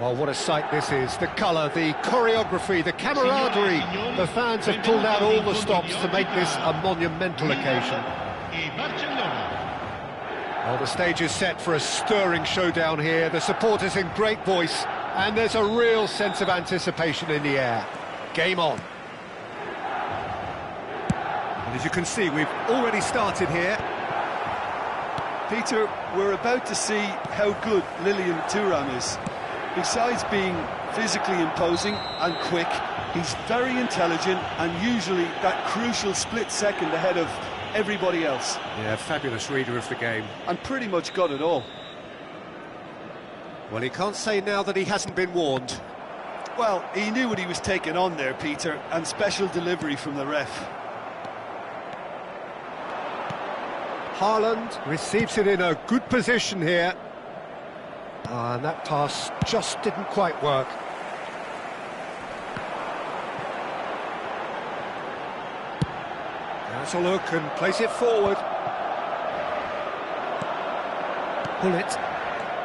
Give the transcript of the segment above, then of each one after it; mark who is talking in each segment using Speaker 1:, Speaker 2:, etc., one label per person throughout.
Speaker 1: Well, what a sight this is. The colour, the choreography, the camaraderie. The fans have pulled out all the stops to make this a monumental occasion. Well, the stage is set for a stirring showdown here. The supporters in great voice, and there's a real sense of anticipation in the air. Game on. And as you can see, we've already started here.
Speaker 2: Peter, we're about to see how good Lilian Thuram is. Besides being physically imposing and quick, he's very intelligent and usually that crucial split second ahead of everybody else.
Speaker 1: Yeah, fabulous reader of the game.
Speaker 2: And pretty much got it all.
Speaker 1: Well, he can't say now that he hasn't been warned.
Speaker 2: Well, he knew what he was taking on there, Peter, and special delivery from the ref.
Speaker 1: Haaland receives it in a good position here. And that pass just didn't quite work. That's a look and place it forward. Pull it.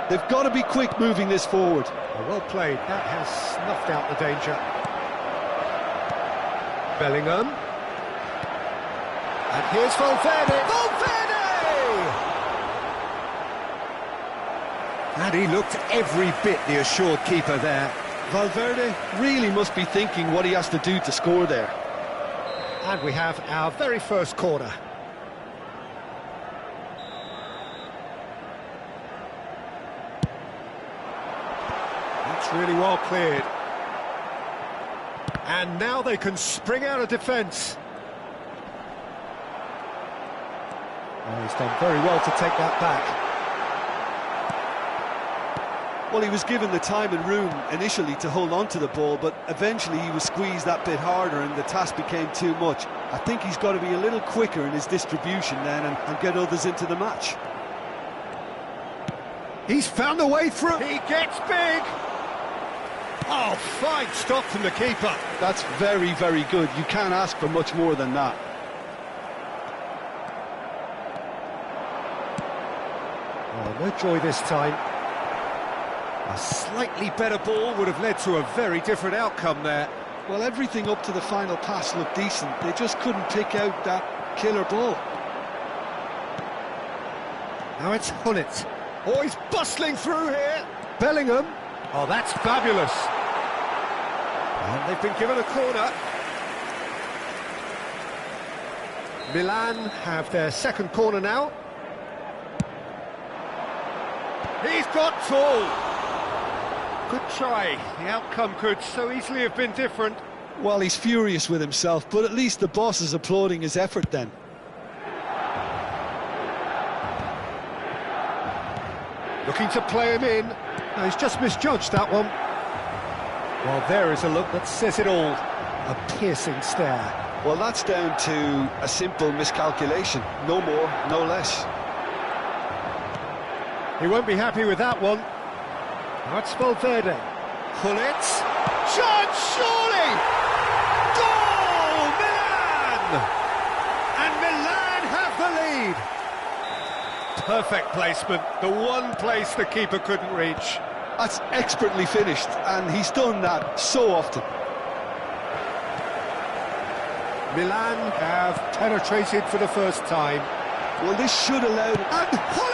Speaker 2: They've got to be quick moving this forward.
Speaker 1: Well played. That has snuffed out the danger. Bellingham. And here's Valverde. Valverde! And he looked every bit the assured keeper there.
Speaker 2: Valverde really must be thinking what he has to do to score there.
Speaker 1: And we have our very first corner. That's really well cleared. And now they can spring out of defence. Oh, he's done very well to take that back.
Speaker 2: Well, he was given the time and room initially to hold on to the ball, but eventually he was squeezed that bit harder and the task became too much. I think he's got to be a little quicker in his distribution then and get others into the match.
Speaker 1: He's found a way through. He gets big. Oh, fine stop from the keeper.
Speaker 2: That's very, very good. You can't ask for much more than that.
Speaker 1: Oh, no joy this time. A slightly better ball would have led to a very different outcome there.
Speaker 2: Well, everything up to the final pass looked decent. They just couldn't pick out that killer ball.
Speaker 1: Now it's Gullit. Oh, he's bustling through here. Bellingham. Oh, that's fabulous. And they've been given a corner. Milan have their second corner now. He's got tall. Good try. The outcome could so easily have been different.
Speaker 2: Well, he's furious with himself, but at least the boss is applauding his effort then.
Speaker 1: Looking to play him in. No, he's just misjudged that one. Well, there is a look that says it all. A piercing stare.
Speaker 2: Well, that's down to a simple miscalculation. No more, no less.
Speaker 1: He won't be happy with that one. That's Valverde. Gullit. Chance, surely! Goal! Milan! And Milan have the lead. Perfect placement. The one place the keeper couldn't reach.
Speaker 2: That's expertly finished, and he's done that so often.
Speaker 1: Milan have penetrated for the first time.
Speaker 2: Well, this should allow...
Speaker 1: And Gullit!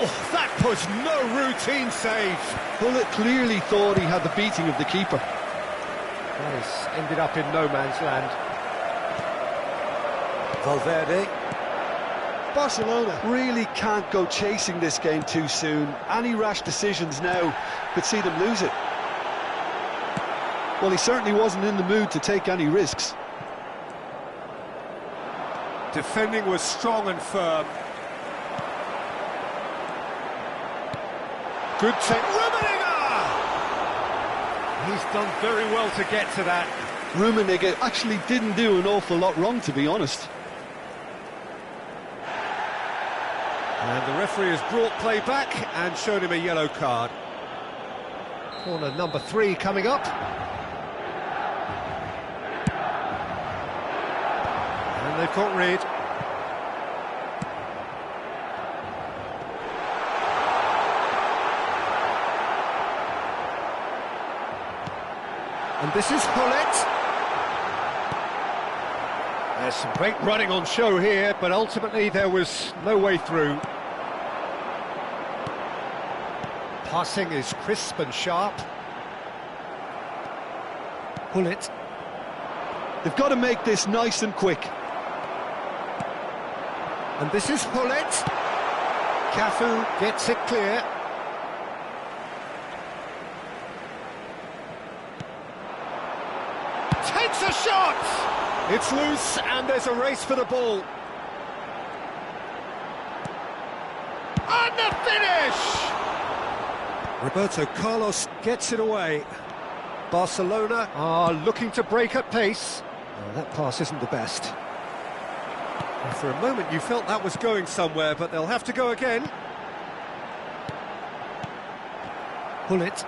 Speaker 1: Oh, that was no routine save.
Speaker 2: Gullit clearly thought he had the beating of the keeper.
Speaker 1: Nice. Ended up in no man's land. Valverde.
Speaker 2: Barcelona really can't go chasing this game too soon. Any rash decisions now could see them lose it. Well, he certainly wasn't in the mood to take any risks.
Speaker 1: Defending was strong and firm. Good take. Rummenigge! He's done very well to get to that.
Speaker 2: Rummenigge actually didn't do an awful lot wrong, to be honest.
Speaker 1: And the referee has brought play back and shown him a yellow card. Corner number 3 coming up. And they've got rid. And this is Hullet. There's some great running on show here, but ultimately there was no way through. Passing is crisp and sharp. Hullet.
Speaker 2: They've got to make this nice and quick.
Speaker 1: And this is Hullet. Cafu gets it clear. Takes a shot! It's loose and there's a race for the ball. And the finish! Roberto Carlos gets it away. Barcelona are looking to break at pace. Oh, that pass isn't the best. Well, for a moment you felt that was going somewhere, but they'll have to go again. Hullet.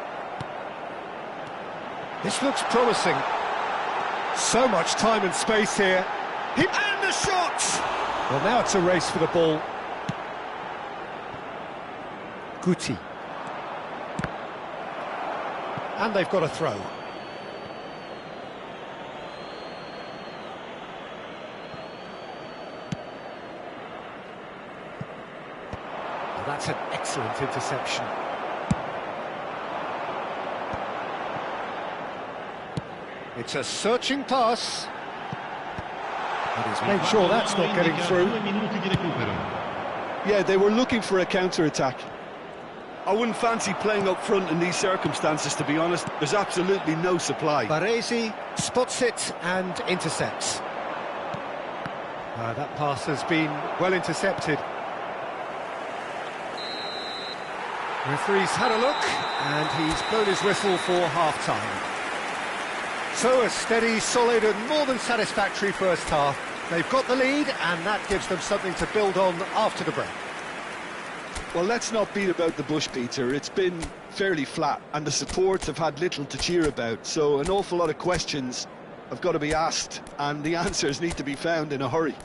Speaker 1: This looks promising. So much time and space here. And the shot! Well, now it's a race for the ball. Guti. And they've got a throw. Well, that's an excellent interception. It's a searching pass. And he's made sure that's not getting through.
Speaker 2: Yeah, they were looking for a counter-attack. I wouldn't fancy playing up front in these circumstances, to be honest. There's absolutely no supply.
Speaker 1: Baresi spots it and intercepts. That pass has been well intercepted. Referee's had a look and he's blown his whistle for half-time. So a steady, solid and more than satisfactory first half. They've got the lead and that gives them something to build on after the break.
Speaker 2: Well, let's not beat about the bush, Peter. It's been fairly flat and the supports have had little to cheer about. So an awful lot of questions have got to be asked and the answers need to be found in a hurry.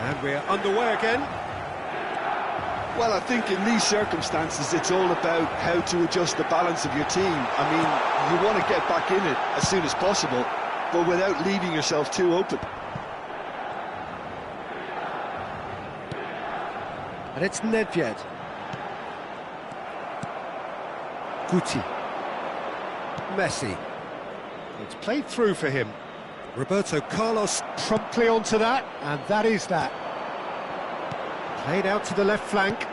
Speaker 1: And we're underway again.
Speaker 2: Well, I think in these circumstances it's all about how to adjust the balance of your team. I mean, you want to get back in it as soon as possible, but without leaving yourself too open.
Speaker 1: And it's Nedved. Guti. Messi. It's played through for him. Roberto Carlos promptly onto that, and that is that. Played out to the left flank.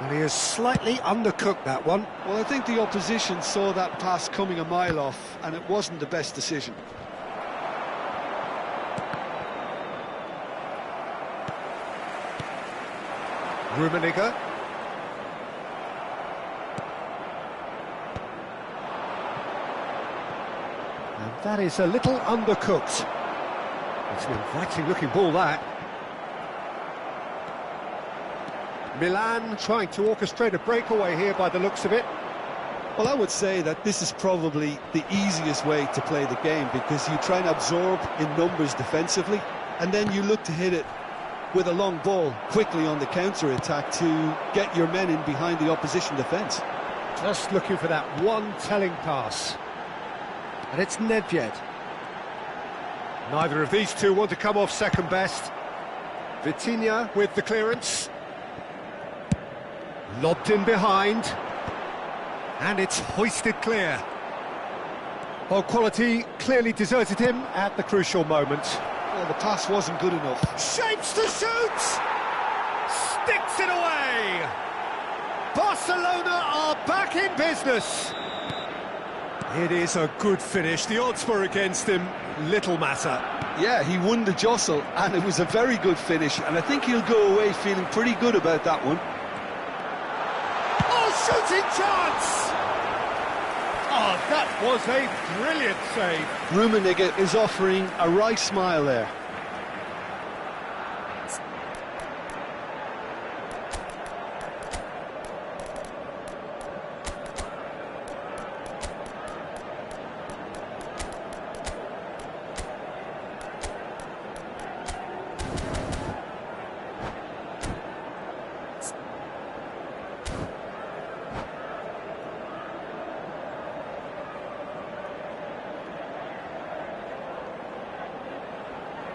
Speaker 1: And he has slightly undercooked that one.
Speaker 2: Well, I think the opposition saw that pass coming a mile off, and it wasn't the best decision.
Speaker 1: Rummenigge. And that is a little undercooked. It's an inviting looking ball, that. Milan trying to orchestrate a breakaway here by the looks of it.
Speaker 2: Well, I would say that this is probably the easiest way to play the game because you try and absorb in numbers defensively and then you look to hit it with a long ball quickly on the counter-attack to get your men in behind the opposition defence.
Speaker 1: Just looking for that one telling pass. And it's Nedved. Neither of these two want to come off second best. Vitinha with the clearance. Lobbed in behind. And it's hoisted clear. Well, quality clearly deserted him at the crucial moment.
Speaker 2: Well, the pass wasn't good enough.
Speaker 1: Shapes to shoot! Sticks it away! Barcelona are back in business. It is a good finish. The odds were against him. Little matter.
Speaker 2: Yeah, he won the jostle, and it was a very good finish, and I think he'll go away feeling pretty good about that one.
Speaker 1: Oh, shooting chance! Oh, that was a brilliant save.
Speaker 2: Rummenigge is offering a wry smile there.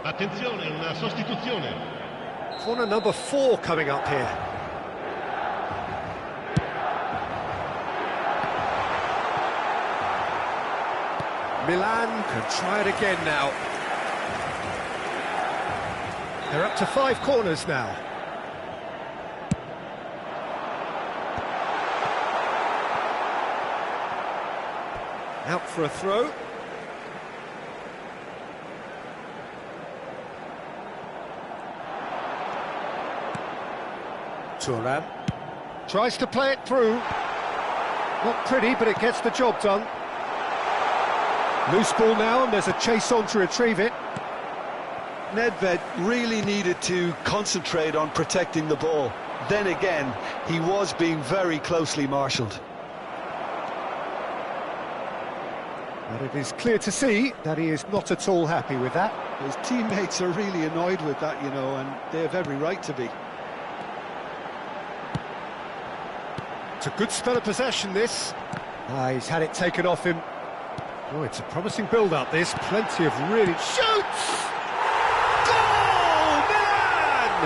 Speaker 3: Attenzione, una sostituzione.
Speaker 1: Corner number 4 coming up here. Milan can try it again now. They're up to 5 corners now. Out for a throw. Thuram tries to play it through. Not pretty, but it gets the job done. Loose ball now, and there's a chase on to retrieve it.
Speaker 2: Nedved really needed to concentrate on protecting the ball. Then again, he was being very closely marshalled.
Speaker 1: But it is clear to see that he is not at all happy with that.
Speaker 2: His teammates are really annoyed with that, you know, and they have every right to be.
Speaker 1: It's a good spell of possession, this. He's had it taken off him. Oh, it's a promising build-up, this. Plenty of really... Shoots! Goal! Milan!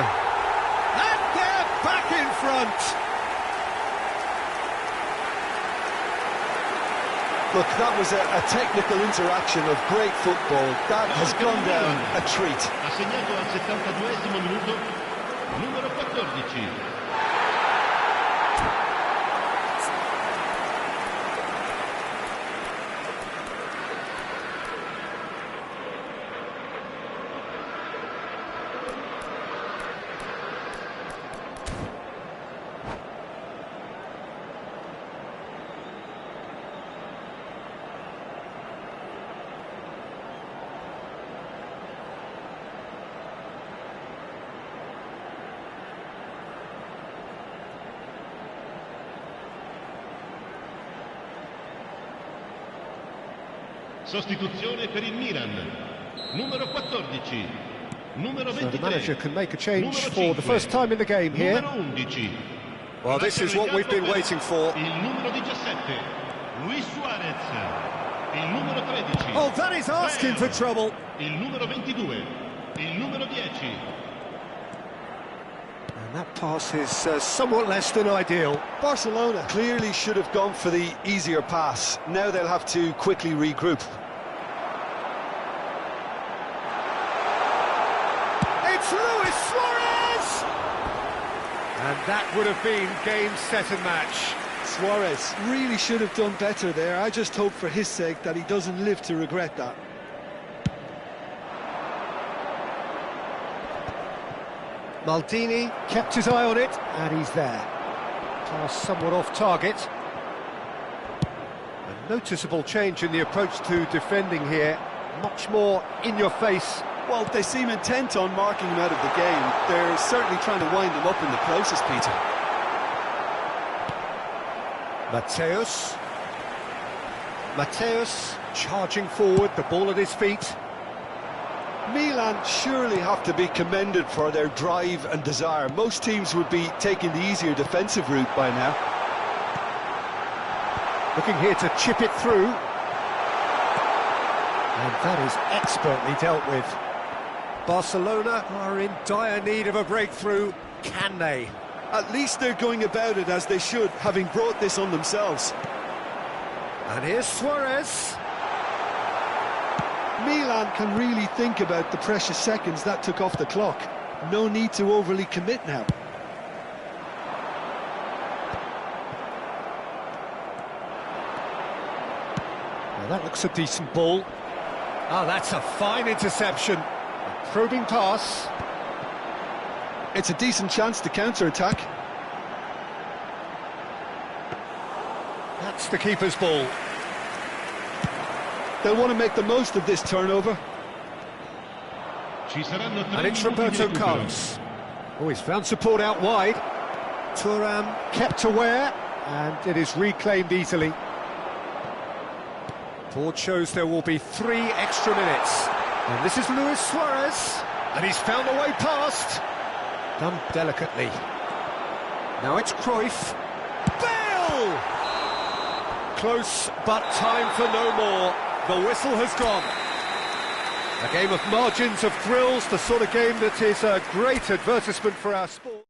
Speaker 1: And they're back in front!
Speaker 2: Look, that was a technical interaction of great football. That has gone down a treat.
Speaker 3: Ha segnato al 72esimo minuto, numero 14. Sostituzione per il Milan, numero 14, numero 23.
Speaker 1: So the manager can make a change for the first time in the game here.
Speaker 3: Numero 11.
Speaker 1: Well, this is what we've been waiting for.
Speaker 3: Il numero 17, Luis Suarez. Il numero 13.
Speaker 1: Oh, that is asking for trouble.
Speaker 3: Il numero 22, il numero 10.
Speaker 1: And that pass is somewhat less than ideal.
Speaker 2: Barcelona clearly should have gone for the easier pass. Now they'll have to quickly regroup.
Speaker 1: It's Luis Suarez! And that would have been game, set and match.
Speaker 2: Suarez really should have done better there. I just hope for his sake that he doesn't live to regret that.
Speaker 1: Maldini kept his eye on it, and he's there. Pass somewhat off target. A noticeable change in the approach to defending here. Much more in your face.
Speaker 2: Well, they seem intent on marking him out of the game. They're certainly trying to wind him up in the process, Peter.
Speaker 1: Mateus charging forward, the ball at his feet.
Speaker 2: Milan surely have to be commended for their drive and desire. Most teams would be taking the easier defensive route by now.
Speaker 1: Looking here to chip it through. And that is expertly dealt with. Barcelona are in dire need of a breakthrough. Can they?
Speaker 2: At least they're going about it as they should, having brought this on themselves.
Speaker 1: And here's Suarez.
Speaker 2: Milan can really think about the precious seconds that took off the clock. No need to overly commit now.
Speaker 1: Well, that looks a decent ball. Oh, that's a fine interception. A probing pass.
Speaker 2: It's a decent chance to counter-attack.
Speaker 1: That's the keeper's ball.
Speaker 2: They'll want to make the most of this turnover.
Speaker 1: And it's Roberto Carlos. Oh, he's found support out wide. Thuram kept aware, and it is reclaimed easily. Board shows there will be 3 extra minutes. And this is Luis Suarez, and he's found a way past. Done delicately. Now it's Cruyff. Bale! Close, but time for no more. The whistle has gone. A game of margins, of thrills, the sort of game that is a great advertisement for our sport.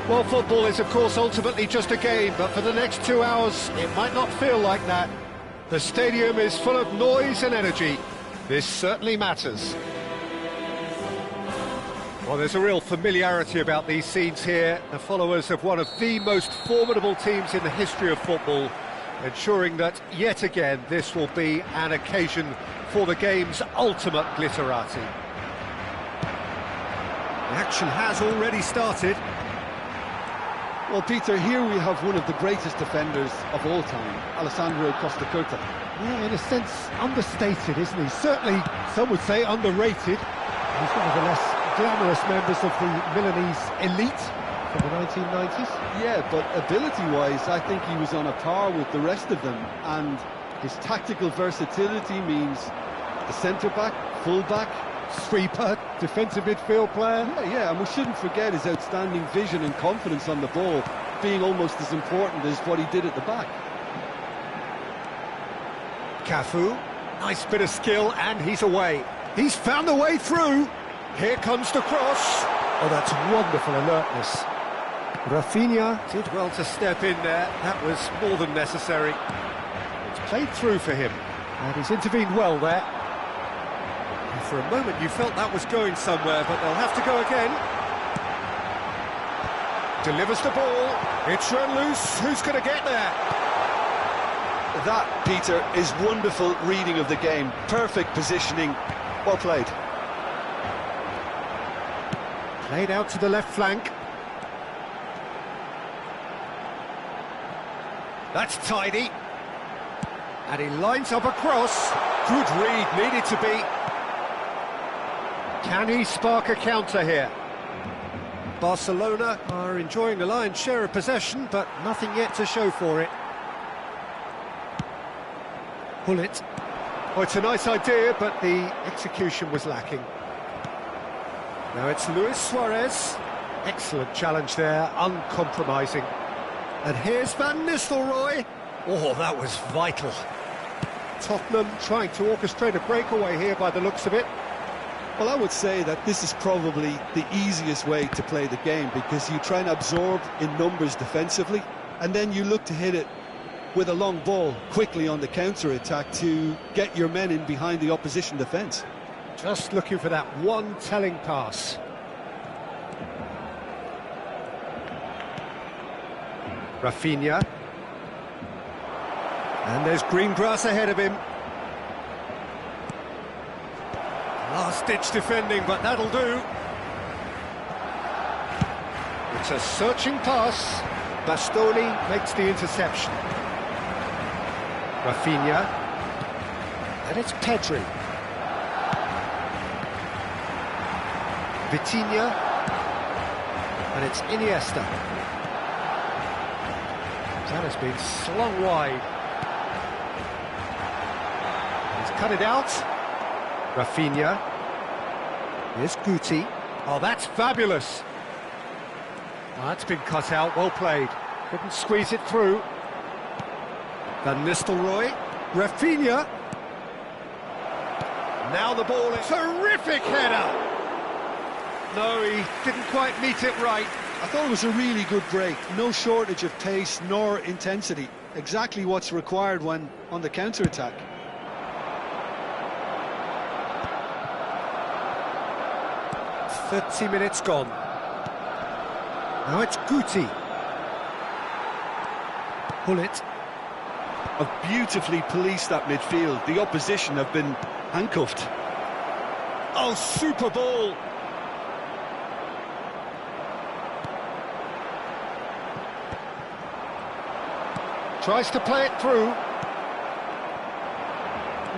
Speaker 1: Well, football is, of course, ultimately just a game, but for the next 2 hours, it might not feel like that. The stadium is full of noise and energy. This certainly matters. Well, there's a real familiarity about these scenes here. The followers of one of the most formidable teams in the history of football, ensuring that, yet again, this will be an occasion for the game's ultimate glitterati. The action has already started.
Speaker 2: Well, Peter, here we have one of the greatest defenders of all time, Alessandro Costa Curta.
Speaker 1: Well, in a sense, understated, isn't he? Certainly, some would say underrated. He's one of the less glamorous members of the Milanese elite from the 1990s.
Speaker 2: Yeah, but ability-wise, I think he was on a par with the rest of them, and his tactical versatility means the centre-back, full-back,
Speaker 1: Sweeper, defensive midfield player.
Speaker 2: Yeah, and we shouldn't forget his outstanding vision and confidence on the ball, being almost as important as what he did at the back.
Speaker 1: Cafu, nice bit of skill, and he's away. He's found the way through. Here comes the cross. Oh, that's wonderful alertness. Rafinha did well to step in there. That was more than necessary. It's played through for him, and he's intervened well there. For a moment you felt that was going somewhere, but they'll have to go again. Delivers the ball, it's run loose, who's going to get there?
Speaker 2: That, Peter, is wonderful reading of the game. Perfect positioning, well played.
Speaker 1: Played out to the left flank. That's tidy. And he lines up a cross. Good read, needed to be. Can he spark a counter here? Barcelona are enjoying a lion's share of possession, but nothing yet to show for it. Pull it. Oh, it's a nice idea, but the execution was lacking. Now it's Luis Suarez. Excellent challenge there, uncompromising. And here's Van Nistelrooy. Oh, that was vital. Tottenham trying to orchestrate a breakaway here by the looks of it.
Speaker 2: Well, I would say that this is probably the easiest way to play the game, because you try and absorb in numbers defensively, and then you look to hit it with a long ball quickly on the counter-attack to get your men in behind the opposition defence.
Speaker 1: Just looking for that one telling pass. Rafinha. And there's green grass ahead of him. Last-ditch defending, but that'll do. It's a searching pass. Bastoni makes the interception. Rafinha. And it's Pedri. Vitinha. And it's Iniesta. That has been slung wide. He's cut it out. Rafinha. Here's Guti. Oh, that's fabulous. Oh, that's been cut out, well played. Couldn't squeeze it through. Van Nistelrooy. Rafinha. Now the ball is... Terrific header! No, he didn't quite meet it right.
Speaker 2: I thought it was a really good break. No shortage of pace nor intensity. Exactly what's required when on the counter-attack.
Speaker 1: "30 minutes gone. Now it's Guti. Pull it.
Speaker 2: Have beautifully policed that midfield. The opposition have been handcuffed.
Speaker 1: Oh, super ball! Tries to play it through.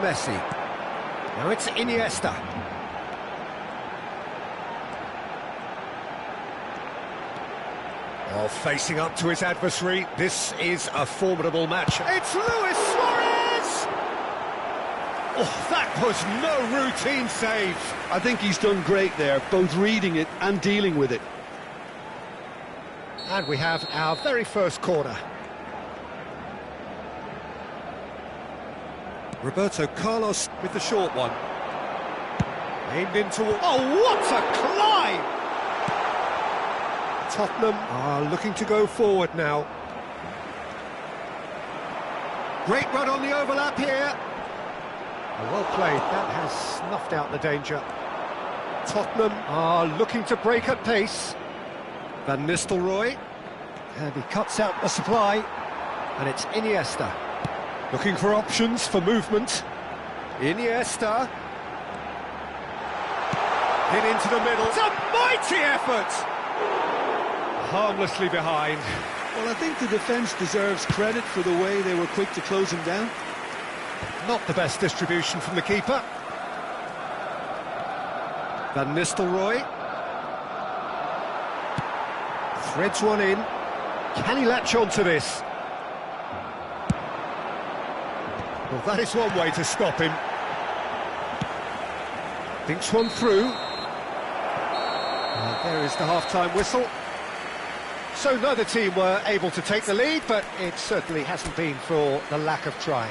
Speaker 1: Messi. Now it's Iniesta. Oh, facing up to his adversary. This is a formidable match. It's Luis Suarez! Oh, that was no routine save.
Speaker 2: I think he's done great there, both reading it and dealing with it.
Speaker 1: And we have our very first corner. Roberto Carlos with the short one. Aimed into... Oh, what a climb! Tottenham are looking to go forward now. Great run on the overlap here. Well played, that has snuffed out the danger. Tottenham are looking to break at pace. Van Nistelrooy. And he cuts out the supply. And it's Iniesta. Looking for options for movement. Iniesta. Hit into the middle. It's a mighty effort! Harmlessly behind.
Speaker 2: Well, I think the defence deserves credit for the way they were quick to close him down.
Speaker 1: Not the best distribution from the keeper. Van Nistelrooy. Threads one in. Can he latch on to this? Well, that is one way to stop him. Thinks one through. There is the half-time whistle. So neither team were able to take the lead, but it certainly hasn't been for the lack of trying.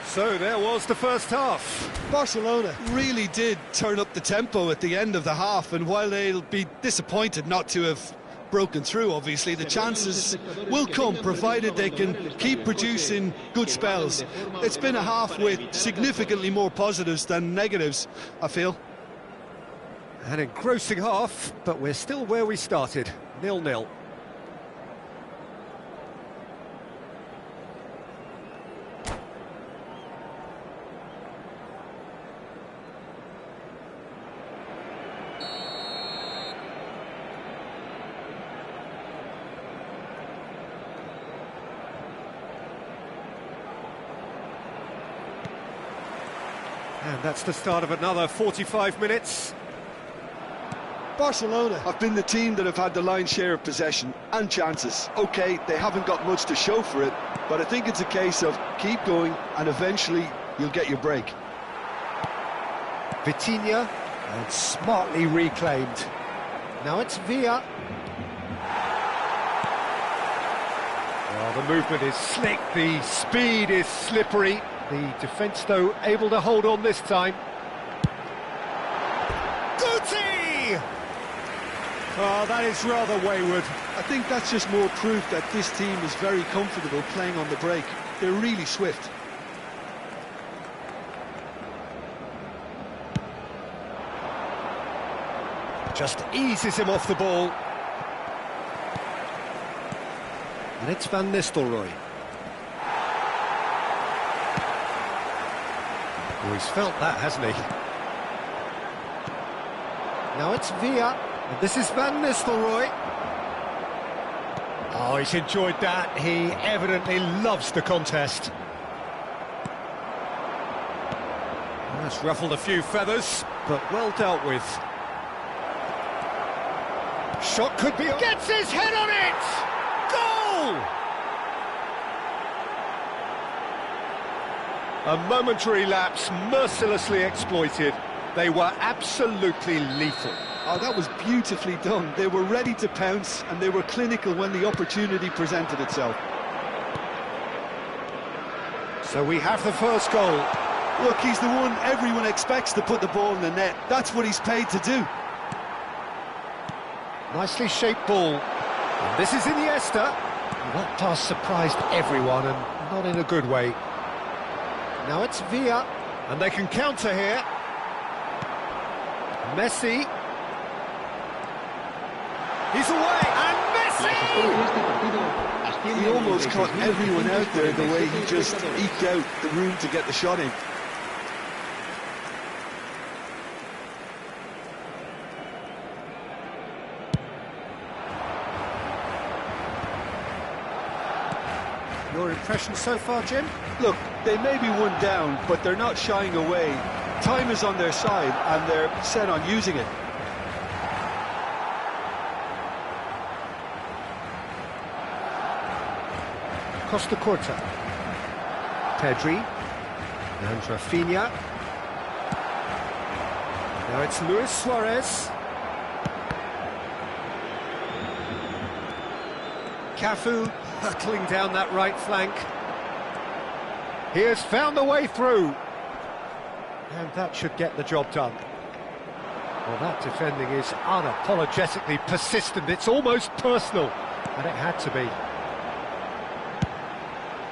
Speaker 1: So there was the first half.
Speaker 2: Barcelona really did turn up the tempo at the end of the half, and while they'll be disappointed not to have broken through, obviously, the chances will come, provided they can keep producing good spells. It's been a half with significantly more positives than negatives, I feel.
Speaker 1: An engrossing half, but we're still where we started, 0-0. And that's the start of another 45 minutes.
Speaker 2: Barcelona have been the team that have had the lion's share of possession and chances. OK, they haven't got much to show for it, but I think it's a case of keep going and eventually you'll get your break.
Speaker 1: Vitinha, and smartly reclaimed. Now it's Villa. Well, the movement is slick, the speed is slippery. The defence, though, able to hold on this time. Guti! Oh, that is rather wayward.
Speaker 2: I think that's just more proof that this team is very comfortable playing on the break. They're really swift.
Speaker 1: Just eases him off the ball. And it's Van Nistelrooy. Oh, he's felt that, hasn't he? Now it's Villa, and this is Van Nistelrooy. Oh, he's enjoyed that. He evidently loves the contest. That's ruffled a few feathers, but well dealt with. Shot could be... Gets his head on it! Goal! A momentary lapse, mercilessly exploited. They were absolutely lethal.
Speaker 2: Oh, that was beautifully done. They were ready to pounce, and they were clinical when the opportunity presented itself.
Speaker 1: So we have the first goal.
Speaker 2: Look, he's the one everyone expects to put the ball in the net. That's what he's paid to do.
Speaker 1: Nicely shaped ball. And this is Iniesta. That pass surprised everyone, and not in a good way. Now it's Villa, and they can counter here. Messi. He's away, and Messi!
Speaker 2: He almost caught everyone out there the way he just eked out the room to get the shot in.
Speaker 1: Your impression so far, Jim?
Speaker 2: Look, they may be one down, but they're not shying away. Time is on their side, and they're set on using it.
Speaker 1: Costa Corta. Pedri. And Rafinha. Now it's Luis Suarez. Cafu hurtling down that right flank. He has found the way through. And that should get the job done. Well, that defending is unapologetically persistent. It's almost personal. And it had to be.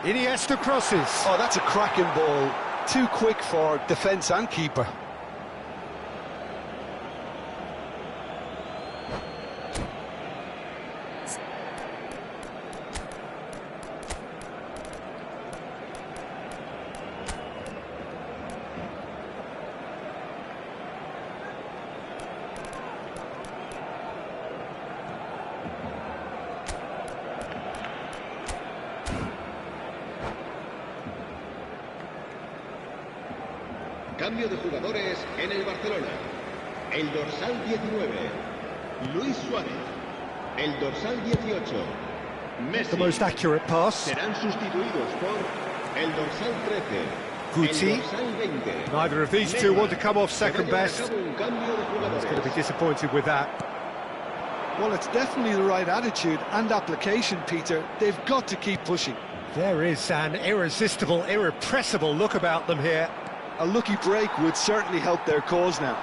Speaker 1: Iniesta crosses.
Speaker 2: Oh, that's a cracking ball. Too quick for defence and keeper.
Speaker 4: Cambio de jugadores en el Barcelona. El dorsal 19, Luis Suárez. El dorsal 18, Messi.
Speaker 1: The most accurate pass.
Speaker 4: Serán sustituidos por el dorsal 13,
Speaker 1: Guti.
Speaker 4: el dorsal 20.
Speaker 1: Neither of these two want to come off second best.
Speaker 4: Un cambio de
Speaker 1: He's
Speaker 4: jugadores.
Speaker 1: going to be disappointed with that.
Speaker 2: Well, it's definitely the right attitude and application, Peter. They've got to keep pushing.
Speaker 1: There is an irresistible, irrepressible look about them here.
Speaker 2: A lucky break would certainly help their cause now.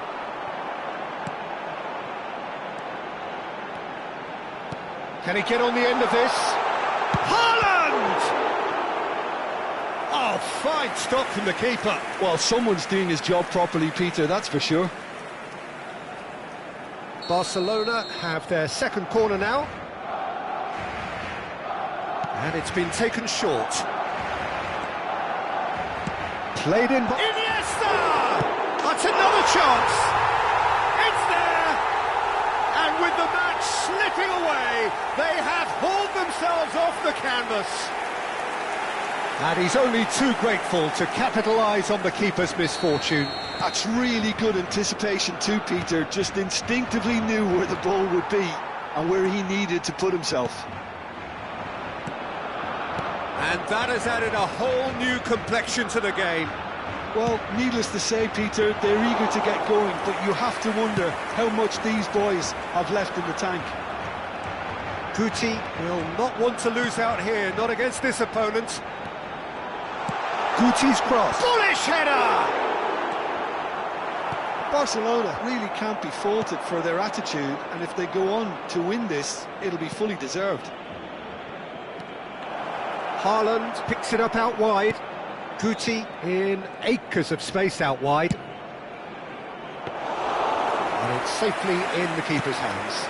Speaker 1: Can he get on the end of this? Haaland! Oh, fine stop from the keeper.
Speaker 2: Well, someone's doing his job properly, Peter, that's for sure.
Speaker 1: Barcelona have their second corner now. And it's been taken short. Played in by Iniesta! That's another chance! It's there! And with the match slipping away, they have hauled themselves off the canvas. And he's only too grateful to capitalise on the keeper's misfortune.
Speaker 2: That's really good anticipation too, Peter. Just instinctively knew where the ball would be and where he needed to put himself.
Speaker 1: And that has added a whole new complexion to the game.
Speaker 2: Well, needless to say, Peter, they're eager to get going, but you have to wonder how much these boys have left in the tank.
Speaker 1: Guti will not want to lose out here, not against this opponent. Guti's cross. Bullish header!
Speaker 2: Barcelona really can't be faulted for their attitude, and if they go on to win this, it'll be fully deserved.
Speaker 1: Haaland picks it up out wide. Guti in acres of space out wide. And it's safely in the keeper's hands.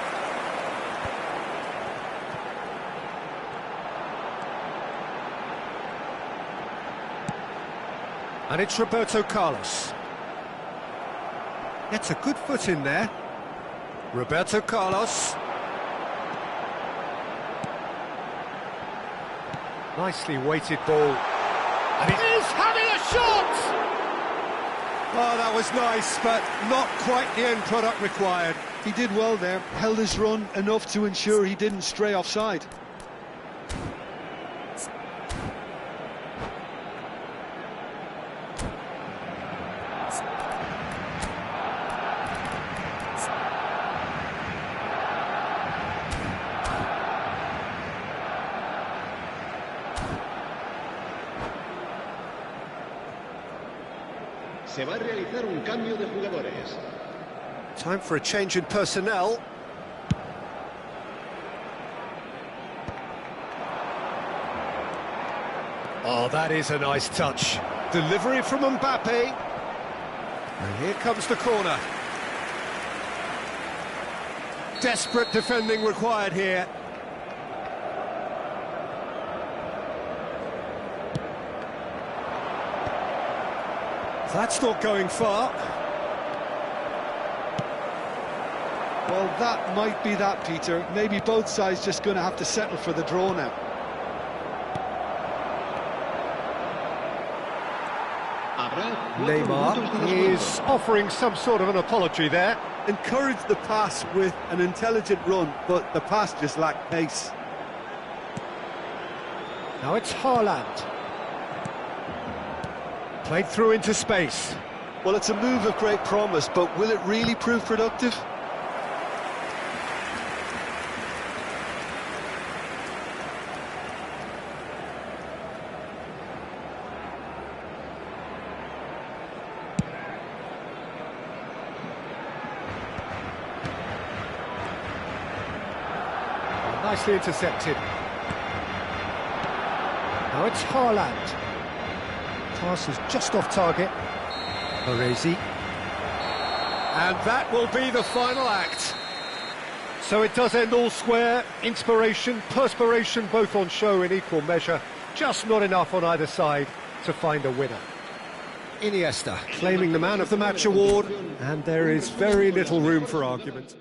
Speaker 1: And it's Roberto Carlos. Gets a good foot in there. Roberto Carlos. Nicely weighted ball. And it is having a shot! Oh, that was nice, but not quite the end product required.
Speaker 2: He did well there, held his run enough to ensure he didn't stray offside.
Speaker 4: Se va a realizar un cambio de jugadores.
Speaker 1: Time for a change in personnel. Oh, that is a nice touch. Delivery from Mbappe. And here comes the corner. Desperate defending required here. That's not going far.
Speaker 2: Well, that might be that, Peter. Maybe both sides just going to have to settle for the draw now.
Speaker 1: Neymar is offering some sort of an apology there.
Speaker 2: Encouraged the pass with an intelligent run, but the pass just lacked pace.
Speaker 1: Now it's Haaland. Played through into space.
Speaker 2: Well, it's a move of great promise, but will it really prove productive?
Speaker 1: Nicely intercepted. Now it's Haaland. Pass is just off target. Baresi. And that will be the final act. So it does end all square. Inspiration, perspiration, both on show in equal measure. Just not enough on either side to find a winner. Iniesta claiming the Man of the Match award, and there is very little room for argument.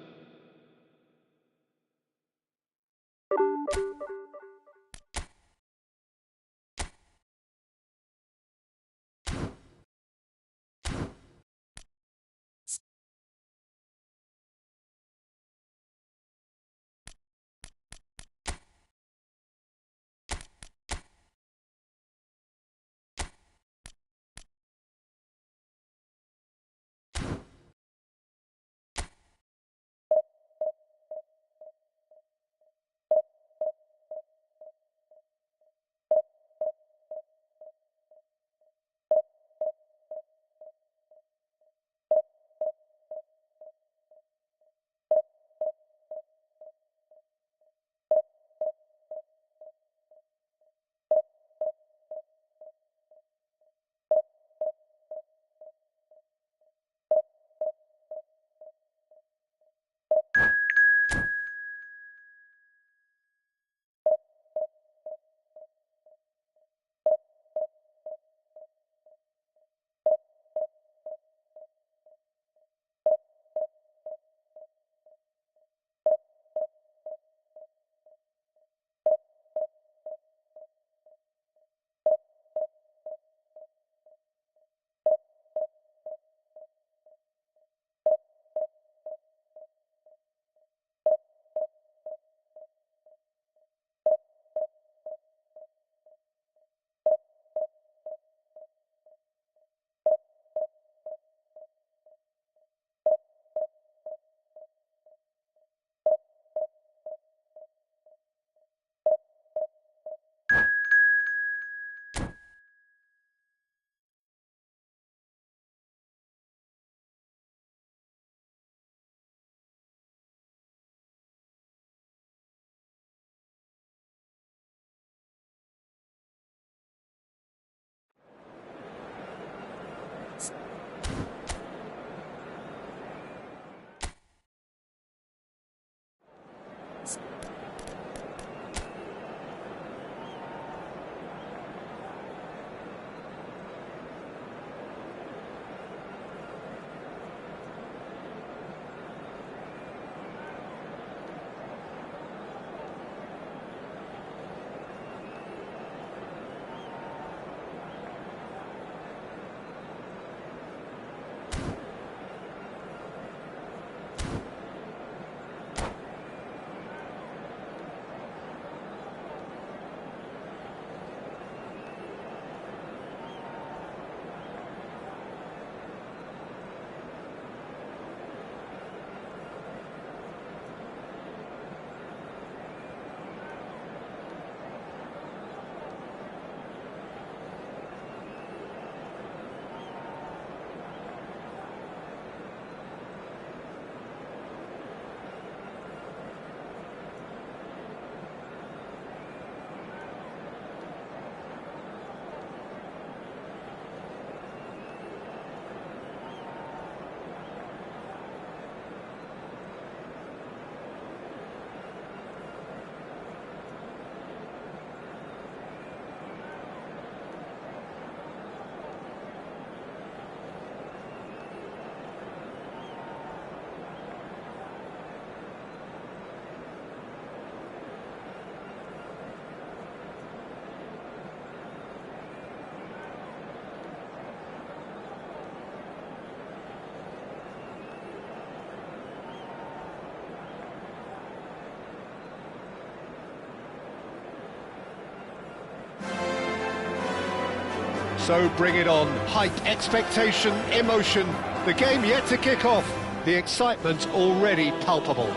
Speaker 1: So bring it on. Hype, expectation, emotion. The game yet to kick off. The excitement already palpable.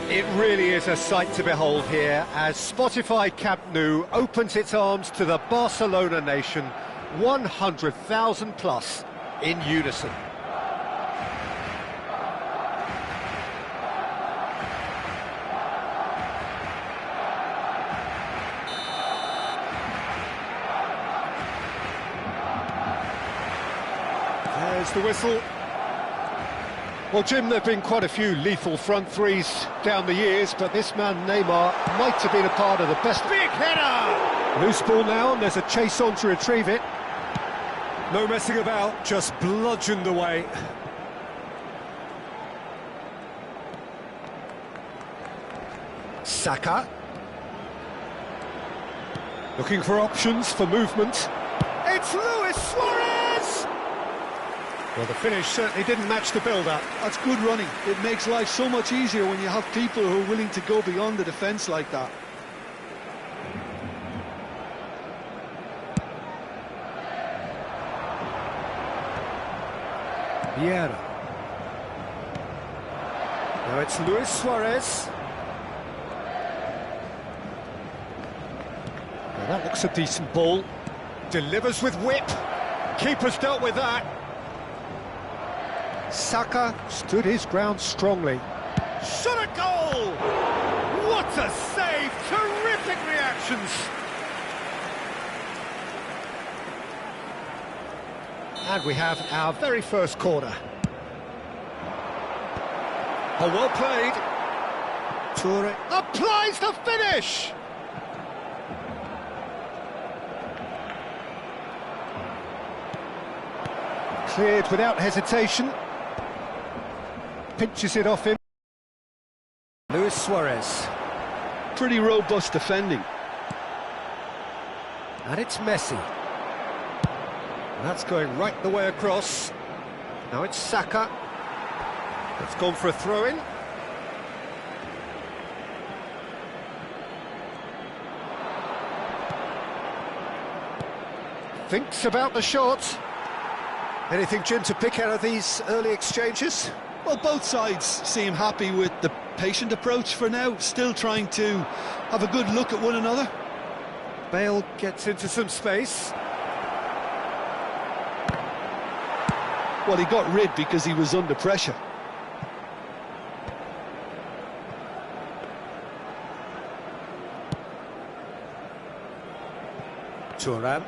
Speaker 1: It really is a sight to behold here as Spotify Camp Nou opens its arms to the Barcelona nation, 100,000 plus in unison. There's the whistle. Well, Jim, there have been quite a few lethal front threes down the years, but this man, Neymar, might have been a part of the best. Big header! Loose ball now, and there's a chase on to retrieve it. No messing about, just bludgeoned away. Saka. Looking for options for movement. It's Luis Suarez! Well, the finish certainly didn't match the build-up.
Speaker 2: That's good running. It makes life so much easier when you have people who are willing to go beyond the defence like that.
Speaker 1: Vieira. Now it's Luis Suarez. Well, that looks a decent ball. Delivers with whip. Keeper's dealt with that. Saka stood his ground strongly. Shot a goal! What a save! Terrific reactions! And we have our very first corner. Oh, well played. Toure applies the finish! Cleared without hesitation. Pinches it off him. Luis Suarez.
Speaker 2: Pretty robust defending.
Speaker 1: And it's Messi. That's going right the way across. Now it's Saka. It's gone for a throw-in. Thinks about the shot. Anything, Jim, to pick out of these early exchanges?
Speaker 2: Well, both sides seem happy with the patient approach for now, still trying to have a good look at one another.
Speaker 1: Bale gets into some space.
Speaker 2: Well, he got rid because he was under pressure.
Speaker 1: Thuram.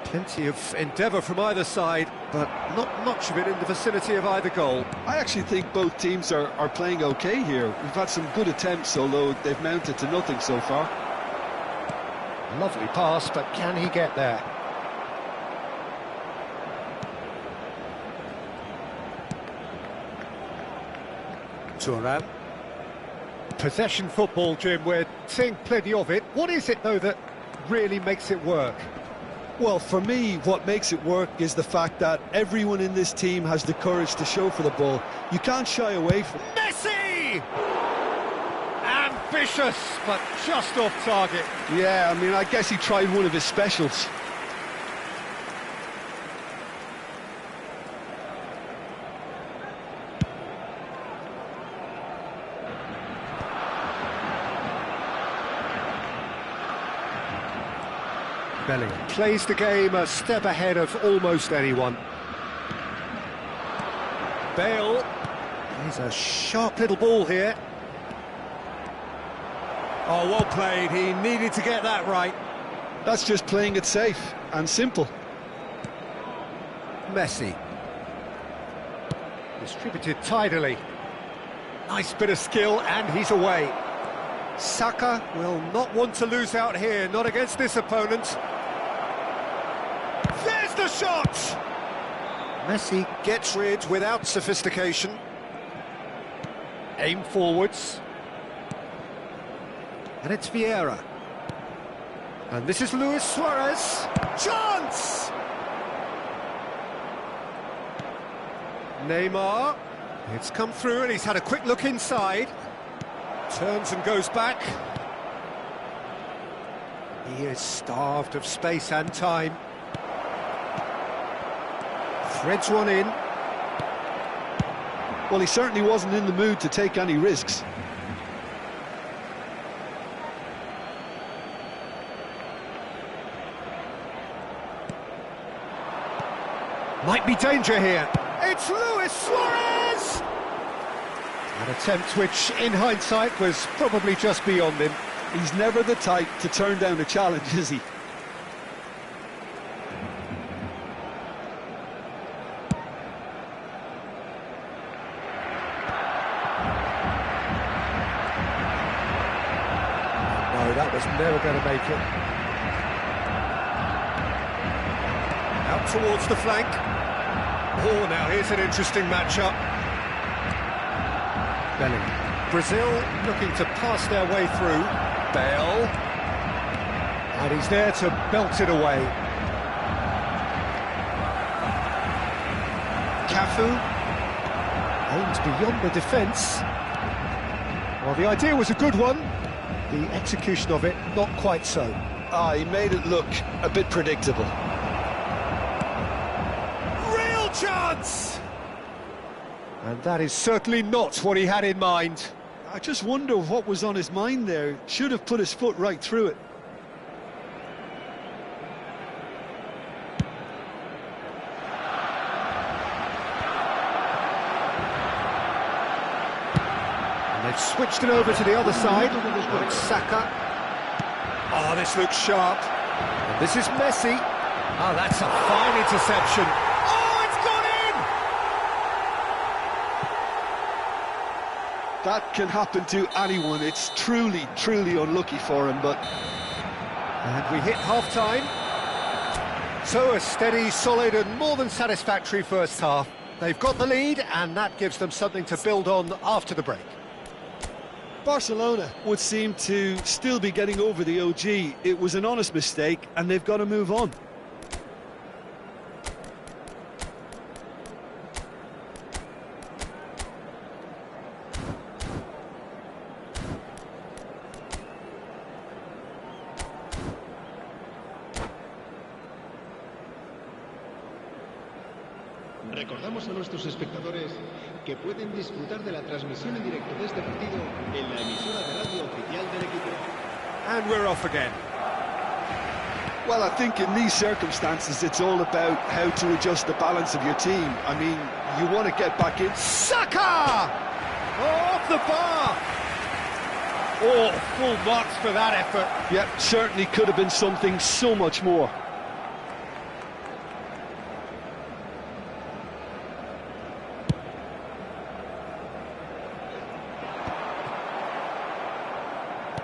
Speaker 1: Plenty of endeavour from either side, but not much of it in the vicinity of either goal.
Speaker 2: I actually think both teams are playing okay here. We've had some good attempts, although they've mounted to nothing so far.
Speaker 1: Lovely pass, but can he get there? Thuram. Possession football, Jim, we're seeing plenty of it. What is it, though, that really makes it work?
Speaker 2: Well, for me, what makes it work is the fact that everyone in this team has the courage to show for the ball. You can't shy away from it.
Speaker 1: Messi! Ambitious, but just off target.
Speaker 2: Yeah, I mean, I guess he tried one of his specials.
Speaker 1: Bellingham plays the game a step ahead of almost anyone. Bale, he's a sharp little ball here. Oh, well played, he needed to get that right.
Speaker 2: That's just playing it safe and simple.
Speaker 1: Messi. Distributed tidily. Nice bit of skill, and he's away. Saka will not want to lose out here, not against this opponent. There's the shot! Messi gets rid without sophistication. Aim forwards. And it's Vieira. And this is Luis Suarez. Chance! Neymar. It's come through and he's had a quick look inside. Turns and goes back. He is starved of space and time. Threads one in.
Speaker 2: Well, he certainly wasn't in the mood to take any risks.
Speaker 1: Might be danger here. It's Luis Suarez! An attempt which, in hindsight, was probably just beyond him.
Speaker 2: He's never the type to turn down a challenge, is he?
Speaker 1: No, that was never going to make it. Out towards the flank. Oh, now here's an interesting matchup. Bellingham. Brazil looking to pass their way through. Bale. And he's there to belt it away. Cafu. Aimed beyond the defence. Well, the idea was a good one. The execution of it, not quite so.
Speaker 2: He made it look a bit predictable.
Speaker 1: Real chance! And that is certainly not what he had in mind.
Speaker 2: I just wonder what was on his mind there. Should have put his foot right through it.
Speaker 1: And they've switched it over to the other side. Now it's Saka. Oh, this looks sharp. And this is Messi. Oh, that's a fine interception. Oh, it's gone in!
Speaker 2: That can happen to anyone. It's truly, truly unlucky for him, but...
Speaker 1: And we hit half-time. So a steady, solid and more than satisfactory first half. They've got the lead, and that gives them something to build on after the break.
Speaker 2: Barcelona would seem to still be getting over the OG. It was an honest mistake, and they've got to move on.
Speaker 4: Recordamos a nuestros espectadores que pueden disfrutar de la transmisión en directo de este partido en la emisora de radio oficial del equipo.
Speaker 1: And we're off again.
Speaker 2: Well, I think in these circumstances, it's all about how to adjust the balance of your team. I mean, you want to get back in.
Speaker 1: Saka! Off the bar! Oh, full marks for that effort.
Speaker 2: Yep, certainly could have been something so much more.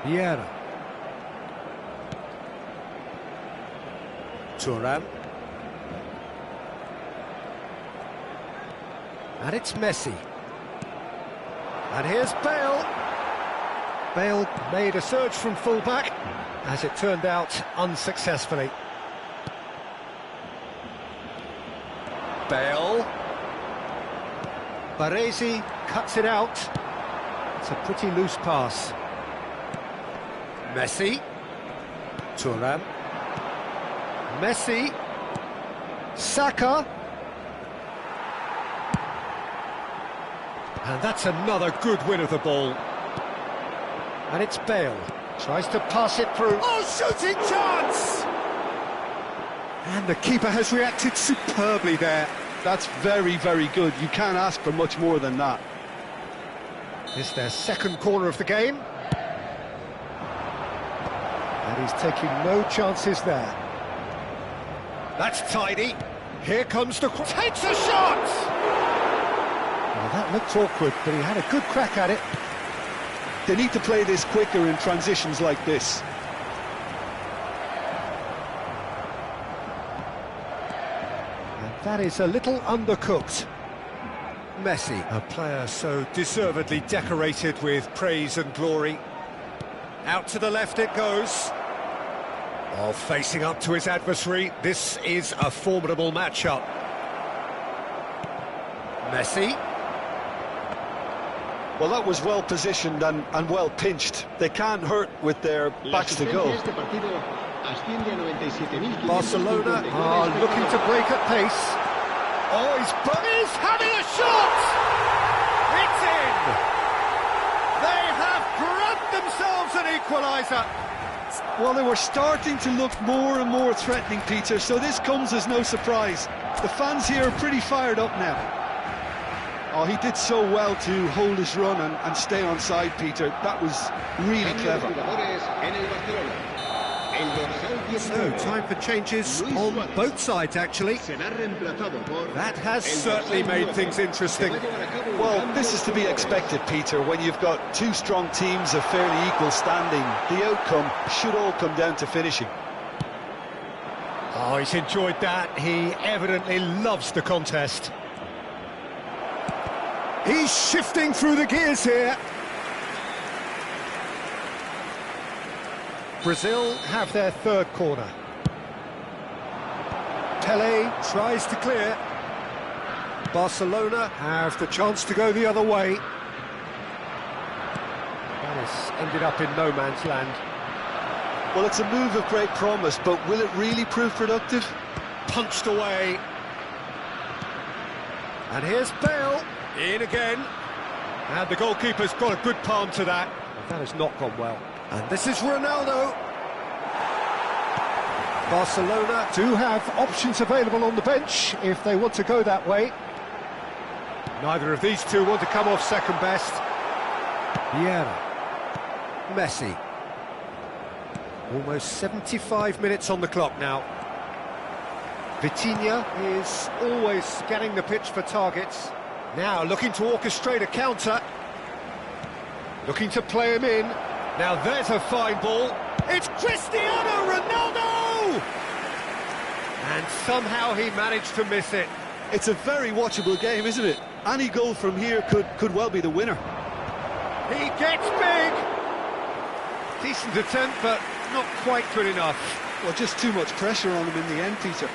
Speaker 1: Vieira. Thuram. And it's Messi. And here's Bale. Bale made a surge from full-back, as it turned out, unsuccessfully. Bale. Baresi cuts it out. It's a pretty loose pass. Messi. Thuram. Messi. Saka. And that's another good win of the ball. And it's Bale. Tries to pass it through. Oh, shooting chance! And the keeper has reacted superbly there.
Speaker 2: That's very, very good. You can't ask for much more than that.
Speaker 1: It's their second corner of the game. And he's taking no chances there. That's tidy. Here comes the... Takes a shot! Well, that looked awkward, but he had a good crack at it.
Speaker 2: They need to play this quicker in transitions like this.
Speaker 1: And that is a little undercooked. Messi, a player so deservedly decorated with praise and glory. Out to the left it goes. Oh, facing up to his adversary, this is a formidable matchup. Messi.
Speaker 2: Well, that was well positioned and well pinched. They can't hurt with their backs to goal.
Speaker 1: Barcelona are looking to break at pace. Oh, he's having a shot! It's in! They have grabbed themselves an equaliser.
Speaker 2: Well, they were starting to look more and more threatening, Peter, so this comes as no surprise. The fans here are pretty fired up now. Oh, he did so well to hold his run and stay on side, Peter. That was really clever.
Speaker 1: So, time for changes on both sides, actually. That has certainly made things interesting.
Speaker 2: Well, this is to be expected, Peter. When you've got two strong teams of fairly equal standing, the outcome should all come down to finishing.
Speaker 1: Oh, he's enjoyed that. He evidently loves the contest. He's shifting through the gears here. Brazil have their third corner. Pelé tries to clear. Barcelona have the chance to go the other way. That has ended up in no man's land.
Speaker 2: Well, it's a move of great promise, but will it really prove productive?
Speaker 1: Punched away. And here's Bale, in again. And the goalkeeper's got a good palm to that. But that has not gone well. And this is Ronaldo. Barcelona do have options available on the bench if they want to go that way. Neither of these two want to come off second best. Vieira. Messi. Almost 75 minutes on the clock now. Vitinha is always scanning the pitch for targets. Now looking to orchestrate a counter. Looking to play him in. Now there's a fine ball. It's Cristiano Ronaldo! And somehow he managed to miss it.
Speaker 2: It's a very watchable game, isn't it? Any goal from here could well be the winner.
Speaker 1: He gets big! Decent attempt, but not quite good enough.
Speaker 2: Well, just too much pressure on him in the end, Peter.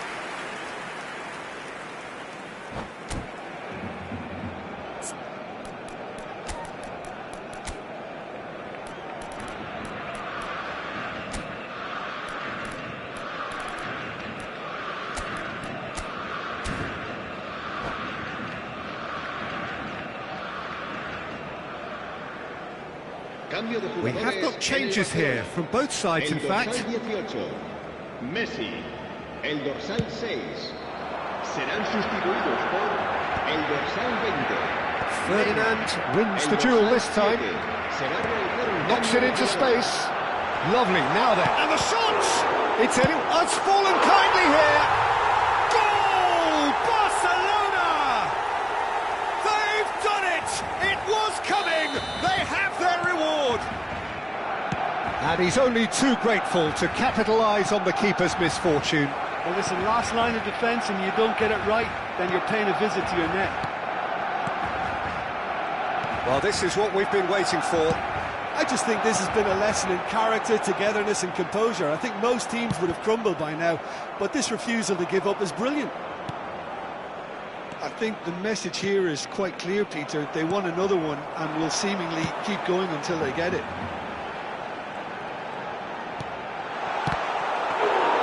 Speaker 1: We have got changes here from both sides, in fact.
Speaker 4: Messi, el dorsal 6, serán sustituidos por el dorsal 20.
Speaker 1: Ferdinand wins the duel this time. Knocks it into space. Lovely, now then. And the shot! It's fallen kindly here. Goal! Barcelona! They've done it! It was coming! They have their reward! And he's only too grateful to capitalise on the keeper's misfortune.
Speaker 2: Well, listen, last line of defence and you don't get it right, then you're paying a visit to your net.
Speaker 1: Well, this is what we've been waiting for.
Speaker 2: I just think this has been a lesson in character, togetherness and composure. I think most teams would have crumbled by now, but this refusal to give up is brilliant. I think the message here is quite clear, Peter. They want another one and will seemingly keep going until they get it.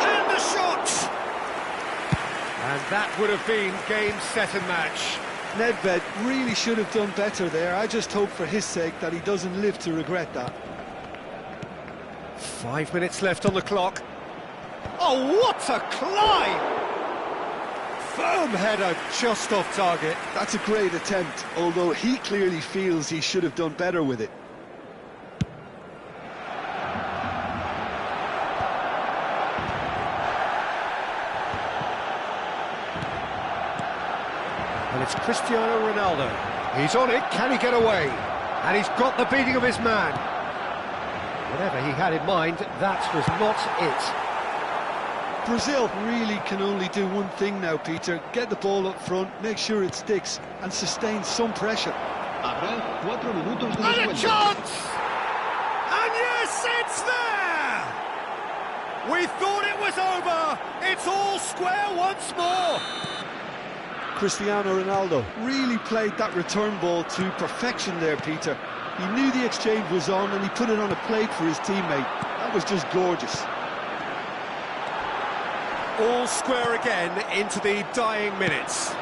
Speaker 1: And the shot! And that would have been game, set and match.
Speaker 2: Nedved really should have done better there. I just hope for his sake that he doesn't live to regret that.
Speaker 1: 5 minutes left on the clock. Oh, what a climb! Firm header just off target.
Speaker 2: That's a great attempt, although he clearly feels he should have done better with it.
Speaker 1: And it's Cristiano Ronaldo. He's on it, can he get away? And he's got the beating of his man. Whatever he had in mind, that was not it.
Speaker 2: Brazil really can only do one thing now, Peter. Get the ball up front, make sure it sticks, and sustain some pressure.
Speaker 4: Habrá 4 minutos de
Speaker 1: And a
Speaker 4: descuento.
Speaker 1: chance! And yes, it's there! We thought it was over. It's all square once more.
Speaker 2: Cristiano Ronaldo. Really played that return ball to perfection there, Peter. He knew the exchange was on and he put it on a plate for his teammate. That was just gorgeous.
Speaker 1: All square again into the dying minutes.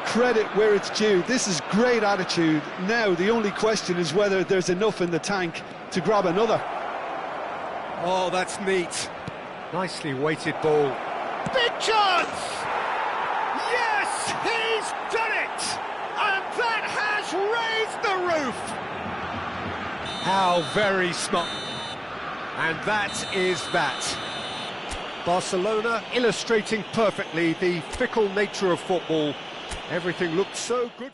Speaker 2: Credit where it's due. This is great attitude. Now the only question is whether there's enough in the tank to grab another.
Speaker 1: Oh, that's neat. Nicely weighted ball. Big chance! Yes, he's done it! And that has raised the roof! How very smart. And that is that. Barcelona illustrating perfectly the fickle nature of football. Everything looked so good.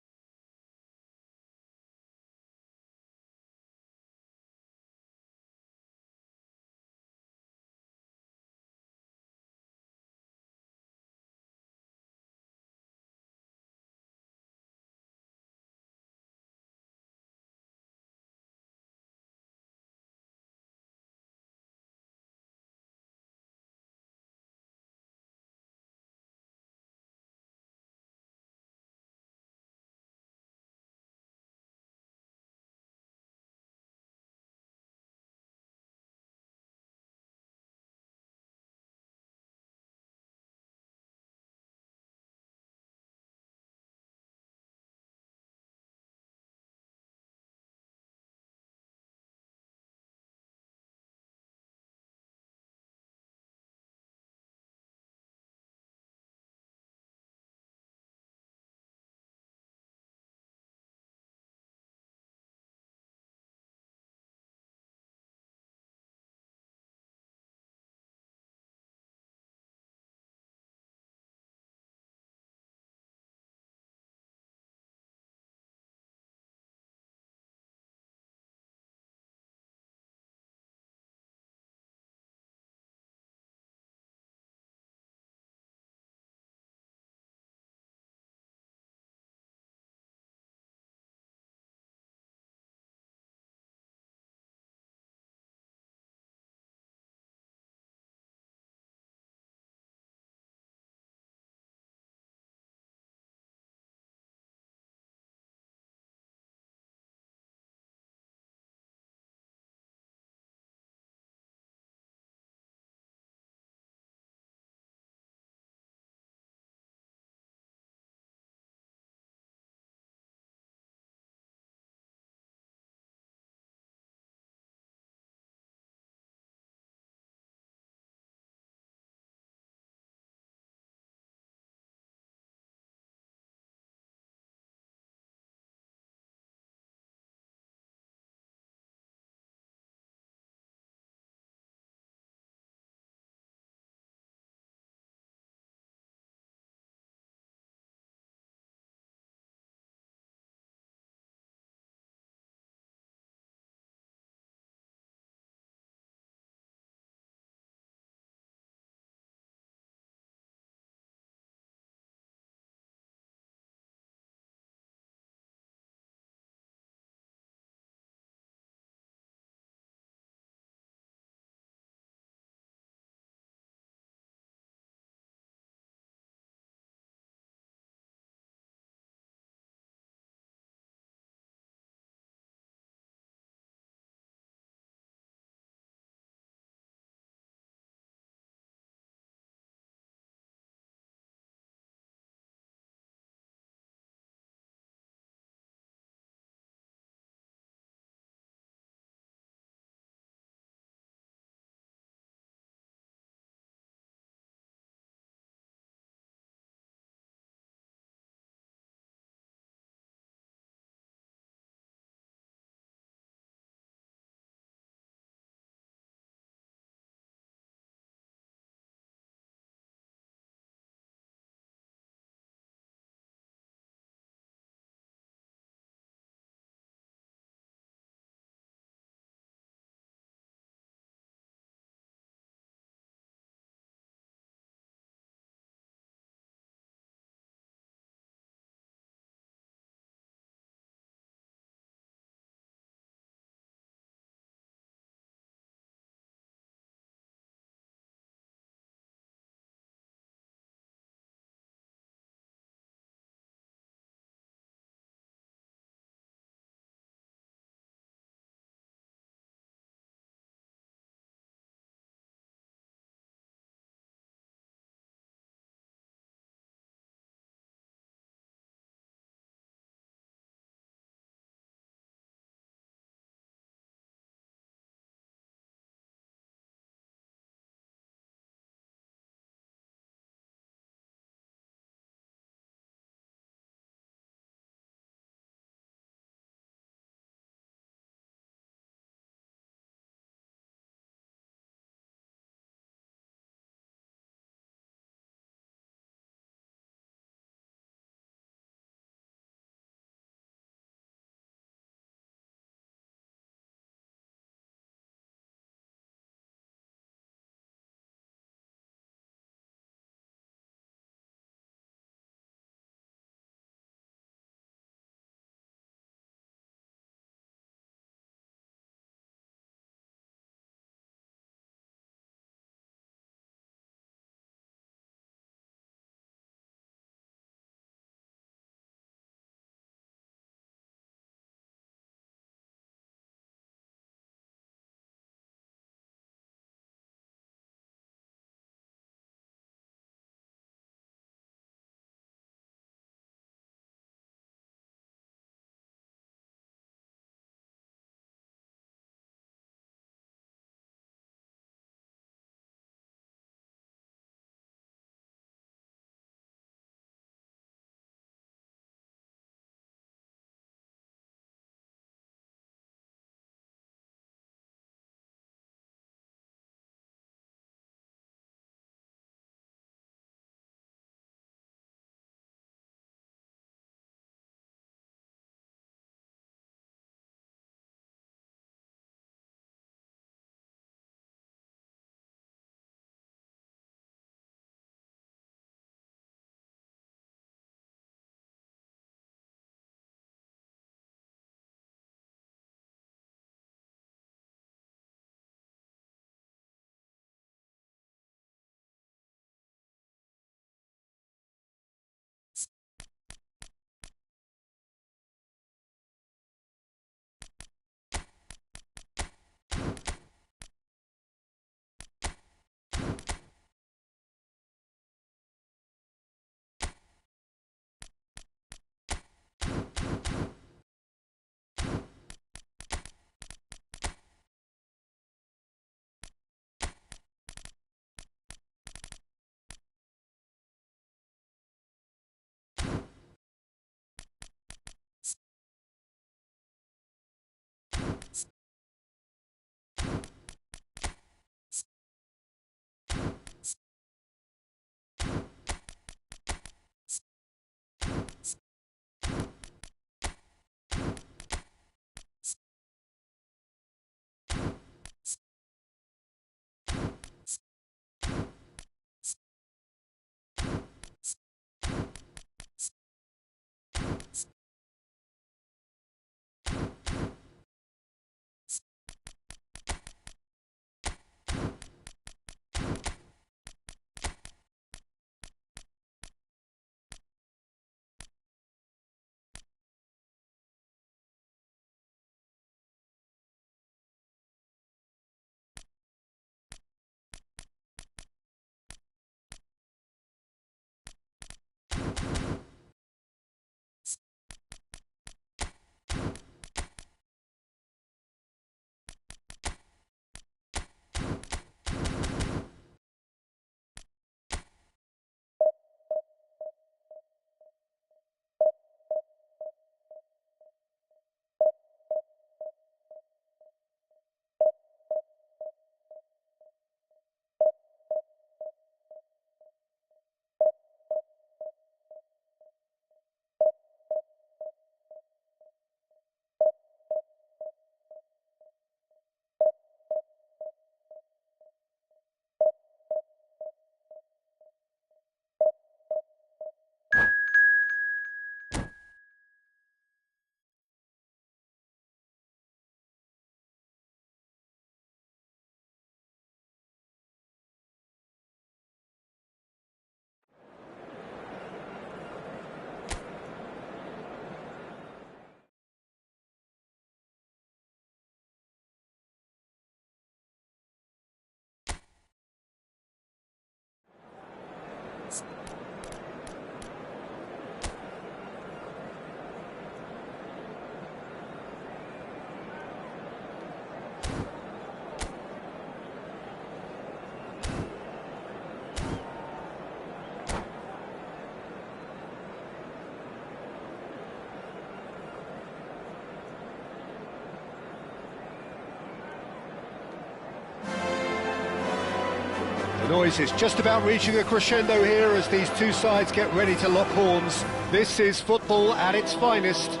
Speaker 1: The noise is just about reaching a crescendo here as these two sides get ready to lock horns. This is football at its finest.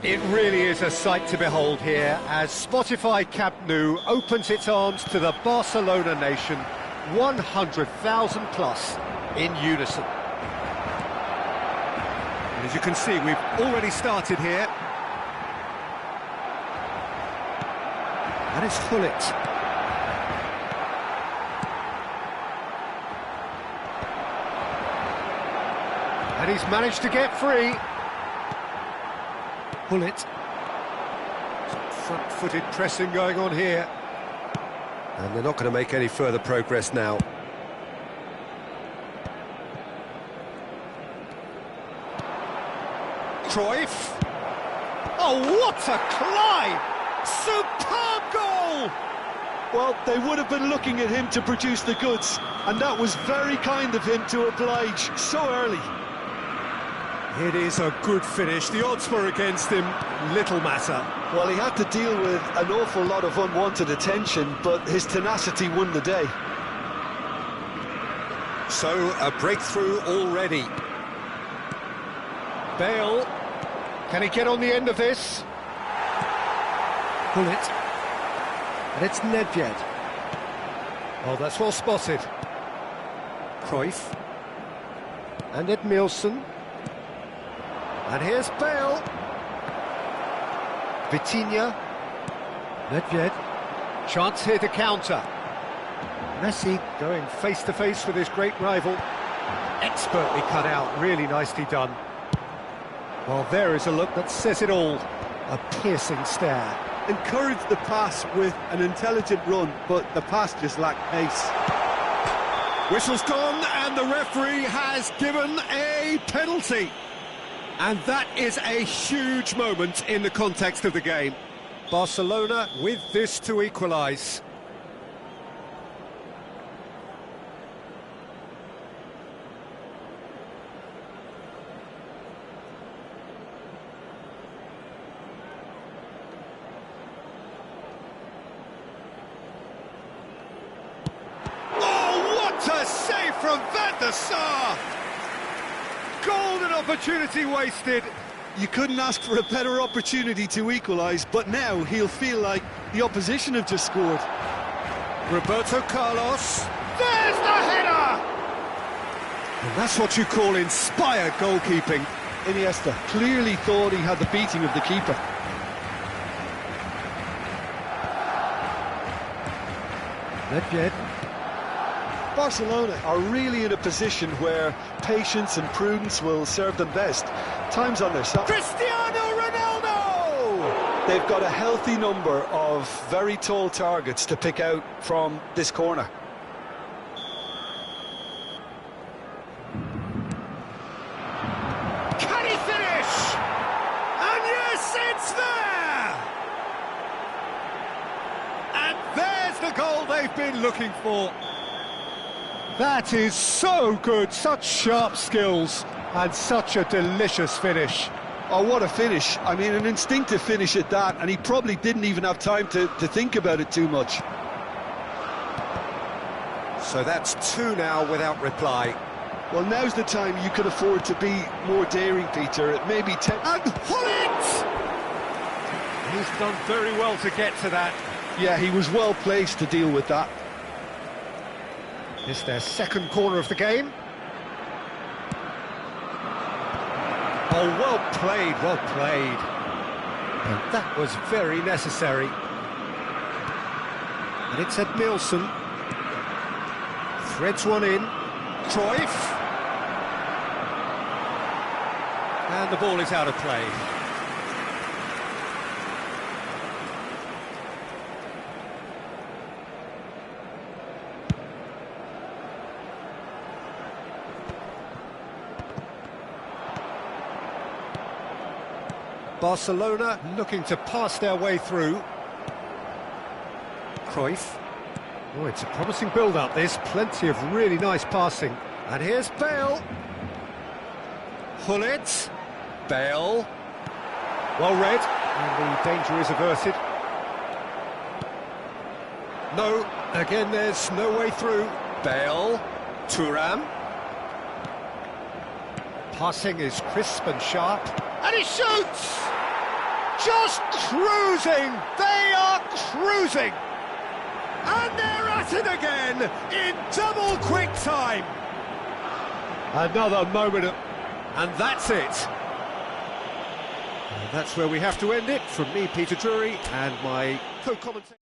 Speaker 1: It really is a sight to behold here as Spotify Camp Nou opens its arms to the Barcelona nation, 100,000 plus in unison. And as you can see, we've already started here. And it's Gullit. And he's managed to get free. Gullit. Some front-footed pressing going on here. And they're not going to make any further progress now. Cruyff. Oh, what a climb! Superb goal!
Speaker 2: Well, they would have been looking at him to produce the goods, and that was very kind of him to oblige so early.
Speaker 1: It is a good finish. The odds were against him, little matter.
Speaker 2: Well, he had to deal with an awful lot of unwanted attention, but his tenacity won the day.
Speaker 1: So, a breakthrough already. Bale, can he get on the end of this? Gullit. And it's Nedved. Oh, that's well spotted. Cruyff. And Edmilson. And here's Bale. Vitinha. Nedved. Chance here to counter. Messi going face-to-face with his great rival. Expertly cut out, really nicely done. Well, there is a look that says it all. A piercing stare.
Speaker 2: Encouraged the pass with an intelligent run, but the pass just lacked pace.
Speaker 1: Whistle's gone, and the referee has given a penalty. And that is a huge moment in the context of the game. Barcelona with this to equalise. A save from Van der Sar! Golden opportunity wasted.
Speaker 2: You couldn't ask for a better opportunity to equalise, but now he'll feel like the opposition have just scored.
Speaker 1: Roberto Carlos. There's the header! And that's what you call inspired goalkeeping.
Speaker 2: Iniesta clearly thought he had the beating of the keeper.
Speaker 1: Nedved.
Speaker 2: Barcelona are really in a position where patience and prudence will serve them best. Time's on their side.
Speaker 1: Cristiano Ronaldo!
Speaker 2: They've got a healthy number of very tall targets to pick out from this corner.
Speaker 1: Can he finish? And yes, it's there! And there's the goal they've been looking for. That is so good, such sharp skills, and such a delicious finish.
Speaker 2: Oh, what a finish. I mean, an instinctive finish at that, and he probably didn't even have time to think about it too much.
Speaker 1: So that's two now without reply.
Speaker 2: Well, now's the time you could afford to be more daring, Peter. It may be
Speaker 1: And Gullit! He's done very well to get to that.
Speaker 2: Yeah, he was well placed to deal with that.
Speaker 1: It's their second corner of the game. Oh, well played, well played. And that was very necessary. And it's Edmilson. Threads one in. Cruyff. And the ball is out of play. Barcelona looking to pass their way through. Cruyff. Oh, it's a promising build-up, this. Plenty of really nice passing. And here's Bale. Gullit. Bale. Well read. And the danger is averted. No, again there's no way through. Bale, Thuram. Passing is crisp and sharp. And he shoots! Just cruising! They are cruising! And they're at it again in double quick time. Another moment of... And that's it. And that's where we have to end it. From me, Peter Drury, and my co-commentator.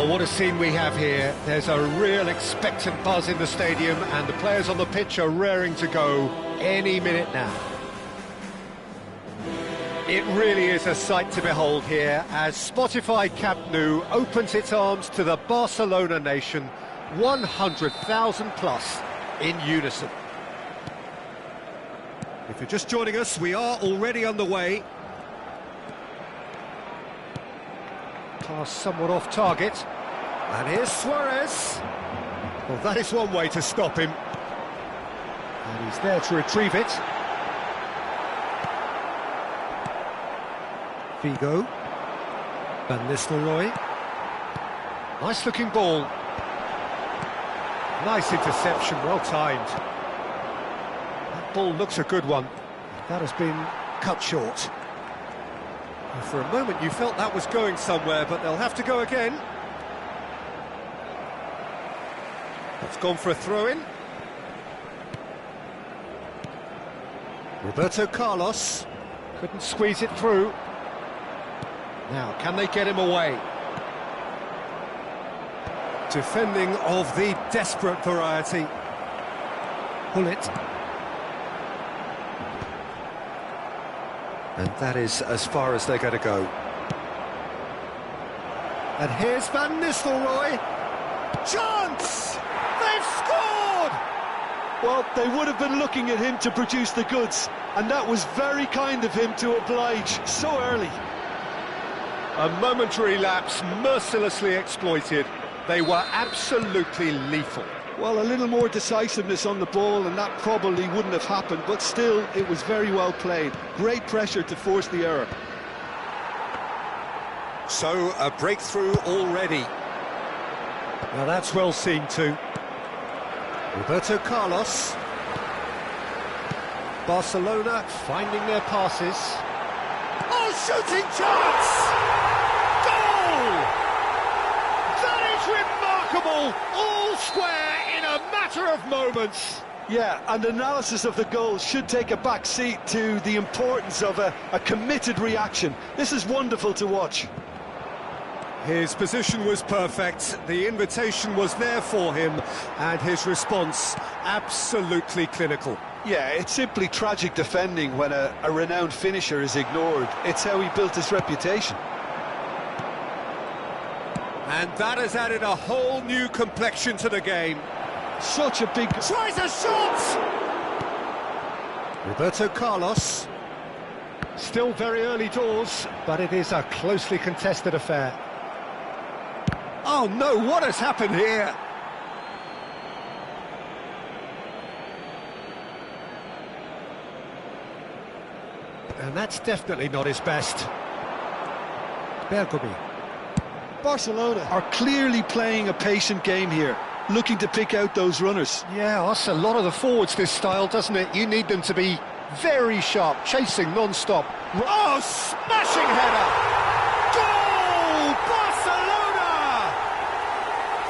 Speaker 1: Well, what a scene we have here. There's a real expectant buzz in the stadium, and the players on the pitch are raring to go any minute now. It really is a sight to behold here as Spotify Camp Nou opens its arms to the Barcelona nation, 100,000 plus in unison. If you're just joining us, we are already underway. Pass somewhat off target. And here's Suarez. Well, that is one way to stop him. And he's there to retrieve it. Figo. Van Nistelrooy. Nice looking ball. Nice interception, well timed. That ball looks a good one. That has been cut short. And for a moment you felt that was going somewhere, but they'll have to go again. It's gone for a throw-in. Roberto Carlos couldn't squeeze it through. Now, can they get him away? Defending of the desperate variety. Hullet. And that is as far as they're going to go. And here's Van Nistelrooy. Chance! They've scored!
Speaker 2: Well, they would have been looking at him to produce the goods, and that was very kind of him to oblige so early.
Speaker 1: A momentary lapse, mercilessly exploited. They were absolutely lethal.
Speaker 2: Well, a little more decisiveness on the ball, and that probably wouldn't have happened, but still, it was very well played. Great pressure to force the error.
Speaker 1: So, a breakthrough already. Now that's well seen too. Roberto Carlos. Barcelona finding their passes. Oh, shooting chance! Goal! That is remarkable! All square in a matter of moments.
Speaker 2: Yeah, and analysis of the goal should take a back seat to the importance of a committed reaction. This is wonderful to watch.
Speaker 1: His position was perfect, the invitation was there for him, and his response absolutely clinical.
Speaker 2: Yeah, it's simply tragic defending when a renowned finisher is ignored. It's how he built his reputation.
Speaker 1: And that has added a whole new complexion to the game.
Speaker 2: Such a big...
Speaker 1: Tries a shot! Roberto Carlos. Still very early doors, but it is a closely contested affair. Oh no, what has happened here? And that's definitely not his best. Bergomi.
Speaker 2: Barcelona are clearly playing a patient game here, looking to pick out those runners.
Speaker 1: Yeah, that's a lot of the forwards, this style, doesn't it? You need them to be very sharp, chasing non-stop. Oh, smashing header! Goal! Barcelona!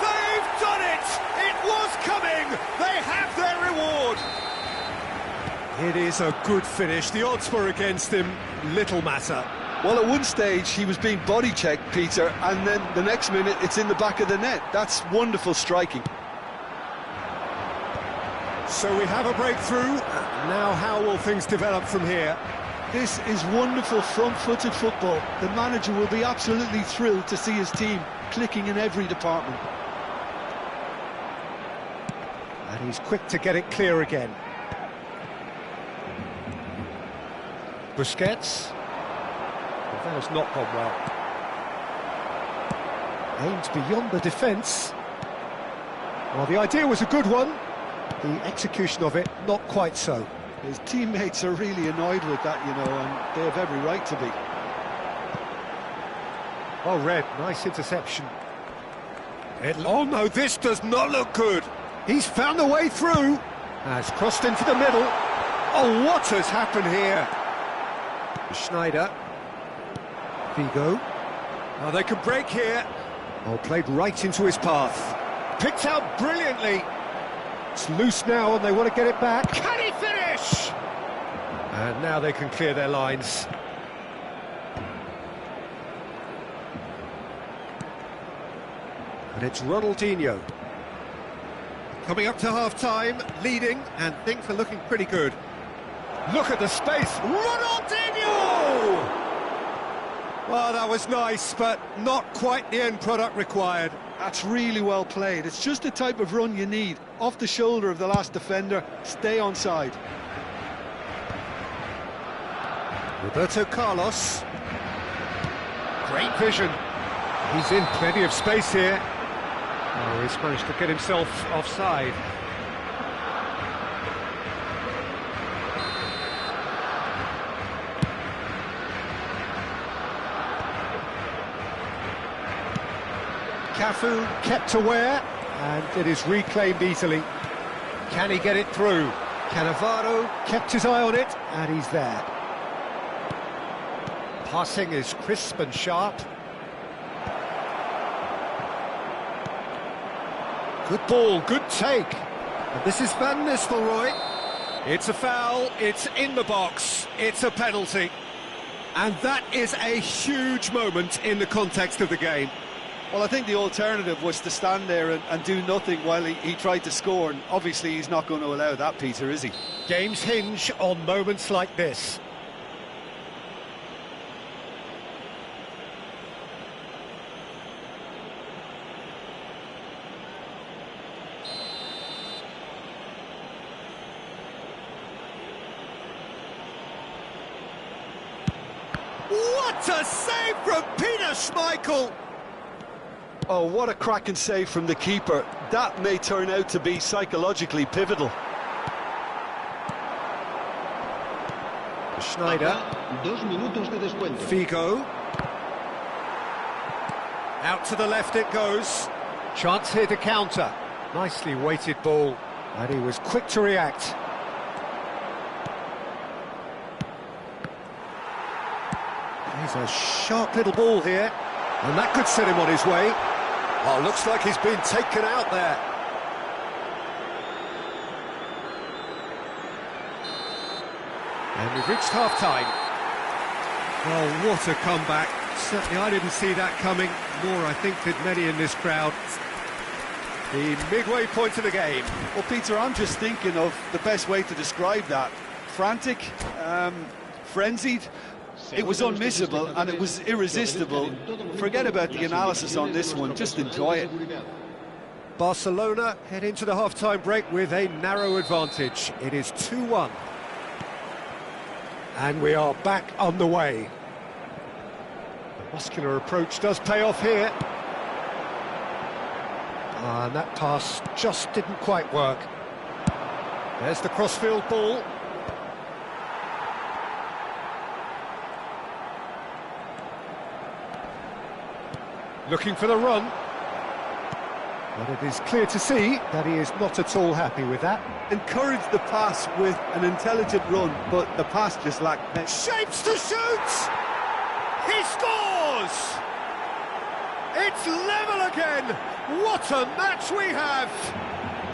Speaker 1: They've done it! It was coming! They have their reward! It is a good finish. The odds were against him. Little matter.
Speaker 2: Well, at one stage, he was being body-checked, Peter, and then the next minute, it's in the back of the net. That's wonderful striking.
Speaker 1: So we have a breakthrough. Now how will things develop from here?
Speaker 2: This is wonderful front-footed football. The manager will be absolutely thrilled to see his team clicking in every department.
Speaker 1: And he's quick to get it clear again. Busquets. Well, that has not gone well. Aimed beyond the defence. Well, the idea was a good one. The execution of it, not quite so.
Speaker 2: His teammates are really annoyed with that, you know, and they have every right to be.
Speaker 1: Well read, nice interception. Oh no, this does not look good. He's found a way through. Has crossed into the middle. Oh, what has happened here? Schneider. Figo. Oh, they can break here. Oh, played right into his path. Picked out brilliantly. It's loose now and they want to get it back. Can he finish? And now they can clear their lines. And it's Ronaldinho. Coming up to half-time, leading, and things are looking pretty good. Look at the space, Ronaldinho! Well, that was nice, but not quite the end product required.
Speaker 2: That's really well played. It's just the type of run you need. Off the shoulder of the last defender, stay onside.
Speaker 1: Roberto Carlos. Great vision. He's in plenty of space here. Oh, he's managed to get himself offside. Cafu kept aware, and it is reclaimed easily. Can he get it through? Cannavaro kept his eye on it, and he's there. Passing is crisp and sharp. Good ball, good take. And this is Van Nistelrooy. It's a foul, it's in the box, it's a penalty. And that is a huge moment in the context of the game.
Speaker 2: Well, I think the alternative was to stand there and do nothing while he tried to score, and obviously he's not going to allow that, Peter, is he?
Speaker 1: Games hinge on moments like this. What a save from Peter Schmeichel!
Speaker 2: Oh, what a cracking save from the keeper. That may turn out to be psychologically pivotal.
Speaker 1: Schneider.
Speaker 4: 2 minutos de descuento.
Speaker 1: Figo. Out to the left it goes. Chance here to counter. Nicely weighted ball. And he was quick to react. He's a sharp little ball here. And that could set him on his way. Oh, looks like he's been taken out there. And we've reached half-time. Well, what a comeback. Certainly I didn't see that coming, nor I think did many in this crowd. The midway point of the game.
Speaker 2: Well, Peter, I'm just thinking of the best way to describe that. Frantic, frenzied. It was unmissable and it was irresistible. Forget about the analysis on this one, just enjoy it.
Speaker 1: Barcelona head into the half-time break with a narrow advantage. It is 2-1. And we are back on the way. The muscular approach does pay off here. And that pass just didn't quite work. There's the crossfield ball. Looking for the run. But it is clear to see that he is not at all happy with that.
Speaker 2: Encouraged the pass with an intelligent run, but the pass just lacked pace.
Speaker 1: Shapes to shoot! He scores! It's level again! What a match we have!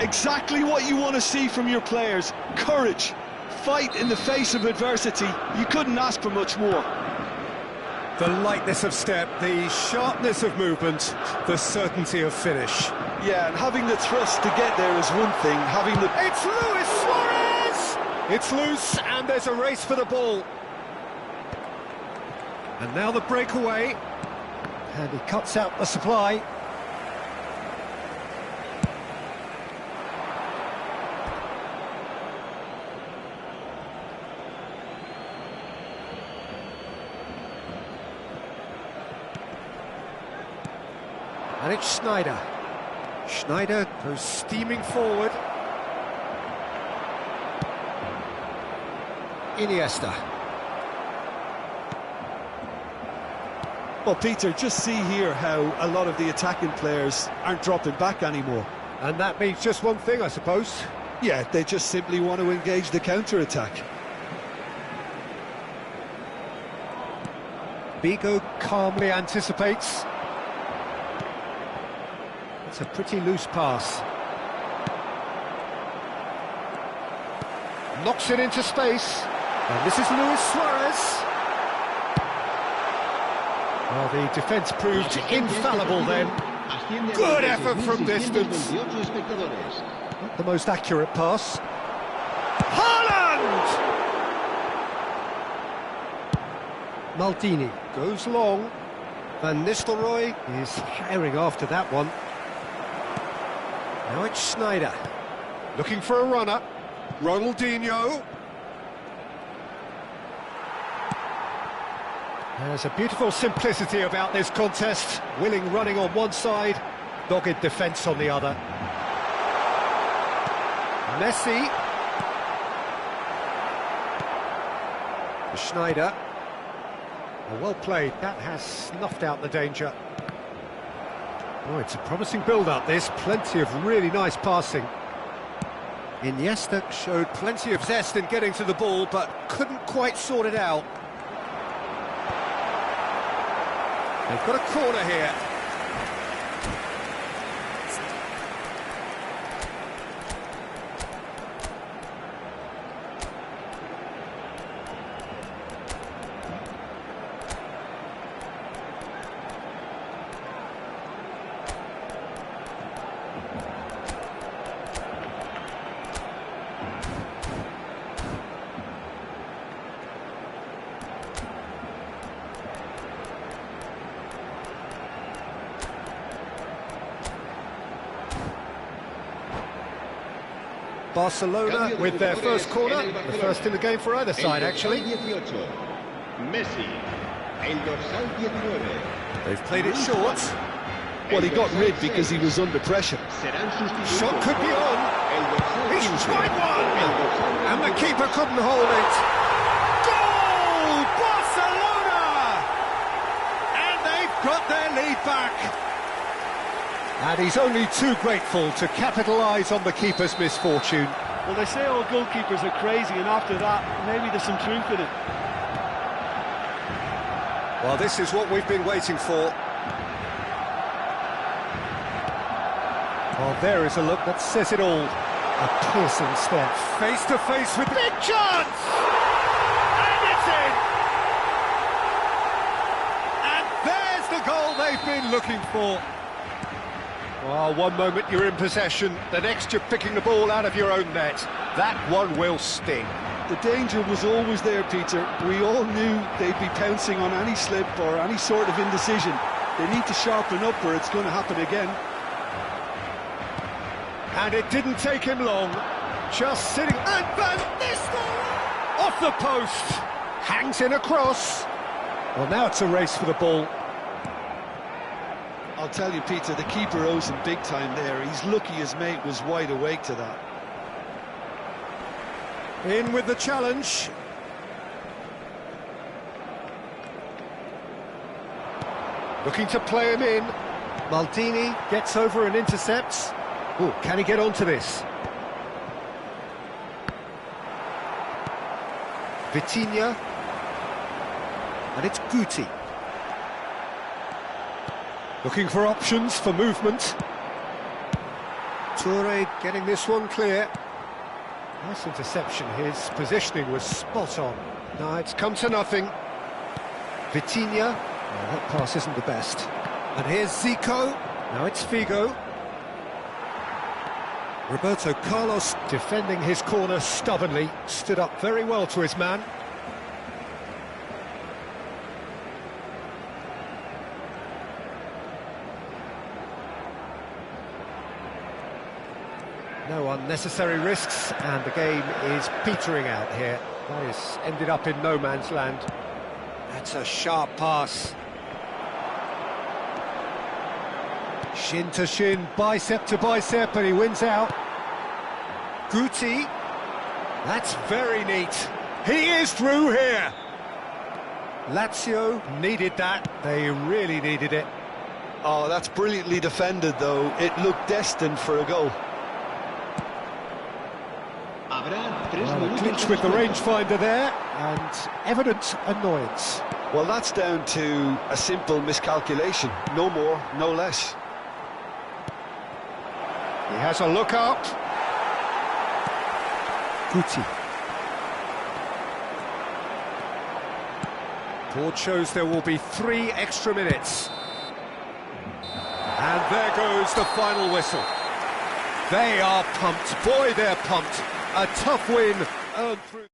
Speaker 2: Exactly what you want to see from your players. Courage, fight in the face of adversity. You couldn't ask for much more.
Speaker 1: The lightness of step, the sharpness of movement, the certainty of finish.
Speaker 2: Yeah, and having the thrust to get there is one thing, having the...
Speaker 1: It's Luis Suarez! It's loose, and there's a race for the ball. And now the breakaway. And he cuts out the supply. And it's Schneider. Schneider goes steaming forward. Iniesta.
Speaker 2: Well, Peter, just see here how a lot of the attacking players aren't dropping back anymore.
Speaker 1: And that means just one thing, I suppose.
Speaker 2: Yeah, they just simply want to engage the counter-attack.
Speaker 1: Figo calmly anticipates. It's a pretty loose pass. Knocks it into space. And this is Luis Suarez. Well, the defence proved infallible then.
Speaker 4: Asciende a
Speaker 1: Good effort from
Speaker 4: 26.628
Speaker 1: distance.
Speaker 4: espectadores.
Speaker 1: Not the most accurate pass. Haaland! Maldini goes long. Van Nistelrooy is herring after that one. Now it's Schneider. Looking for a runner. Ronaldinho. There's a beautiful simplicity about this contest. Willing running on one side, dogged defence on the other. Messi. Schneider. Well played, that has snuffed out the danger. Oh, it's a promising build-up this, plenty of really nice passing. Iniesta showed plenty of zest in getting to the ball, but couldn't quite sort it out. They've got a corner here. Barcelona with their first corner, the first in the game for either side, actually.
Speaker 4: Messi, el dorsal 19.
Speaker 1: They've played it short.
Speaker 2: Well, he got rid because he was under pressure.
Speaker 1: Shot could be on. He's tried one! And the keeper couldn't hold it. Goal! Barcelona! And they've got their lead back. And he's only too grateful to capitalise on the keeper's misfortune.
Speaker 2: Well, they say all goalkeepers are crazy, and after that, maybe there's some truth in it.
Speaker 1: Well, this is what we've been waiting for. Well, there is a look that says it all. A piercing step. Face to face with big chance! And it's in! And there's the goal they've been looking for. Well, one moment you're in possession, the next you're picking the ball out of your own net. That one will sting.
Speaker 2: The danger was always there, Peter. We all knew they'd be pouncing on any slip or any sort of indecision. They need to sharpen up or it's going to happen again.
Speaker 1: And it didn't take him long. Just sitting... And Van Nistelrooy! Off the post! Hangs in a cross. Well, now it's a race for the ball.
Speaker 2: I'll tell you, Peter, the keeper owes him big time there. He's lucky his mate was wide awake to that.
Speaker 1: In with the challenge. Looking to play him in. Maldini gets over and intercepts. Oh, can he get onto this? Vitinha. And it's Guti. Looking for options for movement. Toure getting this one clear. Nice interception, his positioning was spot on. No, it's come to nothing. Vitinha, well, that pass isn't the best. And here's Zico, now it's Figo. Roberto Carlos defending his corner stubbornly, stood up very well to his man. No unnecessary risks, and the game is petering out here. That is ended up in no man's land. That's a sharp pass. Shin to shin, bicep to bicep, and he wins out. Guti. That's very neat. He is through here. Lazio needed that. They really needed it.
Speaker 2: Oh, that's brilliantly defended, though. It looked destined for a goal.
Speaker 1: Well, a clinch with the rangefinder there, and evident annoyance.
Speaker 2: Well, that's down to a simple miscalculation. No more, no less.
Speaker 1: He has a look up. Guti. Board shows there will be 3 extra minutes. And there goes the final whistle. They are pumped. Boy, they're pumped. A tough win earned through.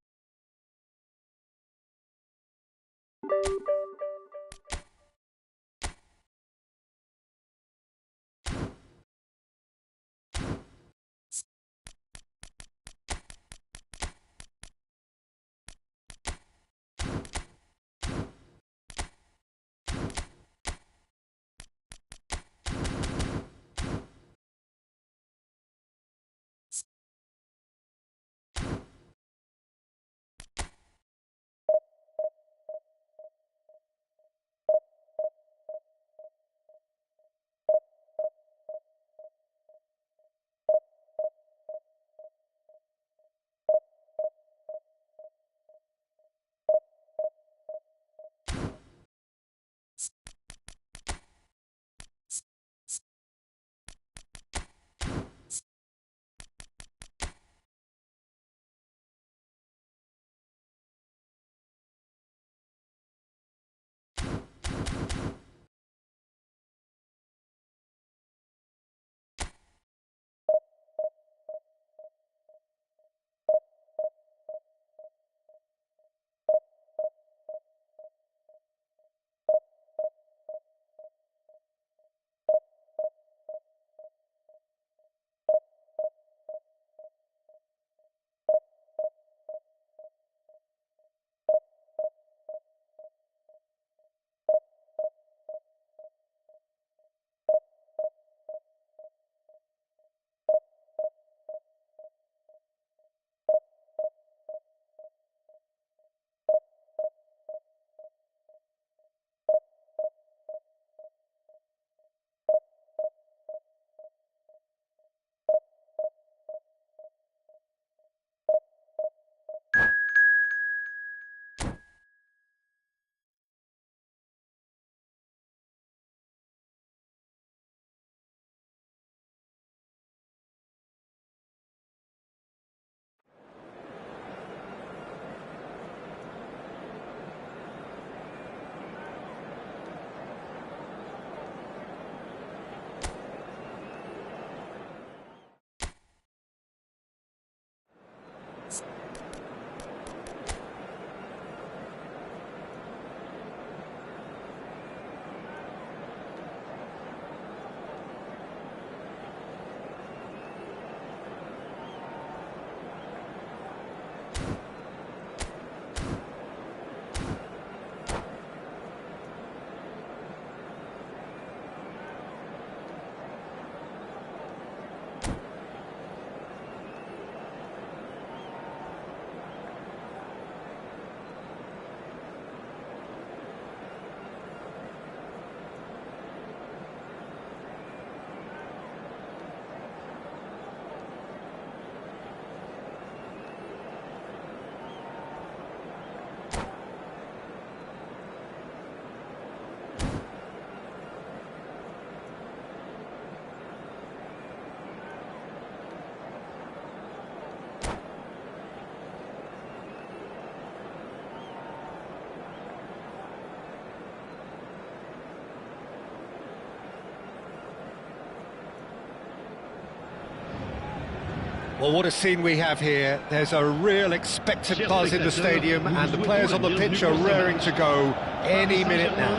Speaker 1: Well, what a scene we have here. There's a real expectant buzz in the stadium, and the players on the pitch are raring to go any minute now.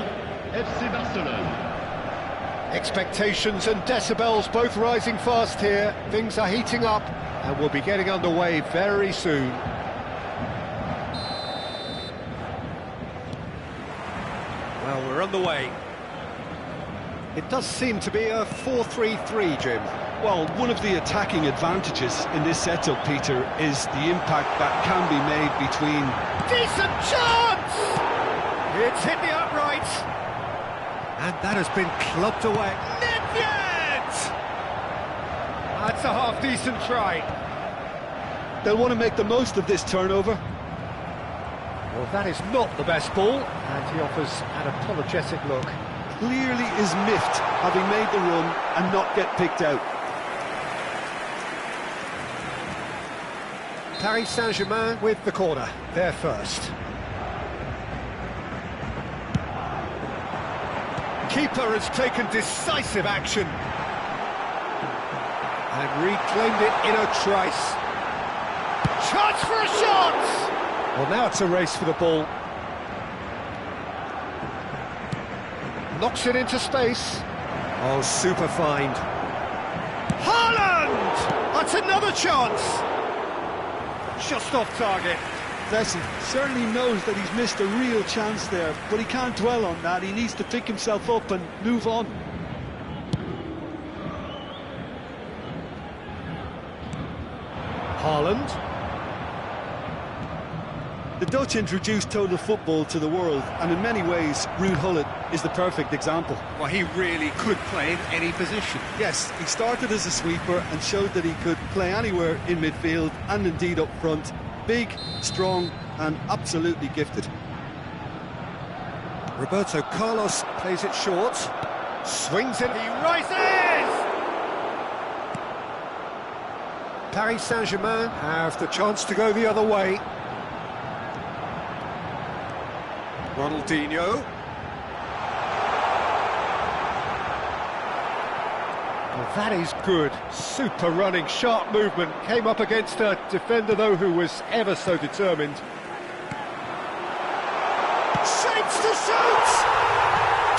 Speaker 1: Expectations and decibels both rising fast here. Things are heating up, and we'll be getting underway very soon. Well, we're on the way. It does seem to be a 4-3-3, Jim.
Speaker 2: Well, one of the attacking advantages in this setup, Peter, is the impact that can be made between...
Speaker 1: Decent chance! It's hit the uprights. And that has been clubbed away. Nedved! That's a half-decent try.
Speaker 2: They'll want to make the most of this turnover.
Speaker 1: Well, that is not the best ball, and he offers an apologetic look.
Speaker 2: Clearly is miffed, having made the run and not get picked out.
Speaker 1: Paris Saint-Germain with the corner, they're first. keeper has taken decisive action and reclaimed it in a trice. Chance for a shot! Well, now it's a race for the ball. Knocks it into space. Oh, super find. Haaland! That's another chance! Just off target.
Speaker 2: Listen, certainly knows that he's missed a real chance there, but he can't dwell on that. He needs to pick himself up and move on.
Speaker 1: Haaland.
Speaker 2: The Dutch introduced total football to the world, and in many ways, Ruud Gullit is the perfect example.
Speaker 1: Well, he really could play in any position.
Speaker 2: Yes, he started as a sweeper and showed that he could play anywhere in midfield and indeed up front. Big, strong, and absolutely gifted.
Speaker 1: Roberto Carlos plays it short. Swings it, he rises! Paris Saint-Germain have the chance to go the other way. Ronaldinho. Well, that is good. Super running, sharp movement. Came up against a defender, though, who was ever so determined. Shapes to shoot!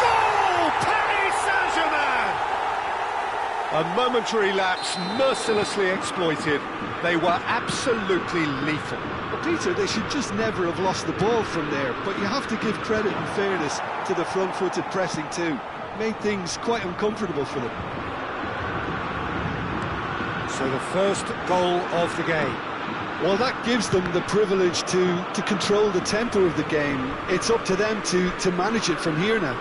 Speaker 1: Goal! Paris Saint-Germain! A momentary lapse, mercilessly exploited. They were absolutely lethal.
Speaker 2: Well, Peter, they should just never have lost the ball from there, but you have to give credit and fairness to the front-footed pressing too. Made things quite uncomfortable for them.
Speaker 1: So the first goal of the game.
Speaker 2: Well, that gives them the privilege to control the tempo of the game. It's up to them to manage it from here now.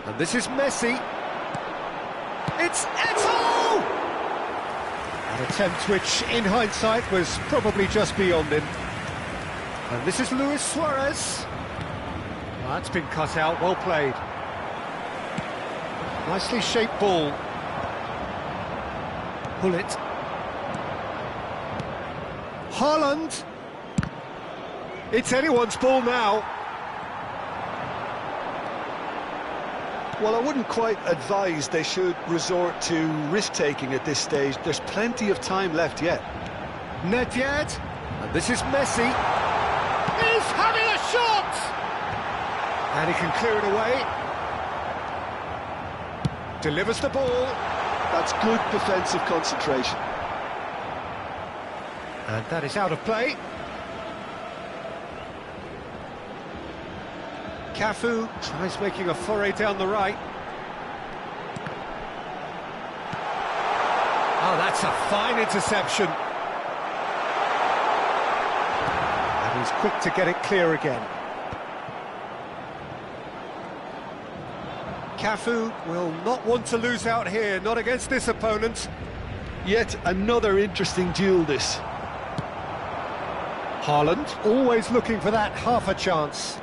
Speaker 1: And this is Messi. It's Eto'o! An attempt which, in hindsight, was probably just beyond him. And this is Luis Suarez. That's been cut out, well played. Nicely shaped ball. Gullit. Haaland. It's anyone's ball now.
Speaker 2: Well, I wouldn't quite advise they should resort to risk-taking at this stage. There's plenty of time left yet.
Speaker 1: Nedved. And this is Messi. He's having a shot! And he can clear it away. Delivers the ball.
Speaker 2: That's good defensive concentration.
Speaker 1: And that is out of play. Cafu tries making a foray down the right. Oh, that's a fine interception. And he's quick to get it clear again. Cafu will not want to lose out here, not against this opponent.
Speaker 2: Yet another interesting duel, this.
Speaker 1: Haaland, always looking for that half a chance.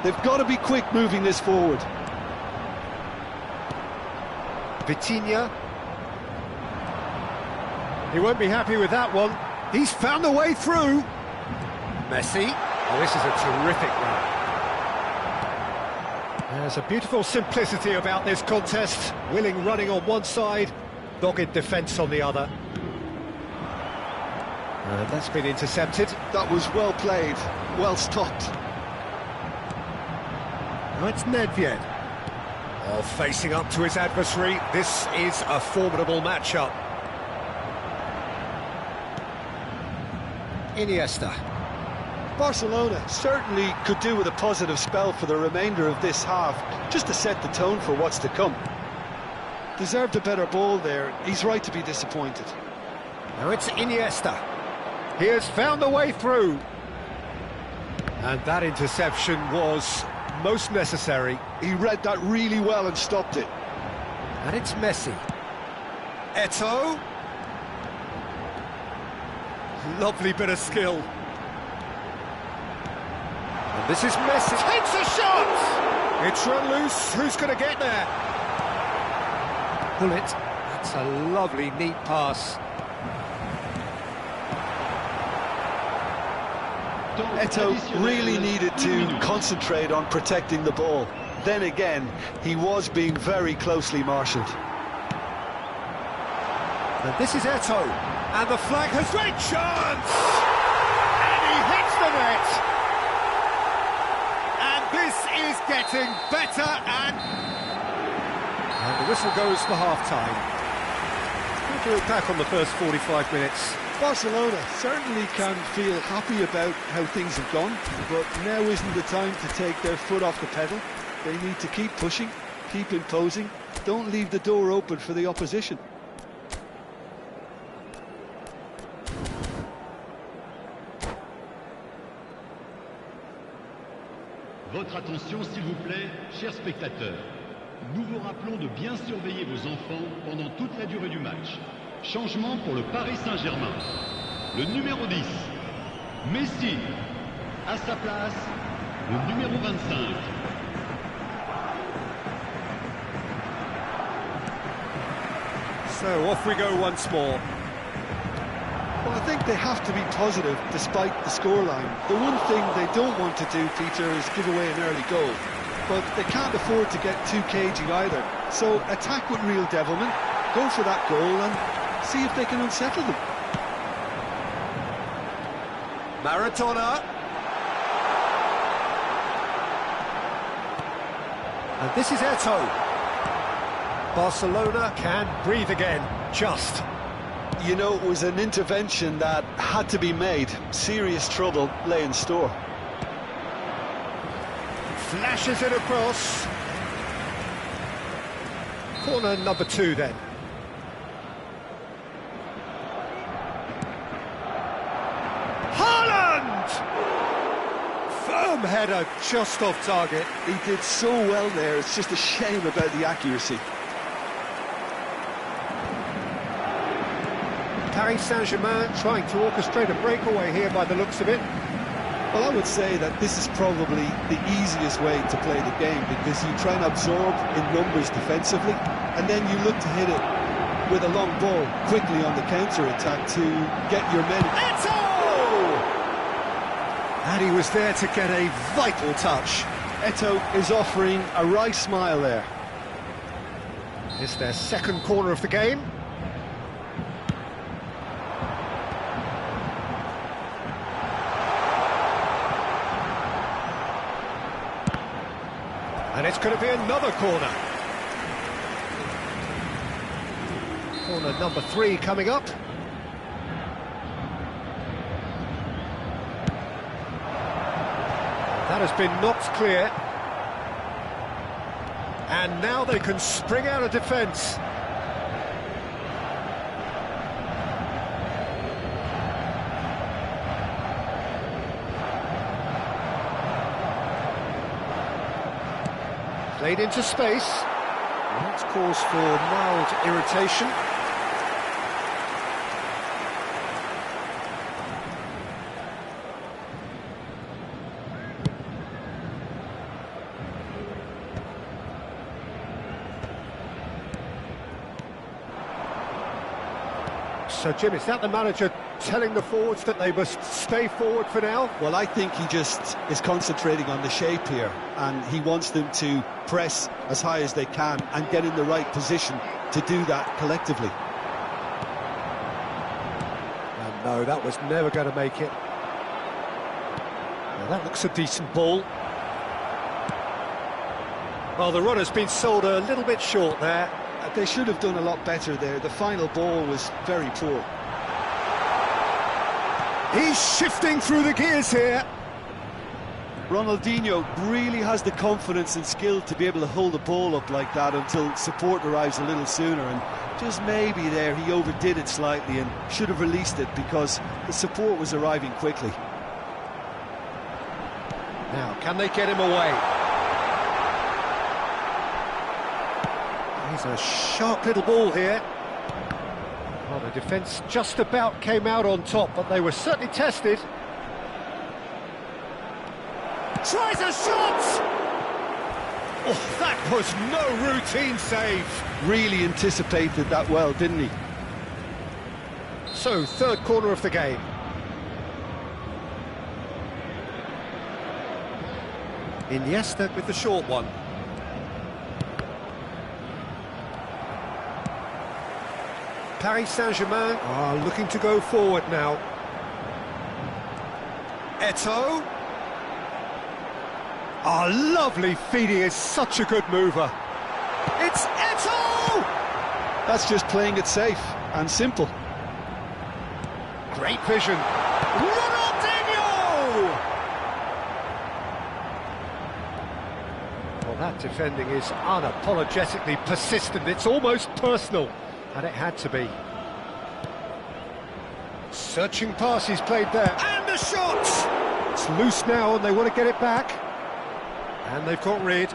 Speaker 2: They've got to be quick moving this forward.
Speaker 1: Vitinha. He won't be happy with that one. He's found a way through. Messi. Oh, this is a terrific run. There's a beautiful simplicity about this contest. Willing running on one side, dogged defence on the other. And that's been intercepted.
Speaker 2: That was well played, well stopped.
Speaker 1: Now it's Nedved. Oh, facing up to his adversary. This is a formidable matchup. Iniesta.
Speaker 2: Barcelona certainly could do with a positive spell for the remainder of this half, just to set the tone for what's to come. Deserved a better ball there. He's right to be disappointed.
Speaker 1: Now it's Iniesta. He has found a way through. And that interception was most necessary.
Speaker 2: He read that really well and stopped it.
Speaker 1: And it's Messi. Eto'o. Lovely bit of skill. And this is Messi. Takes a shot! It's run loose. Who's going to get there? pull it. That's a lovely, neat pass.
Speaker 2: Eto'o really needed to concentrate on protecting the ball. Then again, he was being very closely marshalled.
Speaker 1: And this is Eto'o, and the flag has great chance! And he hits the net! And this is getting better, and the whistle goes for half-time. How do you look back on the first 45 minutes?
Speaker 2: Barcelona certainly can feel happy about how things have gone, but now isn't the time to take their foot off the pedal. They need to keep pushing, keep imposing, don't leave the door open for the opposition.
Speaker 3: Votre attention s'il vous plaît, chers spectateurs. Nous vous rappelons de bien surveiller vos enfants pendant toute la durée du match. Changement pour le Paris Saint-Germain. Le numéro 10, Messi. À sa place, le numéro 25.
Speaker 1: So off we go once more.
Speaker 2: Well, I think they have to be positive despite the scoreline. The one thing they don't want to do, Peter, is give away an early goal. But they can't afford to get too cagey either. So attack with real devilment, go for that goal and see if they can unsettle them.
Speaker 1: Maradona. And this is Eto'o. Barcelona can breathe again, just.
Speaker 2: You know, it was an intervention that had to be made. Serious trouble lay in store.
Speaker 1: Flashes it across. Corner number 2 then. Haaland! Firm header just off target.
Speaker 2: He did so well there, it's just a shame about the accuracy.
Speaker 1: Paris Saint-Germain trying to orchestrate a breakaway here by the looks of it.
Speaker 2: Well, I would say that this is probably the easiest way to play the game, because you try and absorb in numbers defensively, and then you look to hit it with a long ball quickly on the counter-attack to get your men.
Speaker 1: Eto'o! And he was there to get a vital touch.
Speaker 2: Eto'o is offering a wry smile there.
Speaker 1: It's their second corner of the game. And it's going to be another corner. Corner number 3 coming up. That has been knocked clear. And now they can spring out of defence. Played into space. That's cause for mild irritation. So, Jim, is that the manager telling the forwards that they must stay forward for now?
Speaker 2: Well, I think he just is concentrating on the shape here, and he wants them to press as high as they can and get in the right position to do that collectively.
Speaker 1: And no, that was never going to make it. Now, that looks a decent ball. Well, the runner's been sold a little bit short there.
Speaker 2: They should have done a lot better there. The final ball was very poor.
Speaker 1: He's shifting through the gears here.
Speaker 2: Ronaldinho really has the confidence and skill to be able to hold the ball up like that until support arrives a little sooner, and just maybe there he overdid it slightly and should have released it because the support was arriving quickly.
Speaker 1: Now, can they get him away? He's a sharp little ball here. Well, the defence just about came out on top, but they were certainly tested. Tries a shot! Oh, that was no routine save.
Speaker 2: Really anticipated that well, didn't he?
Speaker 1: So, third corner of the game. Iniesta with the short one. Paris Saint-Germain are looking to go forward now. Eto'o. Oh, lovely feeding, is such a good mover. It's Eto'o!
Speaker 2: That's just playing it safe and simple.
Speaker 1: Great vision. Ronaldinho! Well, that defending is unapologetically persistent. It's almost personal, and it had to be. Searching pass he's played there. And the shot! It's loose now, and they want to get it back. And they've got rid.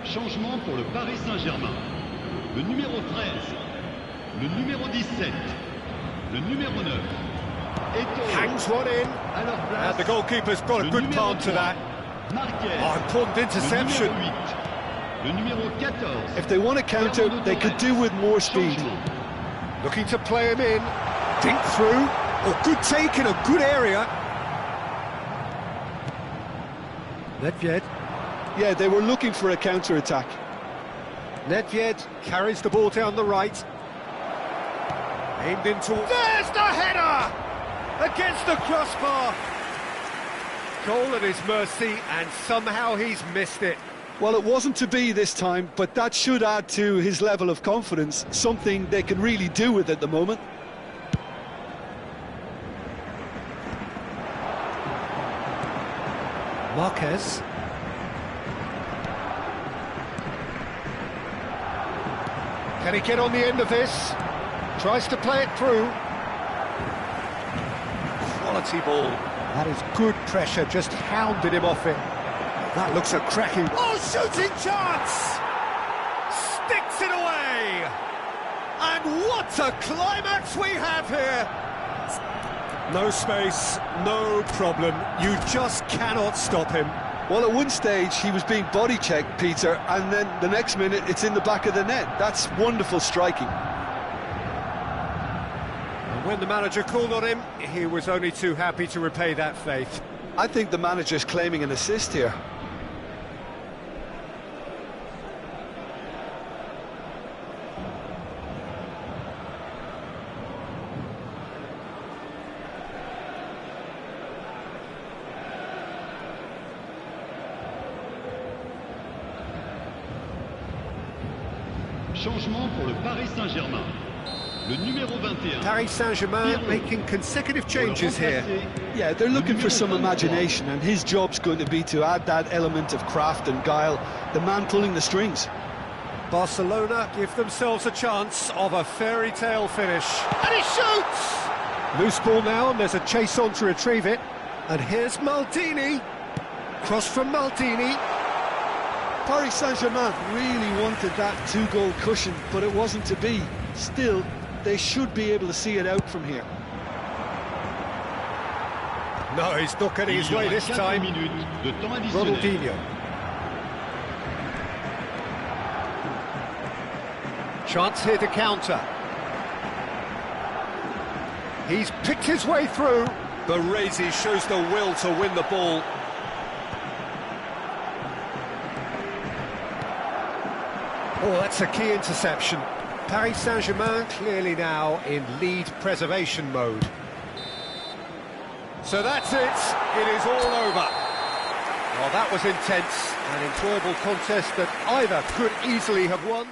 Speaker 3: Changement pour le Paris Saint-Germain. Le numéro 13, le numéro 17, le numéro 9.
Speaker 1: Hangs one in. And the goalkeeper's got a good palm to that. Oh, important interception.
Speaker 3: Le numéro 14.
Speaker 2: If they want to counter, they could do with more speed.
Speaker 1: Looking to play him in. Dink through. Oh, good take in a good area. Nedved.
Speaker 2: Yeah, they were looking for a counter-attack.
Speaker 1: Nedved carries the ball down the right. Aimed into... There's the header! Against the crossbar. Goal at his mercy, and somehow he's missed it.
Speaker 2: Well, it wasn't to be this time, but that should add to his level of confidence, something they can really do with at the moment.
Speaker 1: Marquez. Can he get on the end of this? Tries to play it through. Quality ball. That is good pressure, just hounded him off it. That looks a cracking... Oh, shooting chance! Sticks it away! And what a climax we have here! No space, no problem. You just cannot stop him.
Speaker 2: Well, at one stage, he was being body-checked, Peter, and then the next minute, it's in the back of the net. That's wonderful striking.
Speaker 1: And when the manager called on him, he was only too happy to repay that faith.
Speaker 2: I think the manager's claiming an assist here.
Speaker 3: Changement pour le Paris Saint-Germain. Le numéro 21.
Speaker 1: Paris Saint-Germain making consecutive changes here.
Speaker 2: Yeah, they're looking for some imagination, and his job's going to be to add that element of craft and guile, the man pulling the strings.
Speaker 1: Barcelona give themselves a chance of a fairy tale finish. And he shoots! Loose ball now, and there's a chase on to retrieve it. And here's Maldini. Cross from Maldini.
Speaker 2: Paris Saint-Germain really wanted that two-goal cushion, but it wasn't to be. Still, they should be able to see it out from here.
Speaker 1: No, he's not getting his way this time. Ronaldinho. Chance here to counter. He's picked his way through. Baresi shows the will to win the ball. Oh, that's a key interception. Paris Saint-Germain clearly now in lead preservation mode. So that's it. It is all over. Well, that was intense, an enjoyable contest that either could easily have won.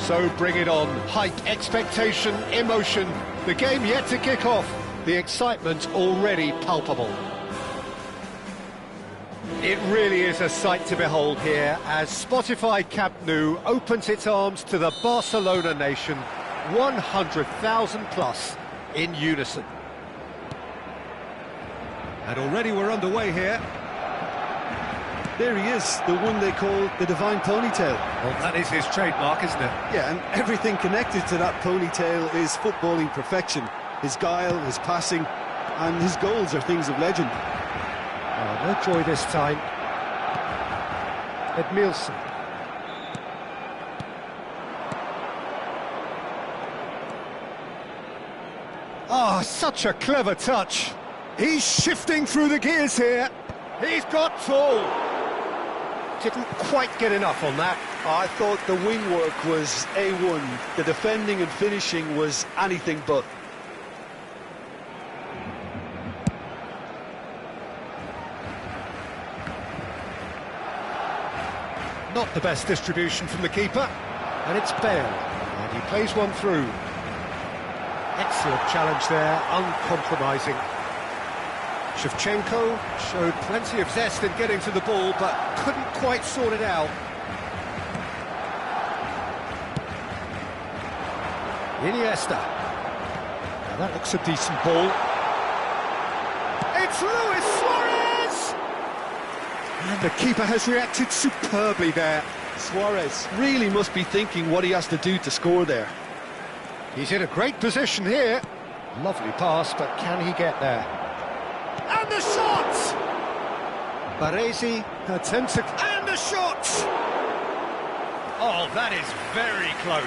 Speaker 1: So bring it on. Hype, expectation, emotion. The game yet to kick off. The excitement already palpable. It really is a sight to behold here as Spotify Camp Nou opens its arms to the Barcelona nation, 100,000 plus in unison.
Speaker 2: And already we're underway here. There he is, the one they call the divine ponytail.
Speaker 1: Well, that is his trademark, isn't it?
Speaker 2: Yeah, and everything connected to that ponytail is footballing perfection. His guile, his passing, and his goals are things of legend.
Speaker 1: Oh, no joy this time. Edmilson. Ah, such a clever touch. He's shifting through the gears here. He's got tall. Didn't quite get enough on that.
Speaker 2: I thought the wing work was A1. The defending and finishing was anything but.
Speaker 1: Not the best distribution from the keeper. And it's Bale. And he plays one through. Excellent challenge there, uncompromising. Shevchenko showed plenty of zest in getting to the ball, but couldn't quite sort it out. Iniesta. Now that looks a decent ball. It's Luis Suarez! And the keeper has reacted superbly there.
Speaker 2: Suarez really must be thinking what he has to do to score there.
Speaker 1: He's in a great position here. Lovely pass, but can he get there? And the shot! Baresi attempts to... And the shot! Oh, that is very close.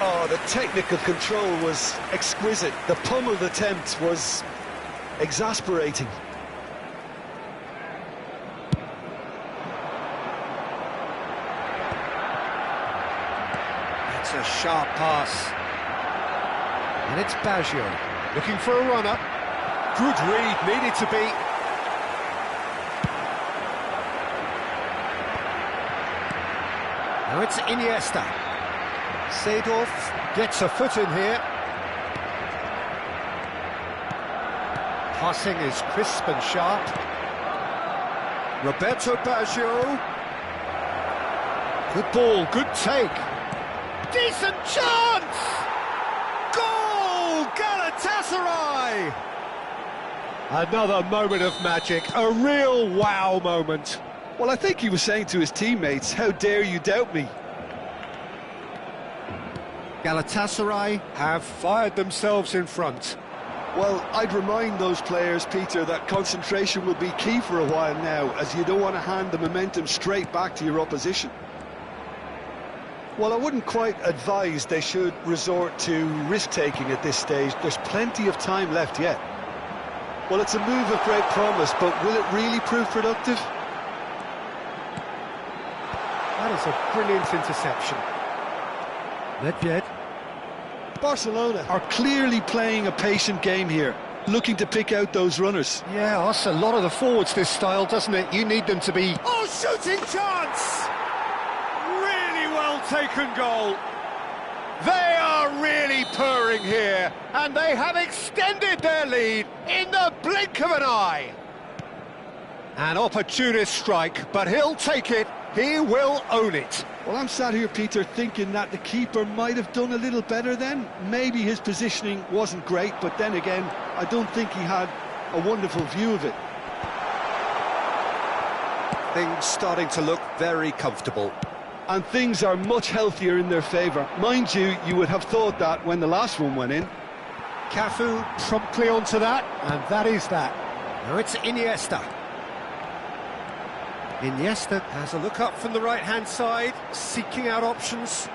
Speaker 2: Oh, the technical control was exquisite. The pummeled attempt was exasperating.
Speaker 1: That's a sharp pass. And it's Baggio, looking for a runner. Good read, needed to be. Now it's Iniesta. Seedorf gets a foot in here. Passing is crisp and sharp. Roberto Baggio. Good ball, good take. Decent chance! Goal! Galatasaray! Another moment of magic, a real wow moment.
Speaker 2: Well, I think he was saying to his teammates, how dare you doubt me?
Speaker 1: Galatasaray have fired themselves in front.
Speaker 2: Well, I'd remind those players, Peter, that concentration will be key for a while now, as you don't want to hand the momentum straight back to your opposition. Well, I wouldn't quite advise they should resort to risk-taking at this stage. There's plenty of time left yet. Well, it's a move of great promise, but will it really prove productive?
Speaker 1: That is a brilliant interception. Nedved.
Speaker 2: Barcelona are clearly playing a patient game here, looking to pick out those runners.
Speaker 1: Yeah, that's a lot of the forwards, this style, doesn't it? You need them to be... Oh, shooting chance! Really well taken goal. They are really purring here, and they have extended their lead in the blink of an eye. An opportunist strike, but he'll take it. He will own it.
Speaker 2: Well, I'm sat here, Peter, thinking that the keeper might have done a little better then. Maybe his positioning wasn't great, but then again, I don't think he had a wonderful view of it.
Speaker 1: Things starting to look very comfortable.
Speaker 2: And things are much healthier in their favour. Mind you, you would have thought that when the last one went in.
Speaker 1: Cafu promptly onto that, and that is that. Now it's Iniesta. Iniesta has a look up from the right-hand side, seeking out options.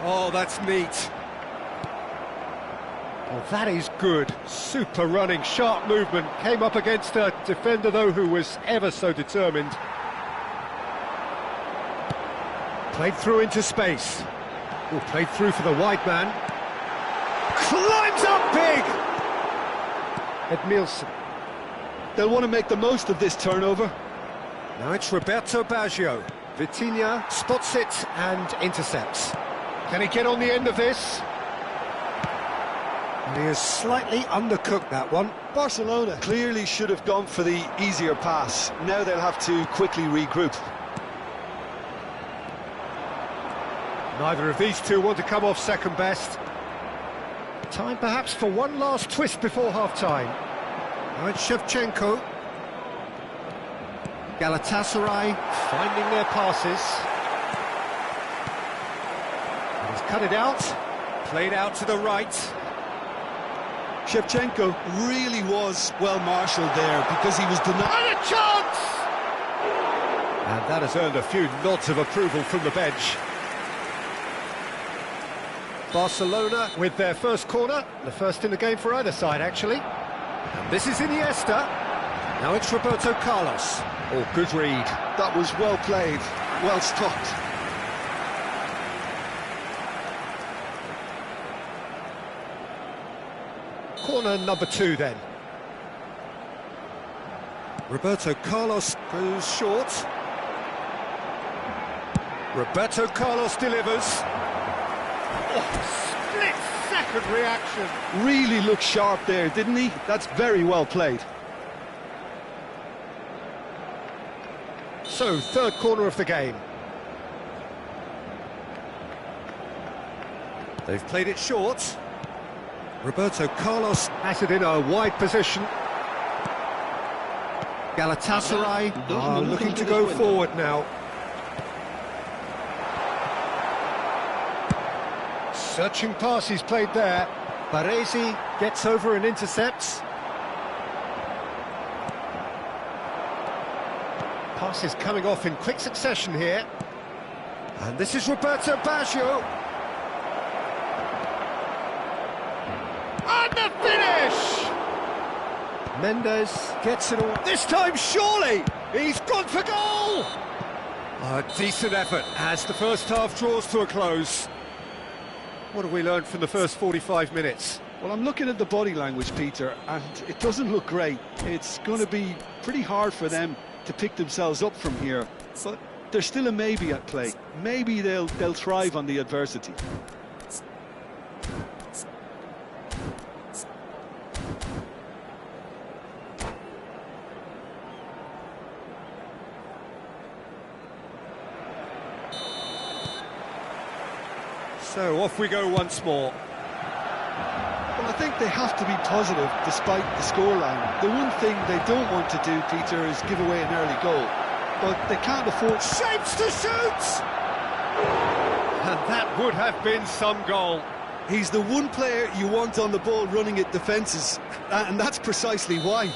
Speaker 1: Oh, that's neat. Well, that is good. Super running, sharp movement. Came up against a defender, though, who was ever so determined. Played through into space. Oh, played through for the wide man. Climbs up big! Edmilson.
Speaker 2: They'll want to make the most of this turnover.
Speaker 1: Now it's Roberto Baggio. Vitinha spots it and intercepts. Can he get on the end of this? And he has slightly undercooked that one.
Speaker 2: Barcelona clearly should have gone for the easier pass. Now they'll have to quickly regroup.
Speaker 1: Neither of these two want to come off second best. Time perhaps for one last twist before half-time. Now it's Shevchenko. Galatasaray finding their passes. And he's cut it out. Played out to the right.
Speaker 2: Shevchenko really was well marshalled there because he was denied.
Speaker 1: And a chance! And that has earned a few nods of approval from the bench. Barcelona with their first corner, the first in the game for either side, actually. And this is Iniesta. Now it's Roberto Carlos. Oh, good read.
Speaker 2: That was well played, well stopped.
Speaker 1: Corner number 2 then. Roberto Carlos goes short. Roberto Carlos delivers. Oh, split-second reaction.
Speaker 2: Really looked sharp there, didn't he? That's very well played.
Speaker 1: So, third corner of the game. They've played it short. Roberto Carlos has it in a wide position. Galatasaray are looking to go forward now. Searching pass he's played there. Baresi gets over and intercepts. Passes coming off in quick succession here. And this is Roberto Baggio. And the finish! Mendes gets it all. This time, surely! He's gone for goal! A decent effort as the first half draws to a close. What have we learned from the first 45 minutes?
Speaker 2: Well, I'm looking at the body language, Peter, and it doesn't look great. It's going to be pretty hard for them to pick themselves up from here, but there's still a maybe at play. Maybe they'll thrive on the adversity.
Speaker 1: So off we go once more.
Speaker 2: Well, I think they have to be positive despite the scoreline. The one thing they don't want to do, Peter, is give away an early goal. But they can't afford...
Speaker 1: Shapes to shoot! And that would have been some goal.
Speaker 2: He's the one player you want on the ball running at defences, and that's precisely why.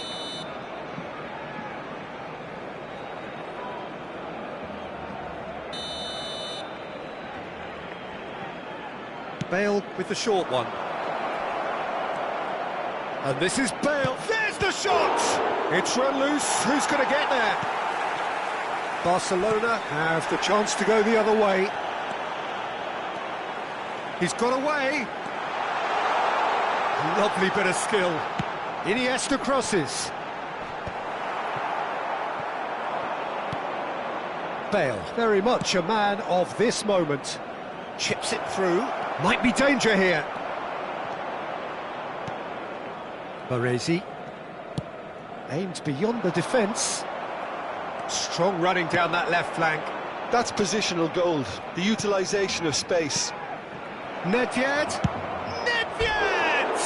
Speaker 1: Bale with the short one. And this is Bale. There's the shot! It's run loose. Who's going to get there? Barcelona have the chance to go the other way. He's got away. Lovely bit of skill. Iniesta crosses. Bale, very much a man of this moment. Chips it through. Might be danger here. Baresi. Aimed beyond the defence. Strong running down that left flank.
Speaker 2: That's positional gold, the utilisation of space.
Speaker 1: Nedved! Nedved!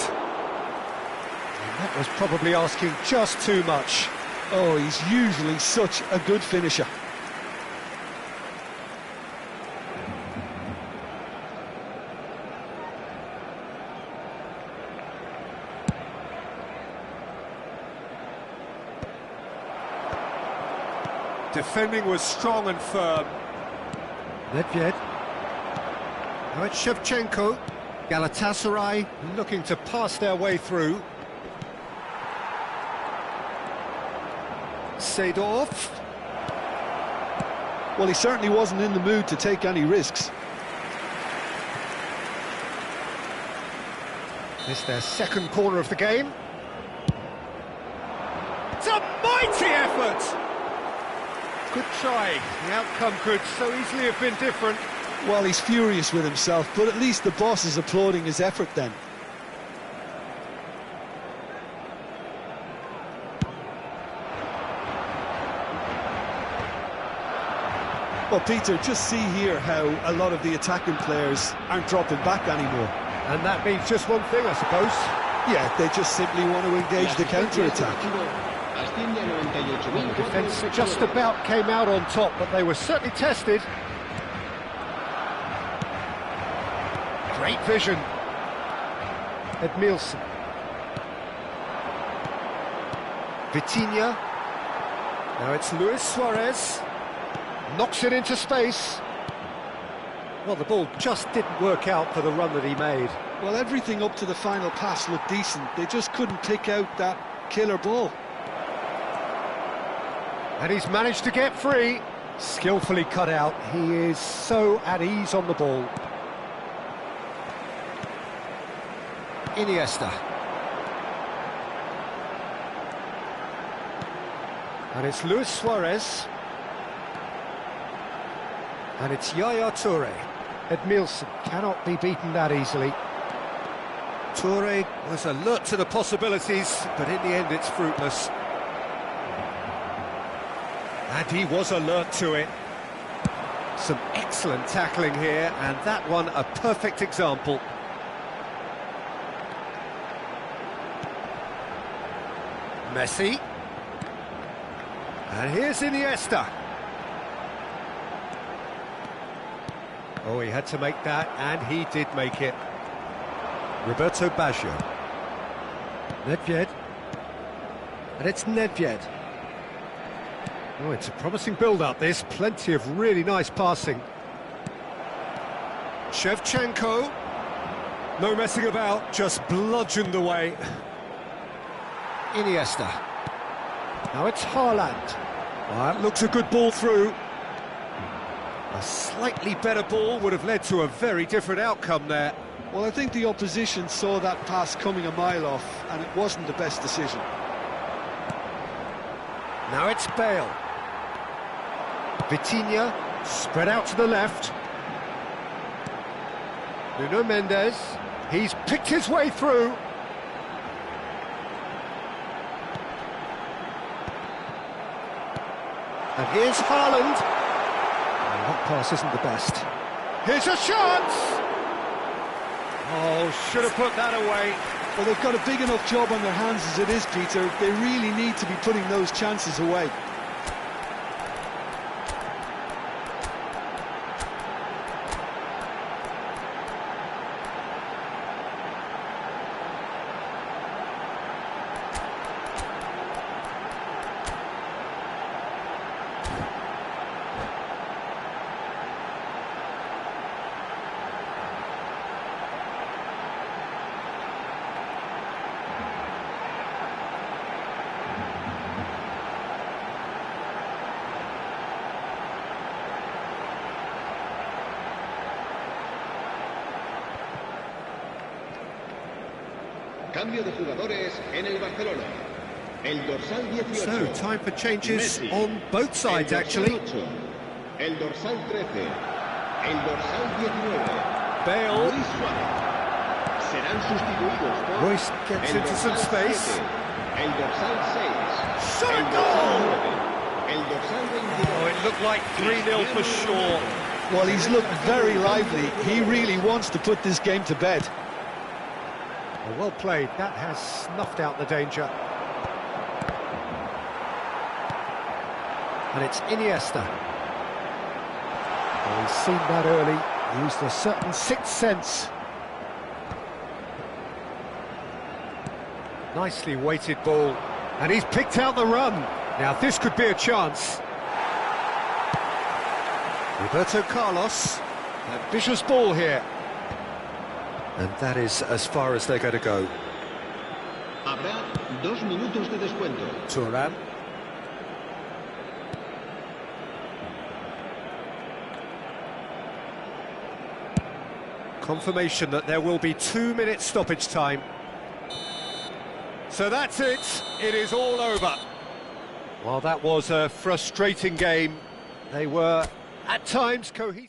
Speaker 1: That was probably asking just too much.
Speaker 2: Oh, he's usually such a good finisher.
Speaker 1: Defending was strong and firm. Nedved. Now it's Shevchenko. Galatasaray looking to pass their way through. Seedorf.
Speaker 2: Well, he certainly wasn't in the mood to take any risks.
Speaker 1: It's their second corner of the game. It's a mighty effort! Good try. The outcome could so easily have been different.
Speaker 2: Well, he's furious with himself, but at least the boss is applauding his effort then. Well, Peter, just see here how a lot of the attacking players aren't dropping back anymore.
Speaker 1: And that means just one thing, I suppose.
Speaker 2: Yeah, they just simply want to engage the counter-attack.
Speaker 1: The defence just about came out on top, but they were certainly tested. Great vision. Edmilson. Vitinha. Now it's Luis Suarez. Knocks it into space. Well, the ball just didn't work out for the run that he made.
Speaker 2: Well, everything up to the final pass looked decent. They just couldn't pick out that killer ball.
Speaker 1: And he's managed to get free. Skillfully cut out. He is so at ease on the ball. Iniesta. And it's Luis Suarez. And it's Yaya Toure. Edmilson cannot be beaten that easily. Toure was alert to the possibilities, but in the end it's fruitless. And he was alert to it. Some excellent tackling here, and that one a perfect example. Messi. And here's Iniesta. Oh, he had to make that, and he did make it. Roberto Baggio. Nedved. And it's Nedved. Oh, it's a promising build-up, this. Plenty of really nice passing. Shevchenko. No messing about, just bludgeoned away. Iniesta. Now it's Haaland. That looks a good ball through. A slightly better ball would have led to a very different outcome there.
Speaker 2: Well, I think the opposition saw that pass coming a mile off, and it wasn't the best decision.
Speaker 1: Now it's Bale. Vitinha, spread out to the left. Nuno Mendes, he's picked his way through. And here's Haaland. That pass isn't the best. Here's a chance! Oh, should have put that away.
Speaker 2: Well, they've got a big enough job on their hands as it is, Peter. They really need to be putting those chances away.
Speaker 4: Cambio de jugadores en el Barcelona. El dorsal 18.
Speaker 1: So, time for changes
Speaker 4: Messi.
Speaker 1: on both sides, actually.
Speaker 4: 8. El dorsal 13. El dorsal 19.
Speaker 1: Bale.
Speaker 4: Luis Suárez. Serán sustituidos por...
Speaker 1: Royce gets
Speaker 4: el
Speaker 1: into some
Speaker 4: dorsal
Speaker 1: space.
Speaker 4: 7. El dorsal 6.
Speaker 1: Shot
Speaker 4: El dorsal 9. El dorsal 22.
Speaker 1: Oh, it looked like 3-0 for sure.
Speaker 2: Well, he's looked very lively. He really wants to put this game to bed.
Speaker 1: Well played, that has snuffed out the danger. And it's Iniesta. Oh, he's seen that early, used a certain sixth sense. Nicely weighted ball, and he's picked out the run. Now this could be a chance. Roberto Carlos, ambitious ball here. And that is as far as they're going to go.
Speaker 4: Habrá 2 minutos de descuento.
Speaker 1: Thuram. Confirmation that there will be 2 minutes stoppage time. So that's it. It is all over. Well, that was a frustrating game. They were, at times, cohesive.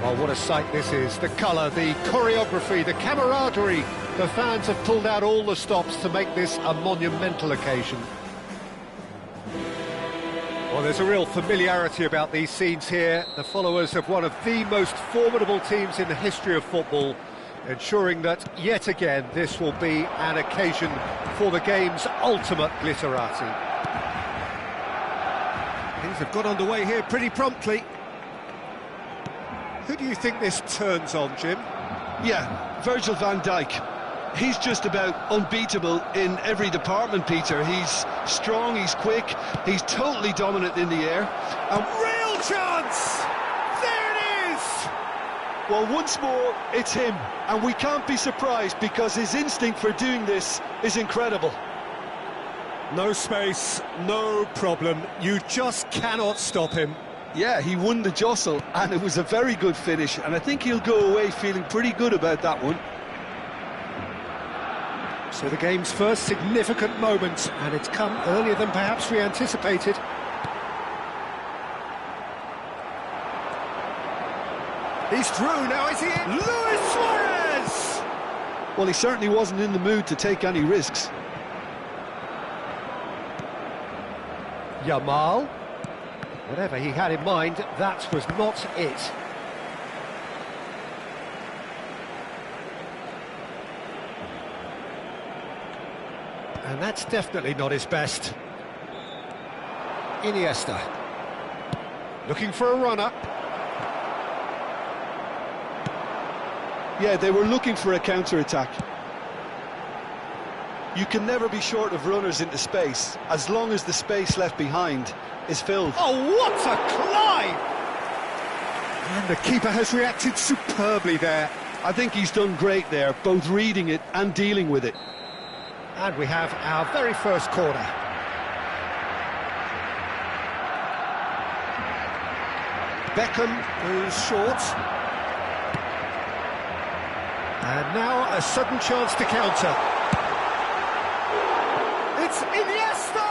Speaker 1: Oh, what a sight this is. The colour, the choreography, the camaraderie. The fans have pulled out all the stops to make this a monumental occasion. Well, there's a real familiarity about these scenes here. The followers of one of the most formidable teams in the history of football, ensuring that, yet again, this will be an occasion for the game's ultimate glitterati. Things have got underway here pretty promptly. Who do you think this turns on, Jim?
Speaker 2: Yeah, Virgil van Dijk. He's just about unbeatable in every department, Peter. He's strong, he's quick, he's totally dominant in the air. And
Speaker 1: Real chance! There it is!
Speaker 2: well, once more, it's him. And we can't be surprised because his instinct for doing this is incredible.
Speaker 1: No space, no problem. You just cannot stop him.
Speaker 2: Yeah, he won the jostle, and it was a very good finish, and I think he'll go away feeling pretty good about that one.
Speaker 1: So the game's first significant moment, and it's come earlier than perhaps we anticipated. He's through, now is he in? Luis Suarez!
Speaker 2: Well, he certainly wasn't in the mood to take any risks.
Speaker 1: Yamal. Whatever he had in mind, that was not it. And that's definitely not his best. Iniesta. Looking for a runner.
Speaker 2: Yeah, they were looking for a counter-attack. You can never be short of runners into space, as long as the space left behind is filled.
Speaker 1: Oh, what a climb! And the keeper has reacted superbly there.
Speaker 2: I think he's done great there, both reading it and dealing with it.
Speaker 1: And we have our very first corner. Beckham goes short. And now a sudden chance to counter. It's Iniesta!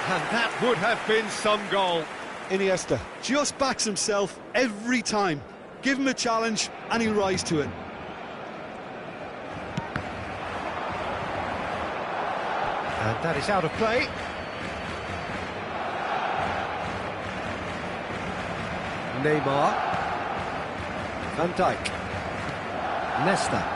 Speaker 1: And that would have been some goal.
Speaker 2: Iniesta just backs himself every time. Give him a challenge and he'll rise to it.
Speaker 1: And that is out of play. Neymar. Van Dijk. Nesta.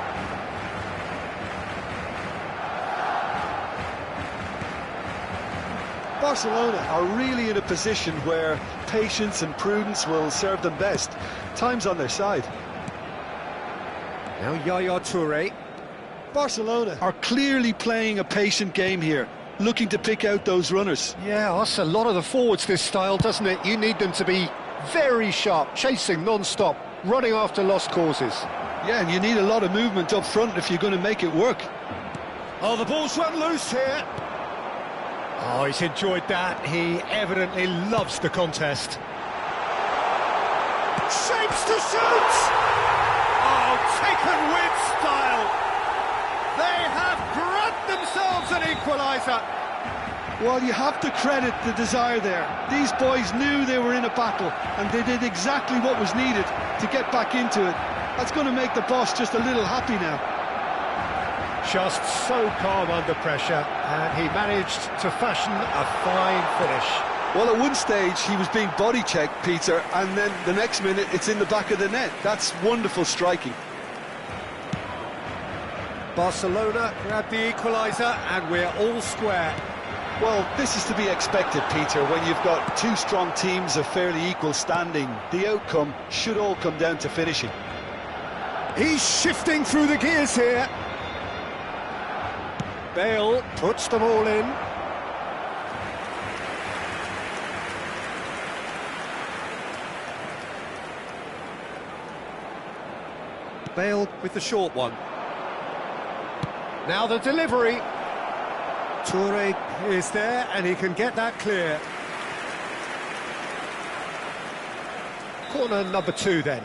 Speaker 2: Barcelona are really in a position where patience and prudence will serve them best. Time's on their side.
Speaker 1: Now Yaya Toure.
Speaker 2: Barcelona are clearly playing a patient game here, looking to pick out those runners.
Speaker 1: Yeah, that's a lot of the forwards, this style, doesn't it? You need them to be very sharp, chasing non-stop, running after lost causes.
Speaker 2: Yeah, and you need a lot of movement up front if you're going to make it work.
Speaker 1: Oh, the ball's run loose here. Oh, he's enjoyed that. He evidently loves the contest. Shapes to shoot! Oh, taken with style. They have grabbed themselves an equaliser.
Speaker 2: Well, you have to credit the desire there. These boys knew they were in a battle, and they did exactly what was needed to get back into it. That's going to make the boss just a little happy now.
Speaker 1: Just so calm under pressure, and he managed to fashion a fine finish.
Speaker 2: Well, at one stage he was being body checked, Peter, and then the next minute it's in the back of the net. That's wonderful striking.
Speaker 1: Barcelona grabbed the equaliser, and we're all square.
Speaker 2: Well, this is to be expected, Peter, when you've got two strong teams of fairly equal standing. The outcome should all come down to finishing.
Speaker 1: He's shifting through the gears here. Bale puts them all in. Bale with the short one. Now the delivery. Toure is there and he can get that clear. Corner number 2 then.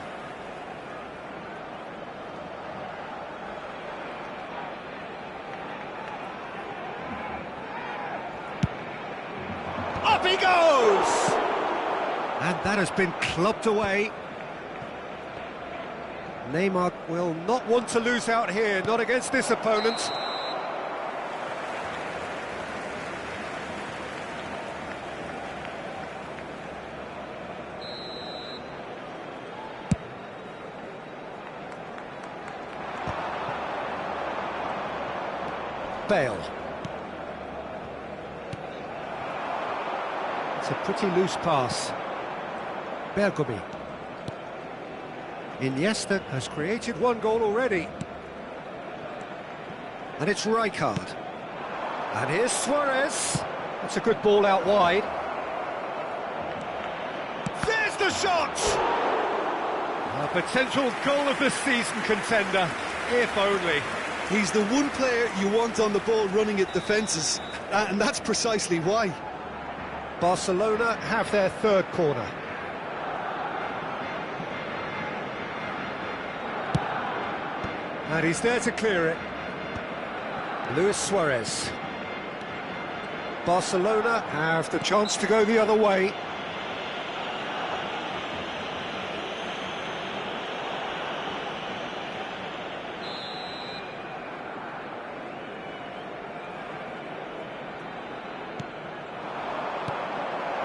Speaker 1: Up he goes! And that has been clubbed away. Neymar will not want to lose out here, not against this opponent. Bale. It's a pretty loose pass. Bergomi. Iniesta has created one goal already. And it's Rijkaard. And here's Suarez. That's a good ball out wide. There's the shot! A potential goal of the season contender, if only.
Speaker 2: He's the one player you want on the ball running at defences, and that's precisely why.
Speaker 1: Barcelona have their third corner. And he's there to clear it. Luis Suarez. Barcelona have the chance to go the other way.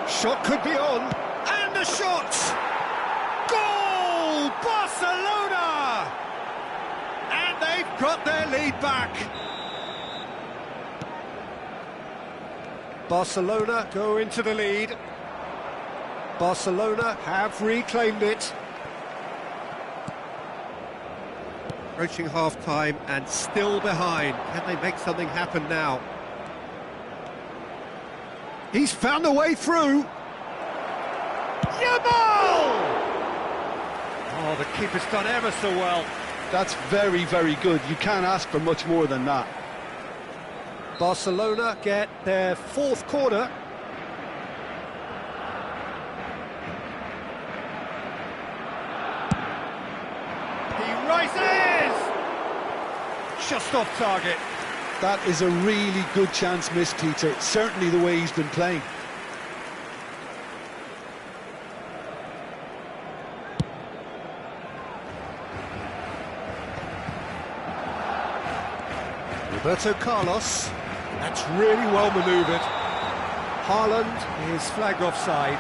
Speaker 1: Shot could be on, and the shot! Goal! Barcelona! And they've got their lead back. Barcelona go into the lead. Barcelona have reclaimed it. Approaching half-time and still behind. Can they make something happen now? He's found a way through. Yamal! Oh, the keeper's done ever so well.
Speaker 2: That's very, very good. You can't ask for much more than that.
Speaker 1: Barcelona get their fourth corner. He rises! Just off target.
Speaker 2: That is a really good chance missed, Peter. Certainly the way he's been playing.
Speaker 1: Roberto Carlos. That's really well manoeuvred. Haaland is flagged offside.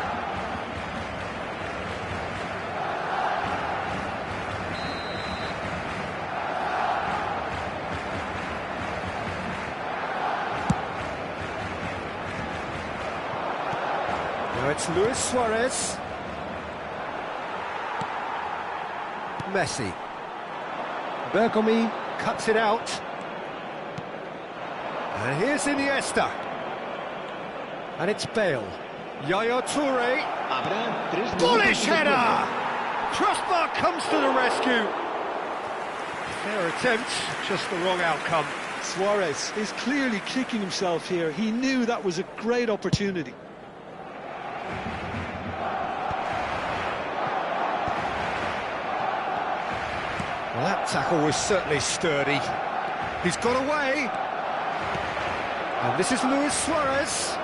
Speaker 1: Now it's Luis Suarez. Messi. Bergomi cuts it out. And here's Iniesta. And it's Bale. Yaya Toure. Bullish header! Crossbar comes to the rescue. Fair attempt, just the wrong outcome.
Speaker 2: Suarez is clearly kicking himself here. He knew that was a great opportunity.
Speaker 1: Well, that tackle was certainly sturdy. He's got away. And this is Luis Suarez.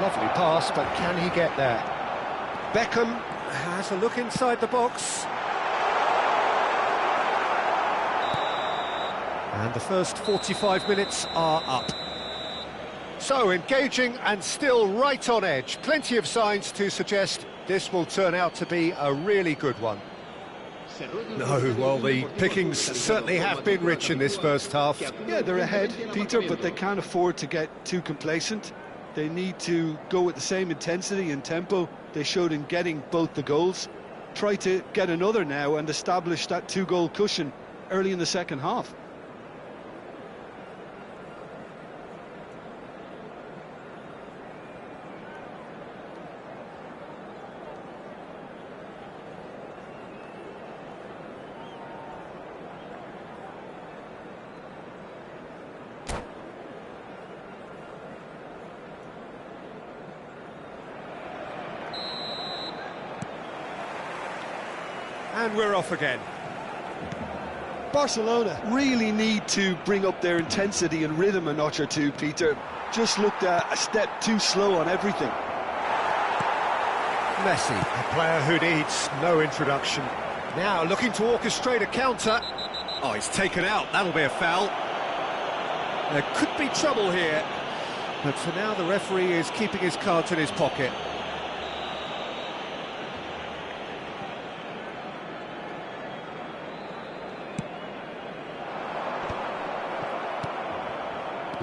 Speaker 1: Lovely pass, but can he get there? Beckham has a look inside the box. And the first 45 minutes are up. So, engaging and still right on edge. Plenty of signs to suggest this will turn out to be a really good one. No, well, the pickings certainly have been rich in this first half.
Speaker 2: Yeah, they're ahead, Peter, but they can't afford to get too complacent. They need to go with the same intensity and tempo they showed in getting both the goals. Try to get another now and establish that two-goal cushion early in the second half.
Speaker 1: And we're off again.
Speaker 2: Barcelona really need to bring up their intensity and rhythm a notch or two, Peter. Just looked a step too slow on everything.
Speaker 1: Messi, a player who needs no introduction. Now looking to orchestrate a counter. Oh, he's taken out, that'll be a foul. There could be trouble here, but for now the referee is keeping his cards in his pocket.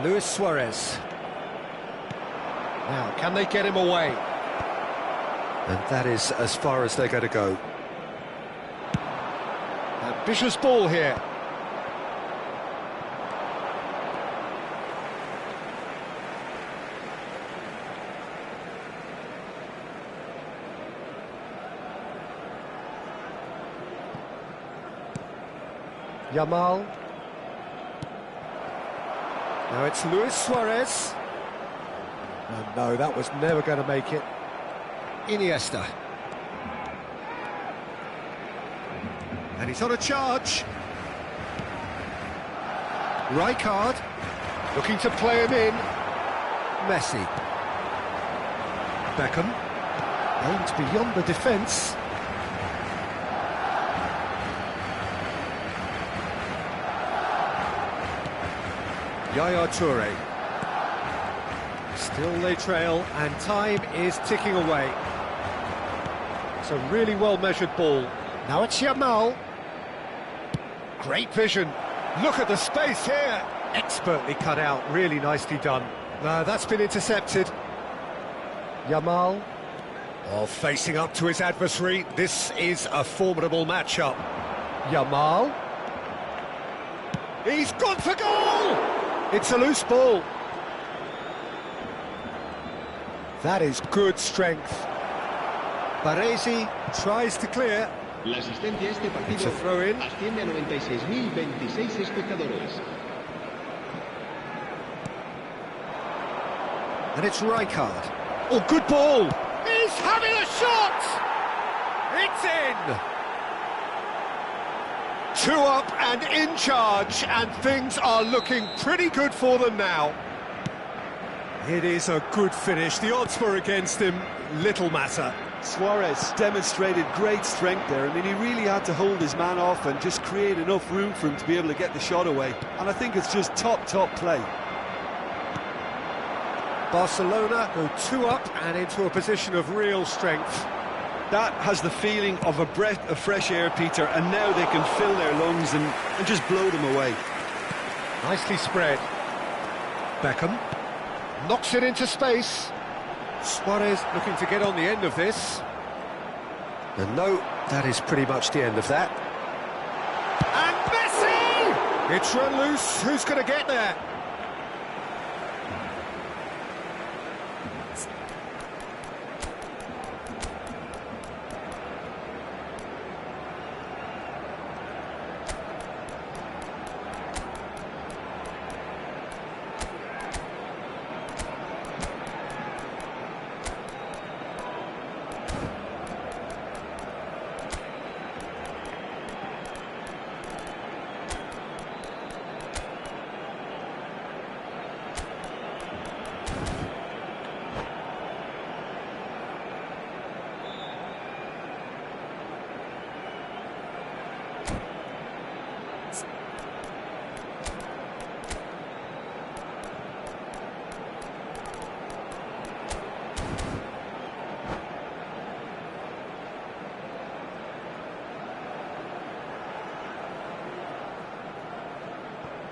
Speaker 1: Luis Suarez. Now, can they get him away? And that is as far as they're going to go. Ambitious ball here. Yamal. Now it's Luis Suarez. Oh, no, that was never going to make it. Iniesta. And he's on a charge. Rijkaard, looking to play him in. Messi. Beckham. Aimed beyond the defence. Yaya Toure. Still they trail, and time is ticking away. It's a really well-measured ball. Now it's Yamal. Great vision. Look at the space here. Expertly cut out, really nicely done. That's been intercepted. Yamal. Oh, facing up to his adversary. This is a formidable matchup. Yamal. He's gone for goal! It's a loose ball. That is good strength. Baresi tries to clear.
Speaker 4: La asistencia a este partido asciende a 96.026 espectadores.
Speaker 1: And it's Rijkaard. Oh, good ball! He's having a shot! It's in! 2 up and in charge, and things are looking pretty good for them now. It is a good finish. The odds were against him. Little matter.
Speaker 2: Suarez demonstrated great strength there. I mean, he really had to hold his man off and just create enough room for him to be able to get the shot away. And I think it's just top play.
Speaker 1: Barcelona go 2 up and into a position of real strength.
Speaker 2: That has the feeling of a breath of fresh air, Peter, and now they can fill their lungs and just blow them away.
Speaker 1: Nicely spread. Beckham knocks it into space. Suarez looking to get on the end of this. And no, that is pretty much the end of that. And Messi! It's run loose. Who's going to get there?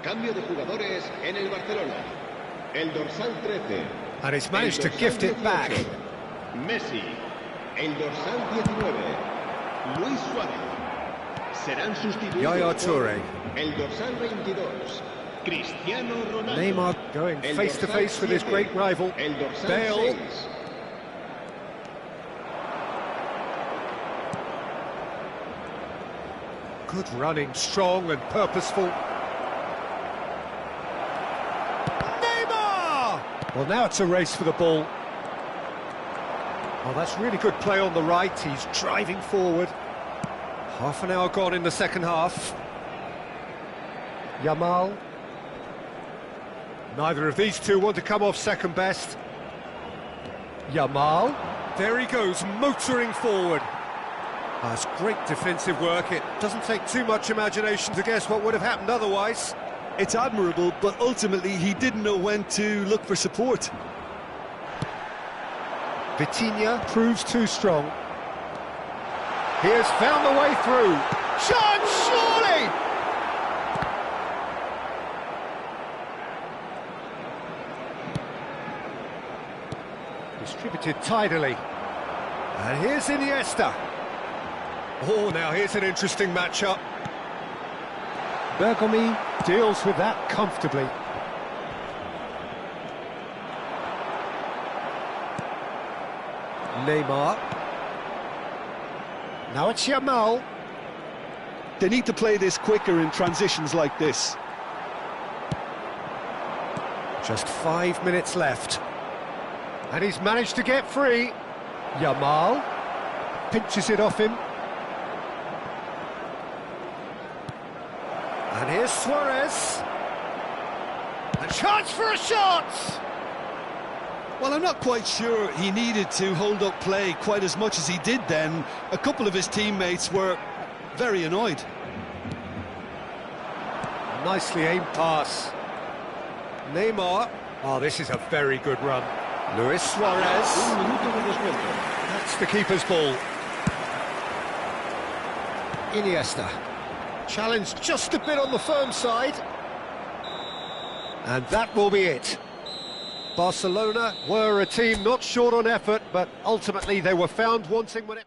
Speaker 4: Cambio de jugadores en el Barcelona. El dorsal 13.
Speaker 1: And he's managed to gift it back.
Speaker 4: Messi. El dorsal 19. Luis Suárez. Serán sustituidos
Speaker 1: Yaya Toure.
Speaker 4: El dorsal 22. Cristiano Ronaldo.
Speaker 1: Neymar going face to face with his great rival.
Speaker 4: El dorsal
Speaker 1: Bale.
Speaker 4: 6.
Speaker 1: Good running, strong and purposeful. Well, now it's a race for the ball. Oh, that's really good play on the right. He's driving forward. Half an hour gone in the second half. Yamal. Neither of these two want to come off second best. Yamal. There he goes, motoring forward. That's great defensive work. It doesn't take too much imagination to guess what would have happened otherwise.
Speaker 2: It's admirable, but ultimately he didn't know when to look for support.
Speaker 1: Vitinha proves too strong. He has found the way through. Chance, surely! Distributed tidily. And here's Iniesta. Oh, now here's an interesting matchup. Bergomi deals with that comfortably. Neymar. Now it's Yamal.
Speaker 2: They need to play this quicker in transitions like this.
Speaker 1: Just 5 minutes left. And he's managed to get free. Yamal pinches it off him. And here's Suarez. A chance for a shot!
Speaker 2: Well, I'm not quite sure he needed to hold up play quite as much as he did then. A couple of his teammates were very annoyed.
Speaker 1: Nicely aimed pass. Neymar. Oh, this is a very good run. Luis Suarez. That's the keeper's ball. Iniesta. Challenged just a bit on the firm side. And that will be it. Barcelona were a team not short on effort, but ultimately they were found wanting when it...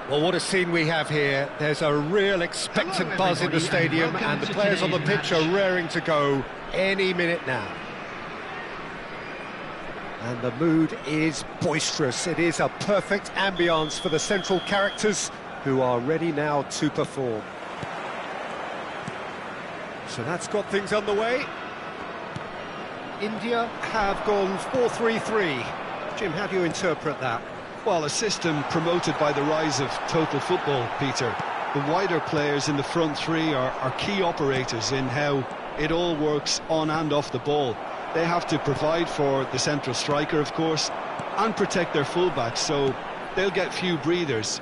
Speaker 1: Well, what a scene we have here. There's a real expectant buzz in the stadium, and the players on the pitch are raring to go any minute now. And the mood is boisterous. It is a perfect ambience for the central characters who are ready now to perform. So that's got things underway. India have gone 4-3-3. Jim, how do you interpret that?
Speaker 2: Well, a system promoted by the rise of total football, Peter. The wider players in the front three are key operators in how it all works on and off the ball. They have to provide for the central striker, of course, and protect their fullbacks, so they'll get few breathers.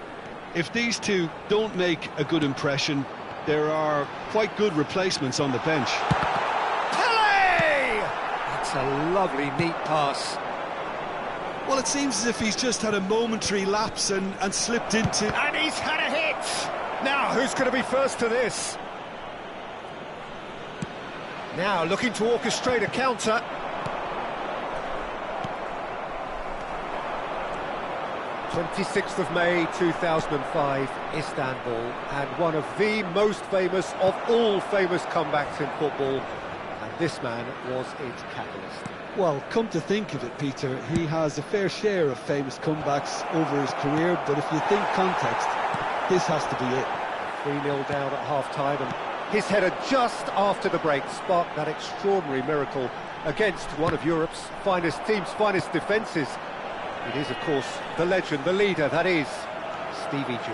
Speaker 2: If these two don't make a good impression, there are quite good replacements on the bench.
Speaker 1: Pele! That's a lovely, neat pass.
Speaker 2: Well, it seems as if he's just had a momentary lapse and slipped into...
Speaker 1: And he's had a hit! Now, who's going to be first to this? Now, looking to orchestrate a counter. (26th of May 2005, Istanbul, and one of the most famous of all famous comebacks in football, and this man was its catalyst.
Speaker 2: Well, come to think of it, Peter, he has a fair share of famous comebacks over his career, but if you think context, this has to be it.
Speaker 1: 3-0 down at half-time, and his header just after the break sparked that extraordinary miracle against one of Europe's finest teams, finest defences. It is, of course, the legend, the leader, that is Stevie G.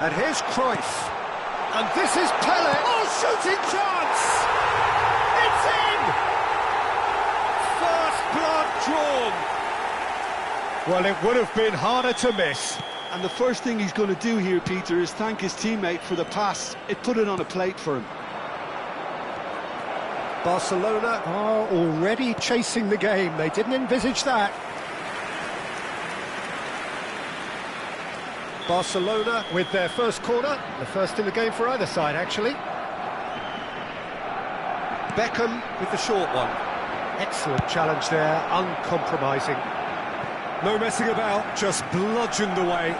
Speaker 1: And here's Cruyff. And this is Pele. Oh, shooting chance! It's in! First blood drawn. Well, it would have been harder to miss.
Speaker 2: And the first thing he's going to do here, Peter, is thank his teammate for the pass. It put it on a plate for him.
Speaker 1: Barcelona are already chasing the game. They didn't envisage that. Barcelona with their first corner, the first in the game for either side, actually. Beckham with the short one. Excellent challenge there, uncompromising. No messing about, just bludgeoned away.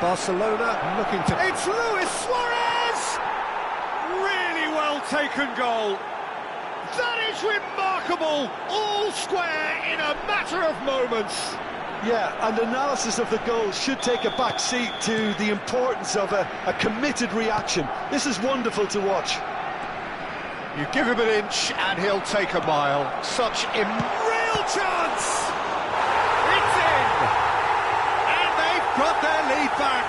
Speaker 1: Barcelona looking to... It's Luis Suarez! Really well taken goal. That is remarkable. All square in a matter of moments.
Speaker 2: Yeah, and analysis of the goal should take a back seat to the importance of a committed reaction. This is wonderful to watch.
Speaker 1: You give him an inch and he'll take a mile. Such a real chance! It's in! And they've got their lead back.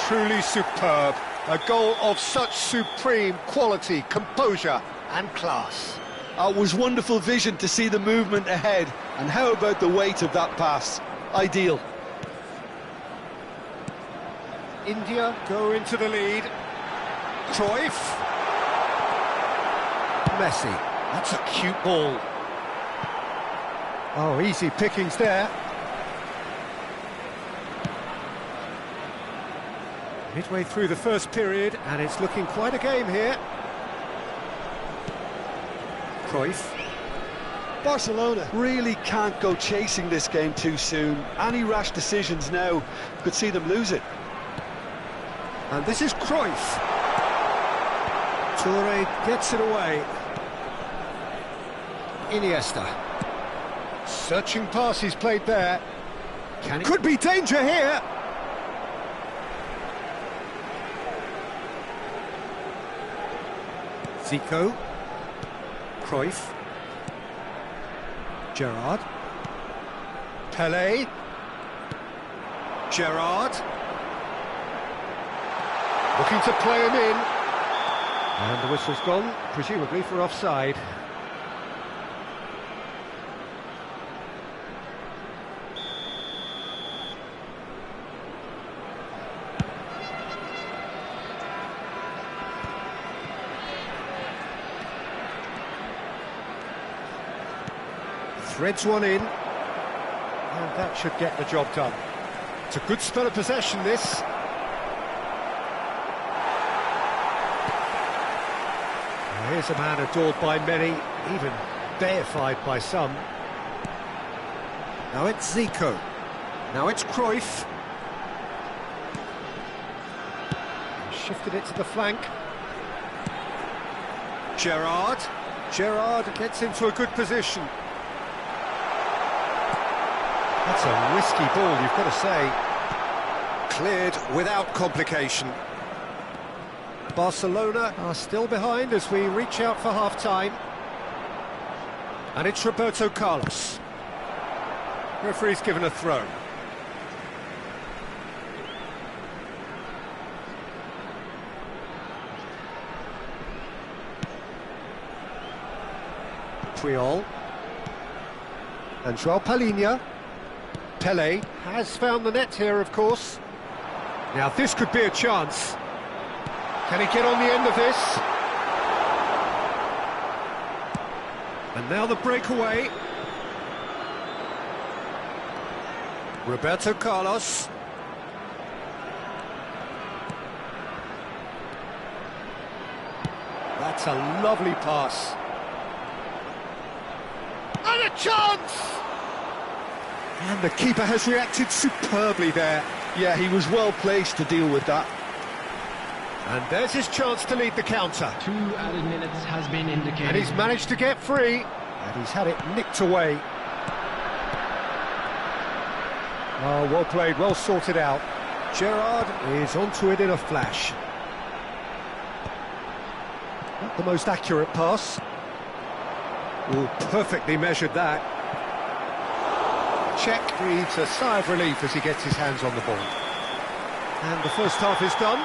Speaker 1: Truly superb. A goal of such supreme quality, composure and class.
Speaker 2: It was wonderful vision to see the movement ahead. And how about the weight of that pass? Ideal.
Speaker 1: India go into the lead. Cruyff. Messi. That's a cute ball. Oh, easy pickings there. Midway through the first period, and it's looking quite a game here. Cruyff.
Speaker 2: Barcelona really can't go chasing this game too soon. Any rash decisions now could see them lose it.
Speaker 1: And this is Cruyff. Toure gets it away. Iniesta. Searching pass he's played there. Could be danger here. Zico. Cruyff. Gerrard. Pele. Gerrard. Looking to play him in. And the whistle's gone, presumably for offside. Threads one in, and that should get the job done. It's a good spell of possession, this. Here's a man adored by many, even deified by some. Now it's Zico. Now it's Cruyff. Shifted it to the flank. Gerrard. Gerrard gets into a good position. That's a risky ball, you've got to say. Cleared without complication. Barcelona are still behind as we reach out for half-time. And it's Roberto Carlos. Referee's given a throw. Puyol. And João Palhinha. Pelé has found the net here, of course. Now this could be a chance. Can he get on the end of this? And now the breakaway. Roberto Carlos. That's a lovely pass. And a chance! And the keeper has reacted superbly there.
Speaker 2: Yeah, he was well placed to deal with that.
Speaker 1: And there's his chance to lead the counter.
Speaker 5: 2 added minutes has been indicated.
Speaker 1: And he's managed to get free. And he's had it nicked away. Oh, well played, well sorted out. Gerrard is onto it in a flash. Not the most accurate pass. Oh, perfectly measured that. Czech breathes a sigh of relief as he gets his hands on the ball. And the first half is done.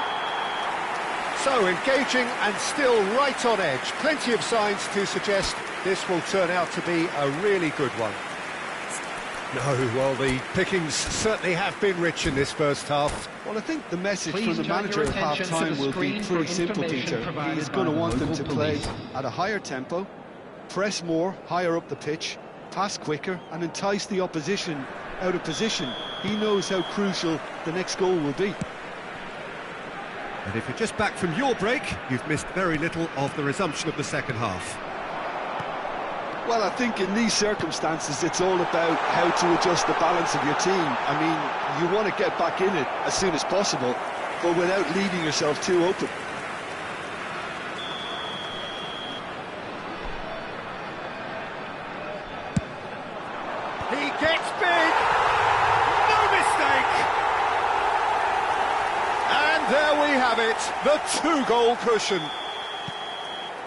Speaker 1: So, engaging and still right on edge. Plenty of signs to suggest this will turn out to be a really good one. No, well, the pickings certainly have been rich in this first half.
Speaker 2: Well, I think the message
Speaker 5: Please
Speaker 2: from the
Speaker 5: turn
Speaker 2: manager
Speaker 5: your
Speaker 2: at
Speaker 5: attention to
Speaker 2: half-time
Speaker 5: the
Speaker 2: will be
Speaker 5: screen
Speaker 2: pretty
Speaker 5: for
Speaker 2: simple,
Speaker 5: information
Speaker 2: Peter.
Speaker 5: provided
Speaker 2: He's
Speaker 5: by
Speaker 2: going to
Speaker 5: the
Speaker 2: want them to
Speaker 5: local
Speaker 2: play
Speaker 5: police.
Speaker 2: at a higher tempo, press more, higher up the pitch, pass quicker, and entice the opposition out of position. He knows how crucial the next goal will be.
Speaker 1: And if you're just back from your break, you've missed very little of the resumption of the second half.
Speaker 2: Well, I think in these circumstances, it's all about how to adjust the balance of your team. I mean, you want to get back in it as soon as possible, but without leaving yourself too open.
Speaker 1: He gets big! No mistake! And there we have it, the 2-goal cushion.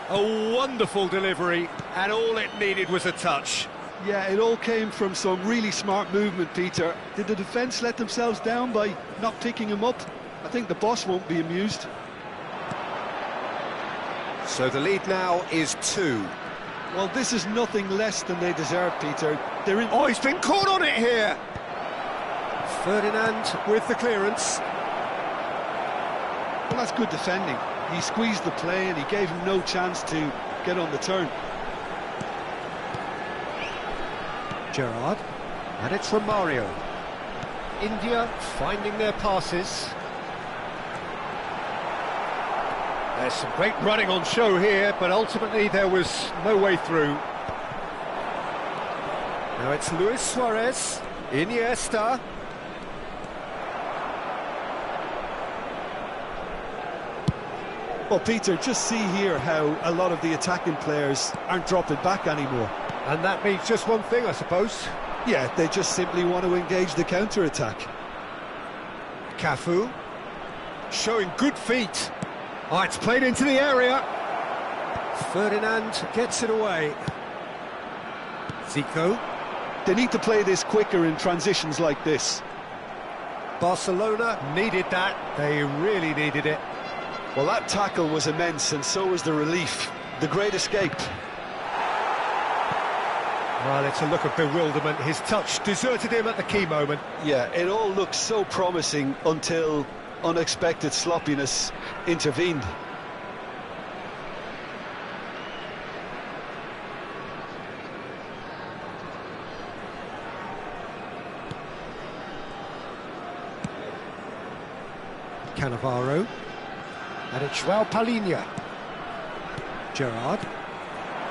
Speaker 1: A wonderful delivery, and all it needed was a touch.
Speaker 2: Yeah, it all came from some really smart movement, Peter. Did the defence let themselves down by not picking him up? I think the boss won't be amused.
Speaker 1: So the lead now is 2.
Speaker 2: Well, this is nothing less than they deserve, Peter. They're in...
Speaker 1: Oh, he's been caught on it here! Ferdinand with the clearance.
Speaker 2: Well, that's good defending. He squeezed the play and he gave him no chance to get on the turn.
Speaker 1: Gerrard, and it's Romario. India finding their passes. There's some great running on show here, but ultimately there was no way through. Now it's Luis Suarez, Iniesta.
Speaker 2: Well, Peter, just see here how a lot of the attacking players aren't dropping back anymore.
Speaker 1: And that means just one thing, I suppose.
Speaker 2: Yeah, they just simply want to engage the counter-attack.
Speaker 1: Cafu, showing good feet. Oh, it's played into the area. Ferdinand gets it away. Zico.
Speaker 2: They need to play this quicker in transitions like this.
Speaker 1: Barcelona needed that. They really needed it.
Speaker 2: Well, that tackle was immense, and so was the relief. The great escape.
Speaker 1: Well, it's a look of bewilderment. His touch deserted him at the key moment.
Speaker 2: Yeah, it all looked so promising until unexpected sloppiness intervened.
Speaker 1: Cannavaro. And it's João Palhinha. Gerrard.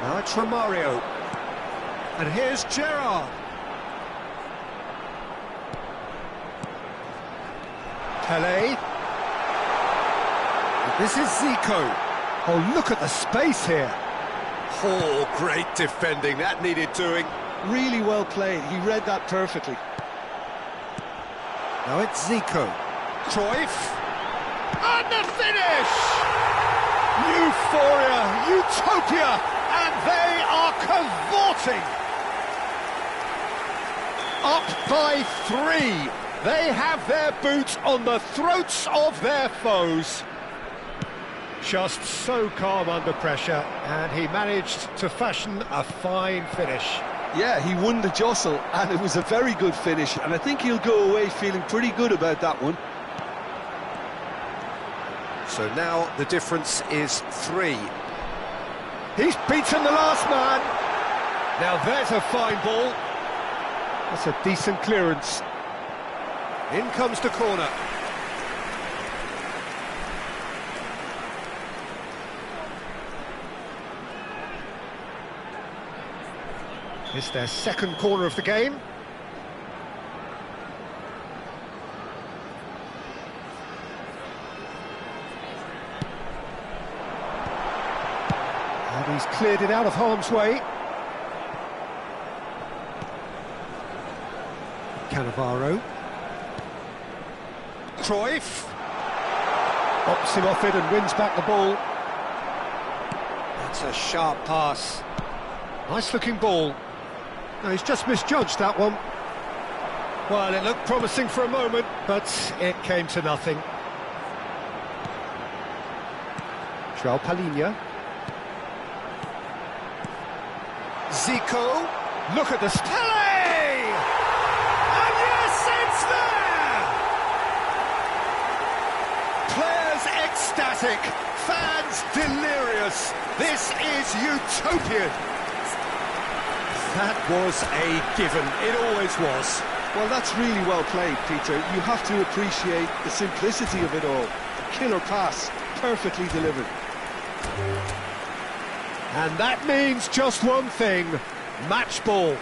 Speaker 1: Now it's Romario. And here's Gerrard. Pele. This is Zico. Oh, look at the space here. Oh, great defending. That needed doing.
Speaker 2: Really well played. He read that perfectly.
Speaker 1: Now it's Zico. Cruyff. And the finish! Euphoria, utopia, and they are cavorting. Up by 3. They have their boots on the throats of their foes. Just so calm under pressure, and he managed to fashion a fine finish.
Speaker 2: Yeah, he won the jostle, and it was a very good finish, and I think he'll go away feeling pretty good about that one.
Speaker 1: So now the difference is 3. He's beaten the last man. Now there's a fine ball. That's a decent clearance. In comes the corner. It's their second corner of the game. And he's cleared it out of harm's way. Cannavaro. Cruyff. Bops him off it and wins back the ball. That's a sharp pass. Nice looking ball. No, he's just misjudged that one. Well, it looked promising for a moment, but it came to nothing. João Palhinha. Zico. Look at this. Pele! And yes, it's there! Players ecstatic, fans delirious. This is utopian. That was a given, it always was.
Speaker 2: Well, that's really well played, Peter. You have to appreciate the simplicity of it all. A killer pass, perfectly delivered.
Speaker 1: And that means just one thing, match ball.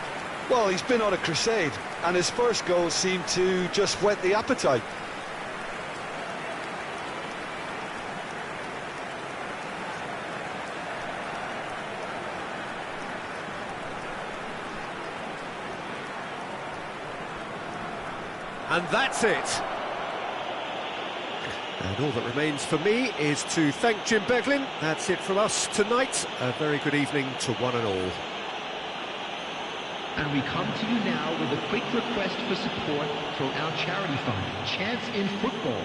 Speaker 2: Well, he's been on a crusade, and his first goal seemed to just whet the appetite.
Speaker 1: And that's it. And all that remains for me is to thank Jim Beglin. That's it from us tonight. A very good evening to one and all.
Speaker 5: And we come to you now with a quick request for support from our charity fund, Chance in Football.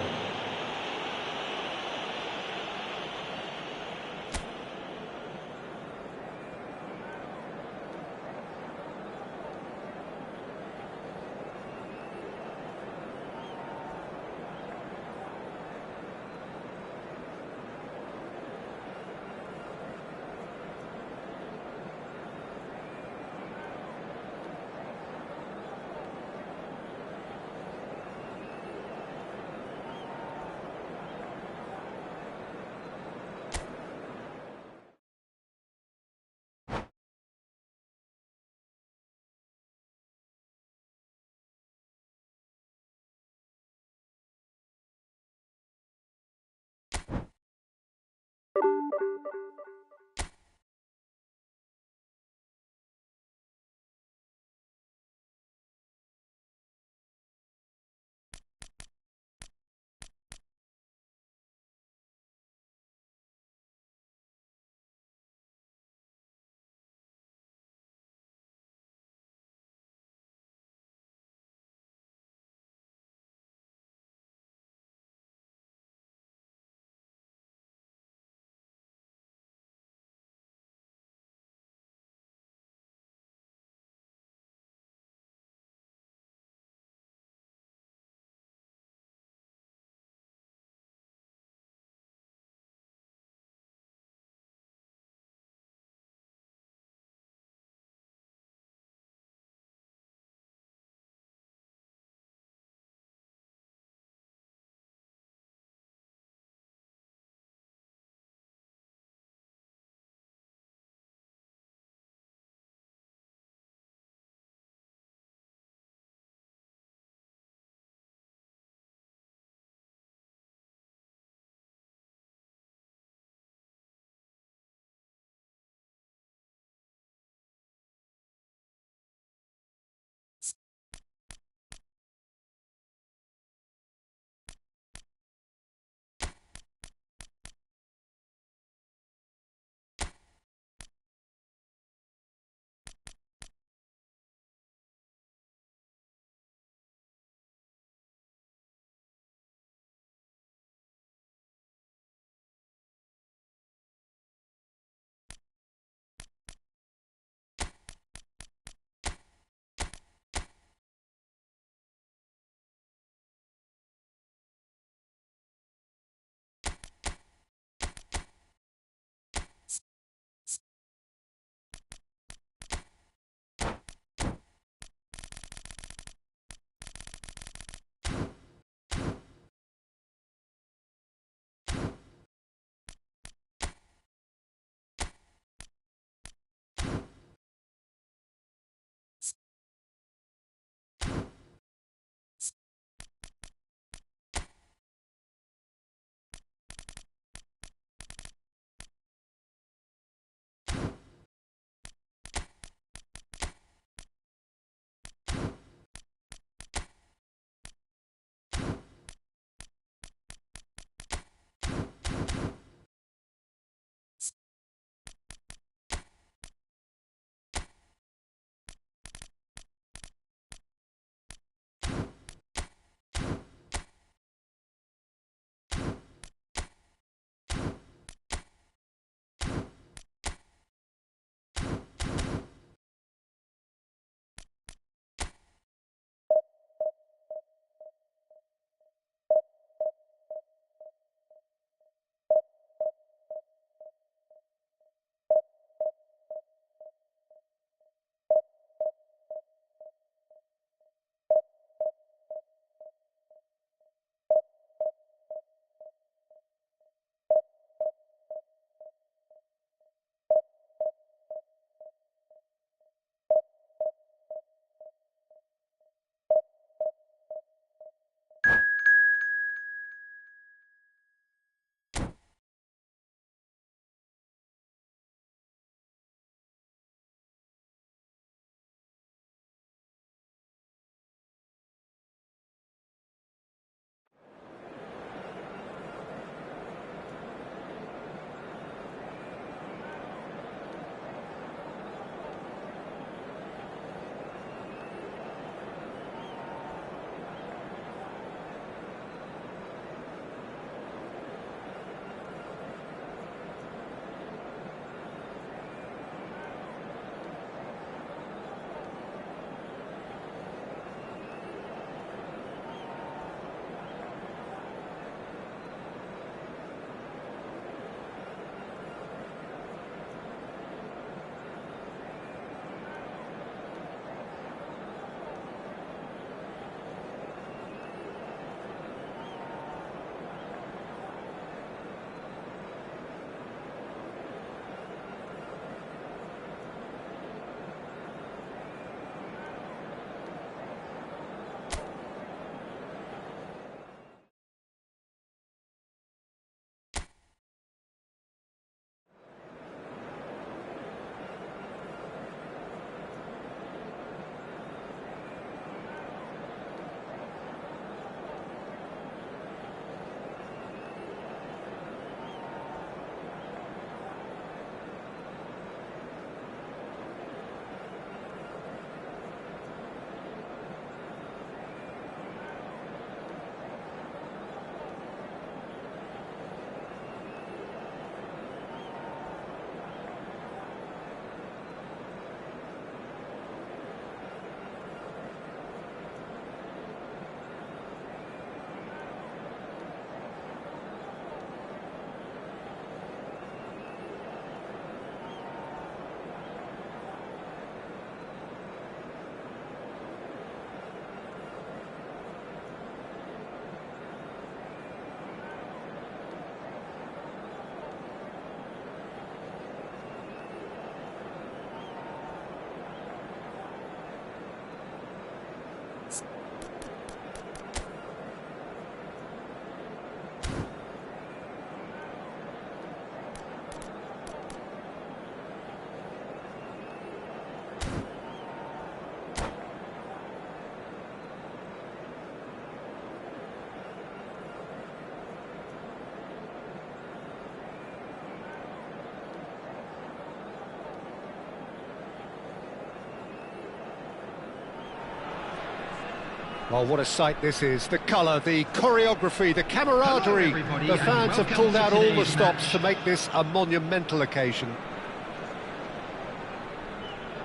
Speaker 1: Well, what a sight this is. The colour, the choreography, the camaraderie.
Speaker 5: everybody,
Speaker 1: The fans have
Speaker 5: welcome
Speaker 1: pulled
Speaker 5: to
Speaker 1: out all the
Speaker 5: today's
Speaker 1: stops
Speaker 5: match.
Speaker 1: to make this a monumental occasion.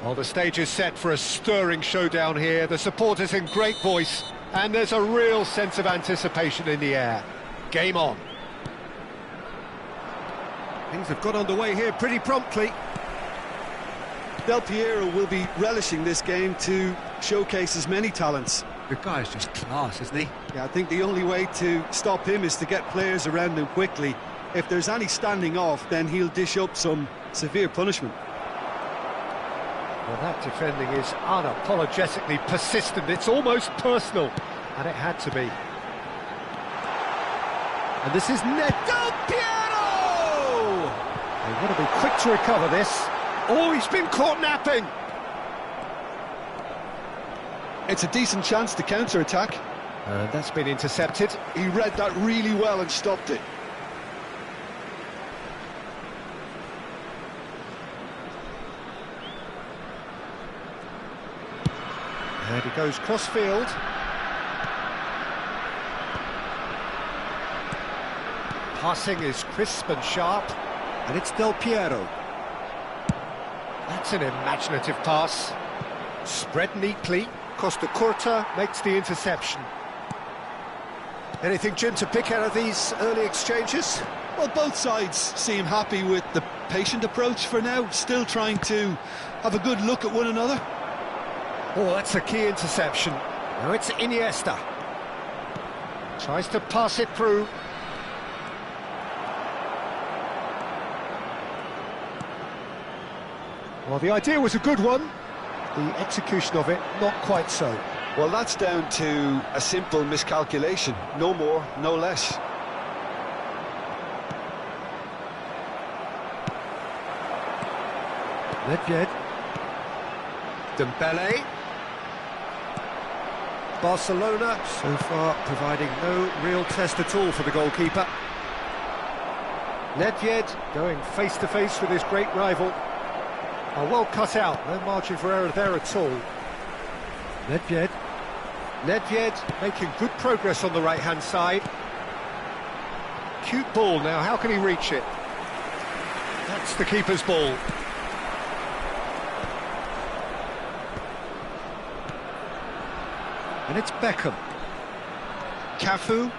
Speaker 1: Well, the stage is set for a stirring showdown here. The supporters in great voice, and there's a real sense of anticipation in the air. Game on. Things have got underway here pretty promptly.
Speaker 2: Del Piero will be relishing this game to showcase his many talents.
Speaker 1: The guy's just class, isn't he?
Speaker 2: Yeah, I think the only way to stop him is to get players around him quickly. If there's any standing off, then he'll dish up some severe punishment.
Speaker 1: Well, that defending is unapologetically persistent. It's almost personal, and it had to be. And this is Del Piero! They want to be quick to recover this. Oh, he's been caught napping!
Speaker 2: It's a decent chance to counter-attack.
Speaker 1: And that's been intercepted.
Speaker 2: He read that really well and stopped it.
Speaker 1: And he goes cross-field. Passing is crisp and sharp, and it's Del Piero. That's an imaginative pass. Spread neatly. Costa Curta makes the interception. Anything, Jim, to pick out of these early exchanges?
Speaker 2: Well, both sides seem happy with the patient approach for now, still trying to have a good look at one another.
Speaker 1: Oh, that's a key interception. Now it's Iniesta. Tries to pass it through. Well, the idea was a good one. The execution of it, not quite so.
Speaker 2: Well, that's down to a simple miscalculation. No more, no less.
Speaker 1: Nedved. Dembele. Barcelona, so far, providing no real test at all for the goalkeeper. Nedved going face-to-face with his great rival. Well cut out, no margin for error there at all. Nedved making good progress on the right-hand side. Cute ball now, how can he reach it? That's the keeper's ball. And it's Beckham. Cafu.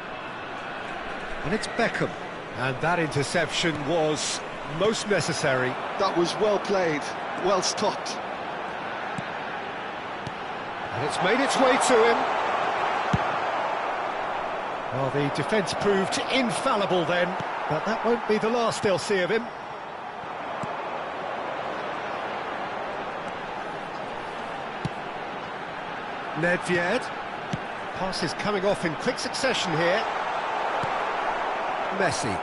Speaker 1: And it's Beckham. And that interception was most necessary.
Speaker 2: That was well played, well stopped.
Speaker 1: And it's made its way to him. Well, the defence proved infallible then, but that won't be the last they'll see of him. Nedved. Pass is coming off in quick succession here. Messi.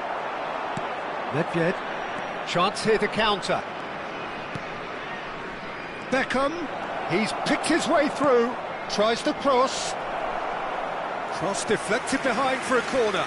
Speaker 1: Nedved. Chance here to counter. Beckham. He's picked his way through. Tries to cross. Cross deflected behind for a corner.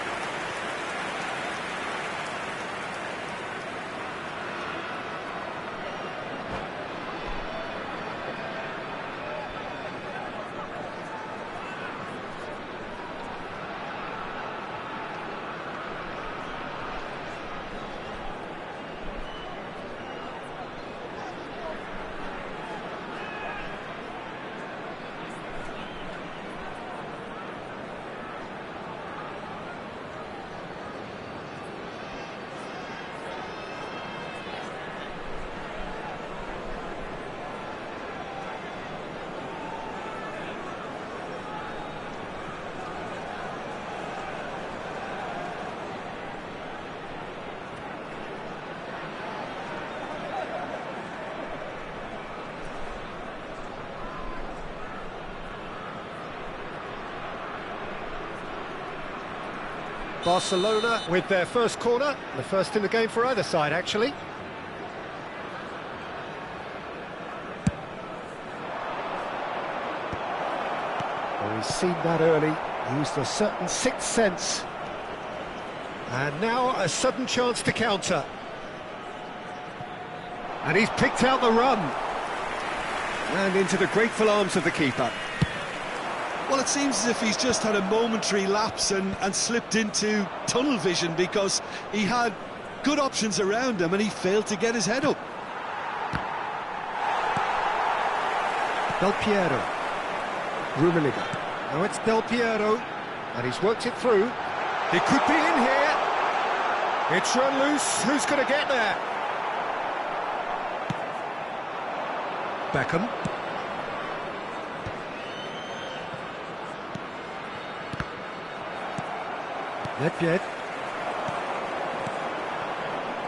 Speaker 1: Barcelona with their first corner, the first in the game for either side, actually. Well, he's seen that early, used a certain sixth sense. And now a sudden chance to counter. And he's picked out the run. And into the grateful arms of the keeper.
Speaker 2: Well, it seems as if he's just had a momentary lapse and slipped into tunnel vision, because he had good options around him and he failed to get his head up.
Speaker 1: Del Piero. Rummenigge. Now it's Del Piero, and he's worked it through. He could be in here. It's run loose. Who's going to get there? Beckham. Nedved.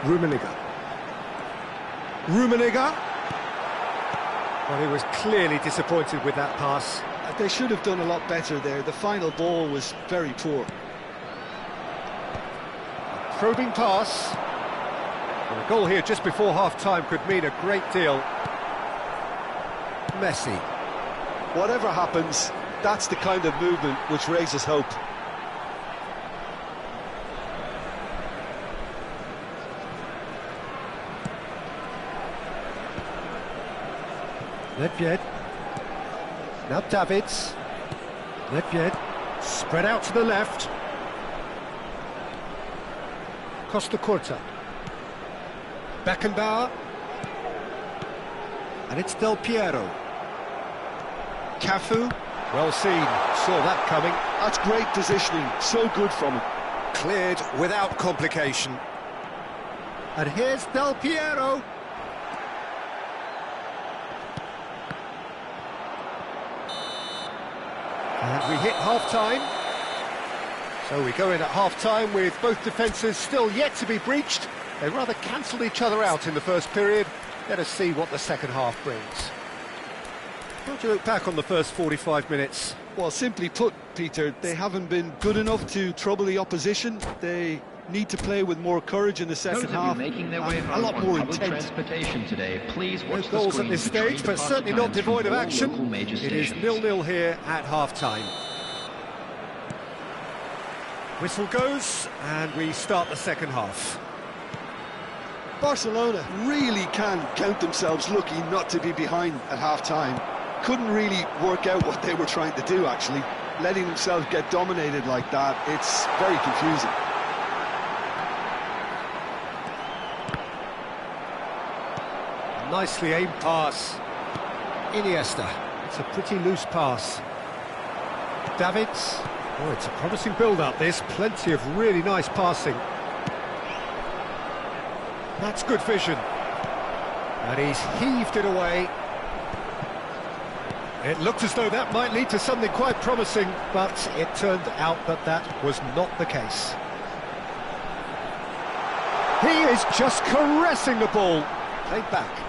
Speaker 1: Rummenigge. Rummenigge. Well, he was clearly disappointed with that pass.
Speaker 2: They should have done a lot better there. The final ball was very poor.
Speaker 1: Probing pass. And a goal here just before half-time could mean a great deal. Messi.
Speaker 2: Whatever happens, that's the kind of movement which raises hope.
Speaker 1: Nedved. Now Davids. Nedved. Spread out to the left. Costa Curta. Beckenbauer. And it's Del Piero. Cafu. Well seen. Saw that coming.
Speaker 2: That's great positioning. So good from him.
Speaker 1: Cleared without complication. And here's Del Piero. And we hit half-time. So we go in at half-time with both defences still yet to be breached. They rather cancelled each other out in the first period. Let us see what the second half brings. How do you look back on the first 45 minutes?
Speaker 2: Well, simply put, Peter, they haven't been good enough to trouble the opposition. They need to play with more courage in the second half.
Speaker 5: Making their way
Speaker 2: a lot more
Speaker 5: public
Speaker 2: intent.
Speaker 5: transportation today. Please watch
Speaker 1: No goals at this stage, but certainly not devoid of action. It is 0-0 here at half-time. Whistle goes, and we start the second half.
Speaker 2: Barcelona really can count themselves lucky not to be behind at half-time. Couldn't really work out what they were trying to do, actually. Letting themselves get dominated like that, it's very confusing.
Speaker 1: Nicely aimed pass. Iniesta. It's a pretty loose pass. Davids. Oh, it's a promising build-up, this. Plenty of really nice passing. That's good vision. And he's heaved it away. It looked as though that might lead to something quite promising, but it turned out that that was not the case. He is just caressing the ball. Played back.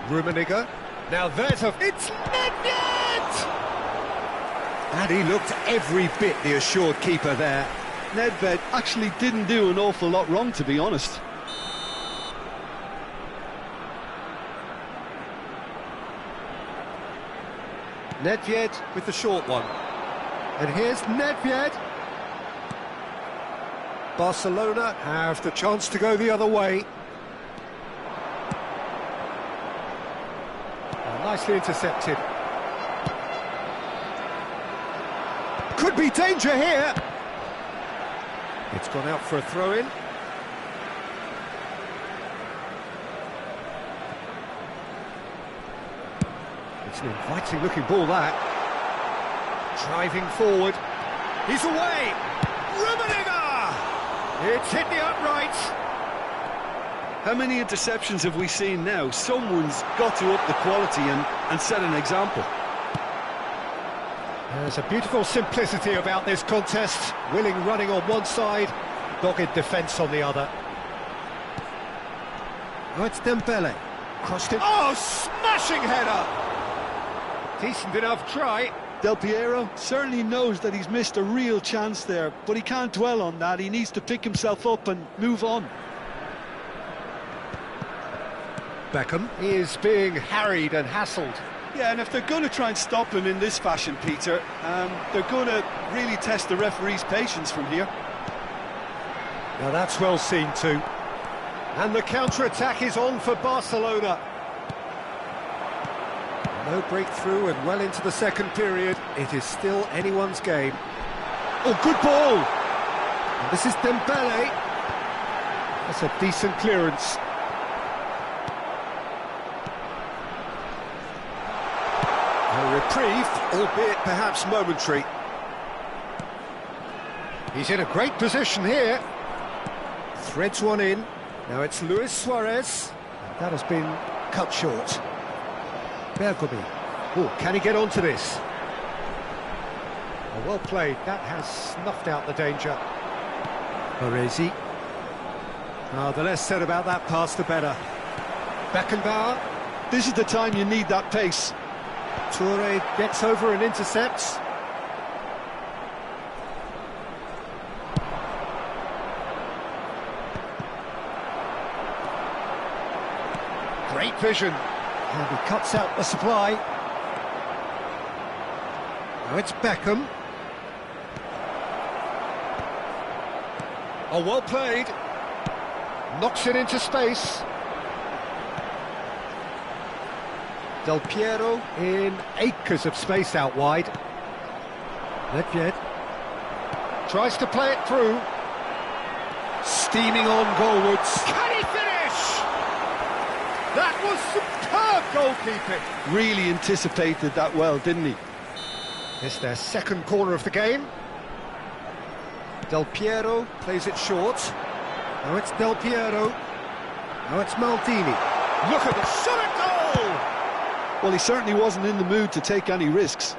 Speaker 1: Rummenigge. Now there's a... It's Nedved! And he looked every bit the assured keeper there.
Speaker 2: Nedved actually didn't do an awful lot wrong, to be honest.
Speaker 1: Nedved with the short one. And here's Nedved. Barcelona have the chance to go the other way. Nicely intercepted. Could be danger here. It's gone out for a throw-in. It's an inviting-looking ball, that. Driving forward. He's away. Rummenigge! It's hit the uprights.
Speaker 2: How many interceptions have we seen now? Someone's got to up the quality and set an example.
Speaker 1: There's a beautiful simplicity about this contest. Willing running on one side, dogged defence on the other. Oh, it's Dembele. Crossed it. Oh, smashing header! Decent enough try.
Speaker 2: Del Piero certainly knows that he's missed a real chance there, but he can't dwell on that. He needs to pick himself up and move on.
Speaker 1: Beckham is being harried and hassled.
Speaker 2: Yeah, and if they're going to try and stop him in this fashion, Peter, they're going to really test the referee's patience from here.
Speaker 1: Now that's well seen too. And the counter-attack is on for Barcelona. And No breakthrough and well into the second period. It is still anyone's game. Oh, good ball! And this is Dembele. That's a decent clearance. A reprieve, albeit perhaps momentary. He's in a great position here. Threads one in. Now it's Luis Suarez. That has been cut short. Bergomi. Oh, can he get onto this? Oh, well played. That has snuffed out the danger. Baresi. The less said about that pass, the better. Beckenbauer.
Speaker 2: This is the time you need that pace.
Speaker 1: Toure gets over and intercepts. Great vision. And he cuts out the supply. Now it's Beckham. Oh, well played. Knocks it into space. Del Piero in acres of space out wide. Nedved tries to play it through. Steaming on goalwards. Can he finish? That was superb goalkeeping.
Speaker 2: Really anticipated that well, didn't he?
Speaker 1: It's their second corner of the game. Del Piero plays it short. Now it's Del Piero. Now it's Maldini. Look at the shot at goal!
Speaker 2: Well, he certainly wasn't in the mood to take any risks.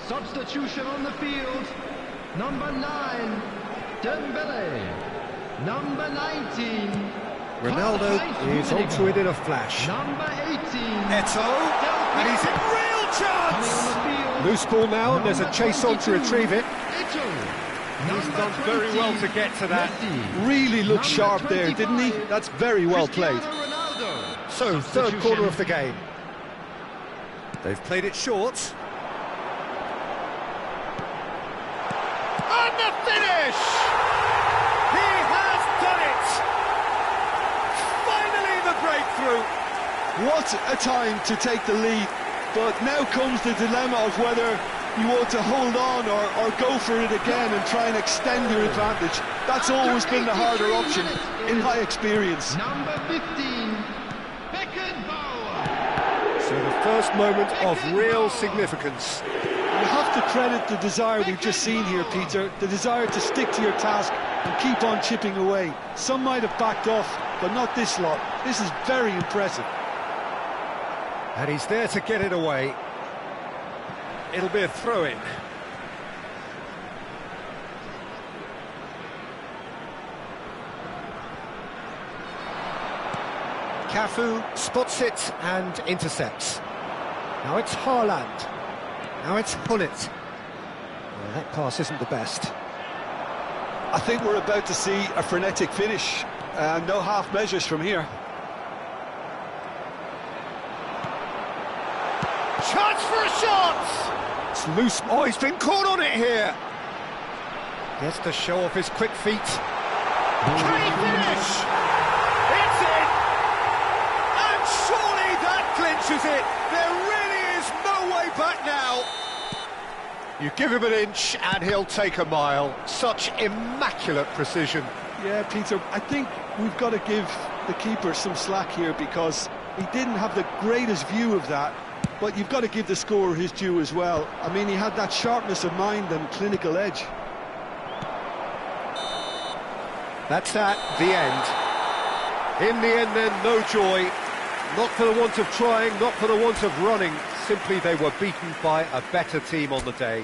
Speaker 5: Substitution on the field. Number 9, Dembele. Number 19.
Speaker 1: Ronaldo is onto it in a flash.
Speaker 5: Number 18.
Speaker 1: Eto'o, and he's in real chance! Loose ball now, and there's a chase on to retrieve it. He's done very well to get to that.
Speaker 2: Really looked sharp there, didn't he? That's very well played.
Speaker 1: So, third quarter of the game. They've played it short. And the finish! He has done it! Finally the breakthrough!
Speaker 2: What a time to take the lead. But now comes the dilemma of whether you want to hold on or go for it again and try and extend your advantage. That's always been the harder option, in my experience.
Speaker 5: Number 15, Beckenbauer.
Speaker 1: So the first moment of real significance.
Speaker 2: You have to credit the desire we've just seen here, Peter, the desire to stick to your task and keep on chipping away. Some might have backed off, but not this lot. This is very impressive.
Speaker 1: And he's there to get it away. It'll be a throw-in. Cafu spots it and intercepts. Now it's Haaland. Now it's Hullet. Well, that pass isn't the best.
Speaker 2: I think we're about to see a frenetic finish. No half measures from here.
Speaker 1: Chance for a shot! It's loose. Oh, he's been caught on it here. Gets to show off his quick feet. Can he finish? It's in! And surely that clinches it. There really is no way back now. You give him an inch and he'll take a mile. Such immaculate precision.
Speaker 2: Yeah, Peter, I think we've got to give the keeper some slack here because he didn't have the greatest view of that. but you've got to give the scorer his due as well. I mean, he had that sharpness of mind and clinical edge.
Speaker 1: That's at the end. In the end then, no joy. Not for the want of trying, not for the want of running. Simply they were beaten by a better team on the day.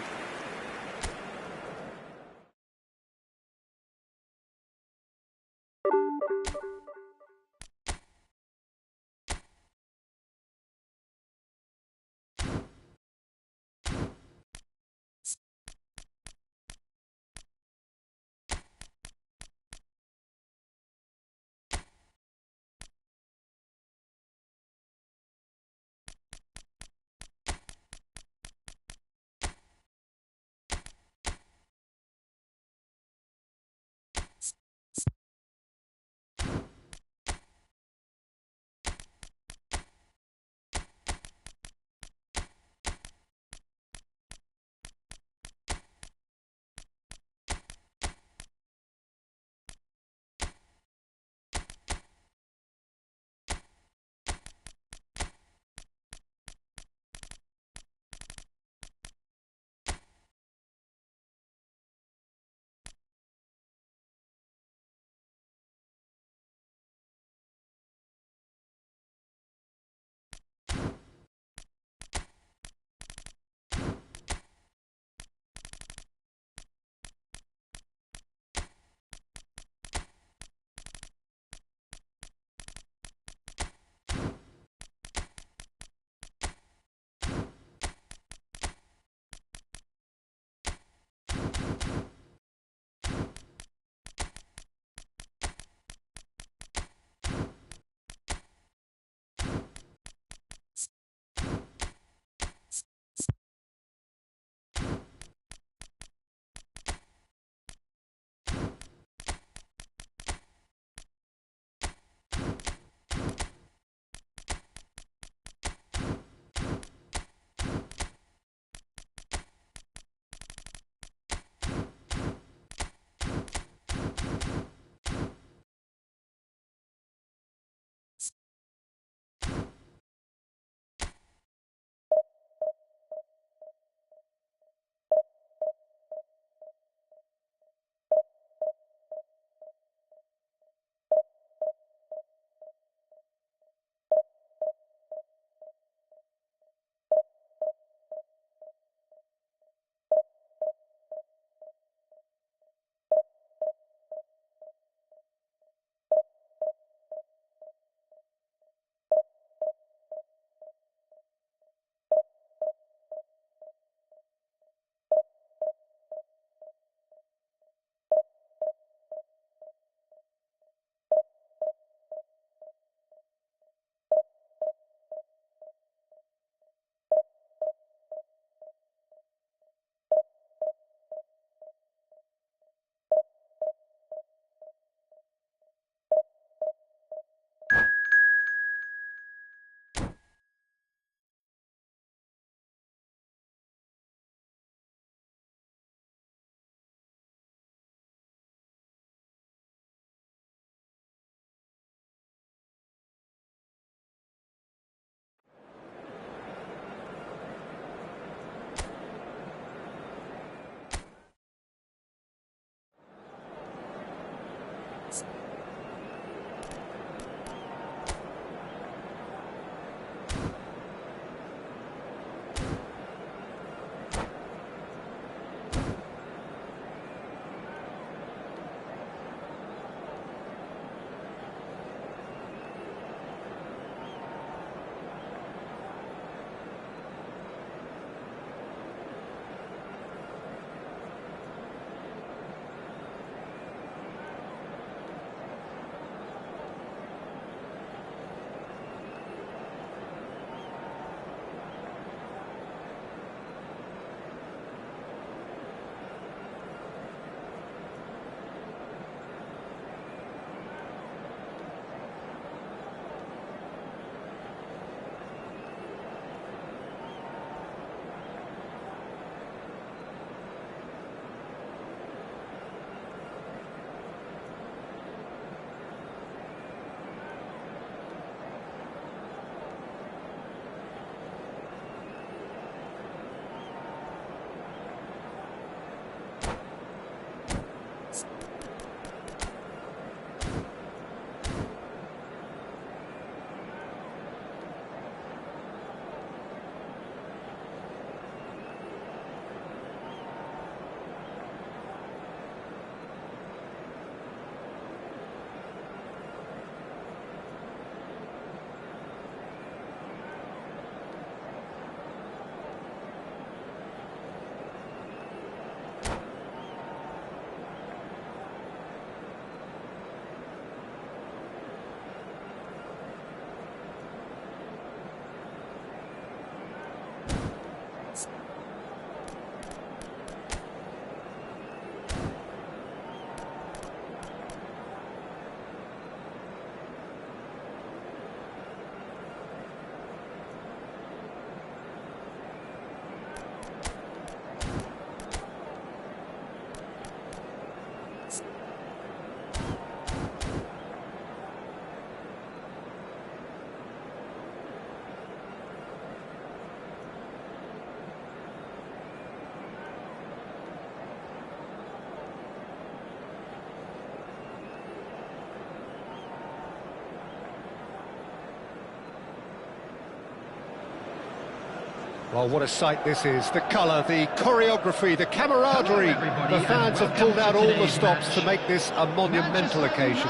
Speaker 1: Well, what a sight this is. The colour, the choreography, the camaraderie. The fans have pulled out all the stops to make this a monumental occasion.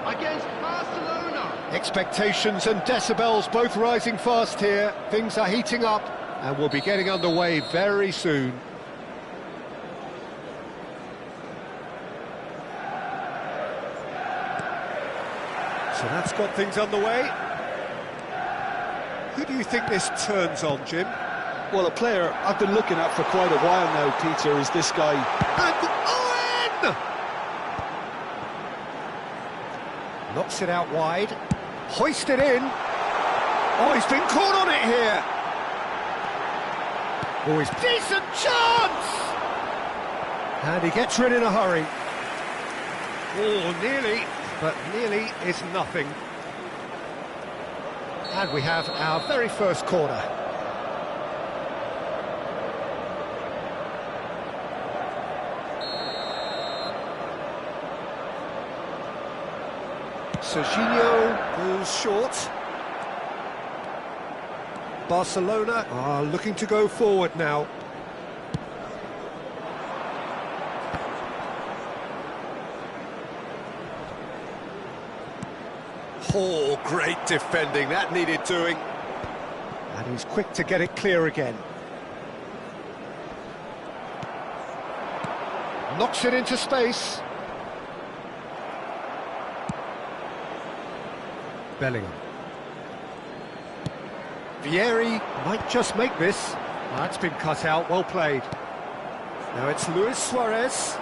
Speaker 5: Against Barcelona.
Speaker 1: Expectations and decibels both rising fast here. Things are heating up and we'll be getting underway very soon. So that's got things underway. Who do you think this turns on, Jim?
Speaker 2: Well, a player I've been looking at for quite a while now, Peter, is this guy.
Speaker 1: And Owen! Knocks it out wide. Hoisted in. Oh, he's been caught on it here. Oh, he's decent chance! And he gets rid in a hurry. Oh, nearly, but nearly is nothing. And we have our very first corner. Serginho goes short. Barcelona are looking to go forward now. Oh, great defending, that needed doing. And he's quick to get it clear again. Knocks it into space. Bellingham. Vieri might just make this. That's been cut out, well played. Now it's Luis Suarez.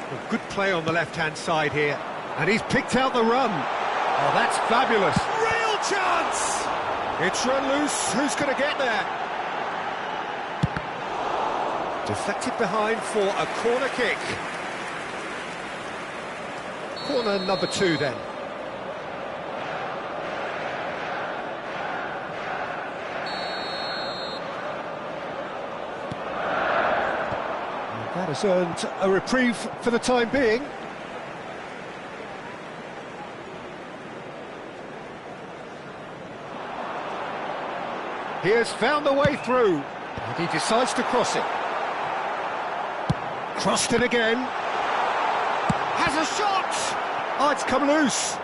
Speaker 1: A good play on the left-hand side here. And he's picked out the run. Oh, that's fabulous. Real chance! It's run loose. Who's going to get there? Deflected behind for a corner kick. Corner number 2 then. That has earned a reprieve for the time being. He has found the way through, and he decides to cross it. Crossed it again. Has a shot! Oh, it's come loose.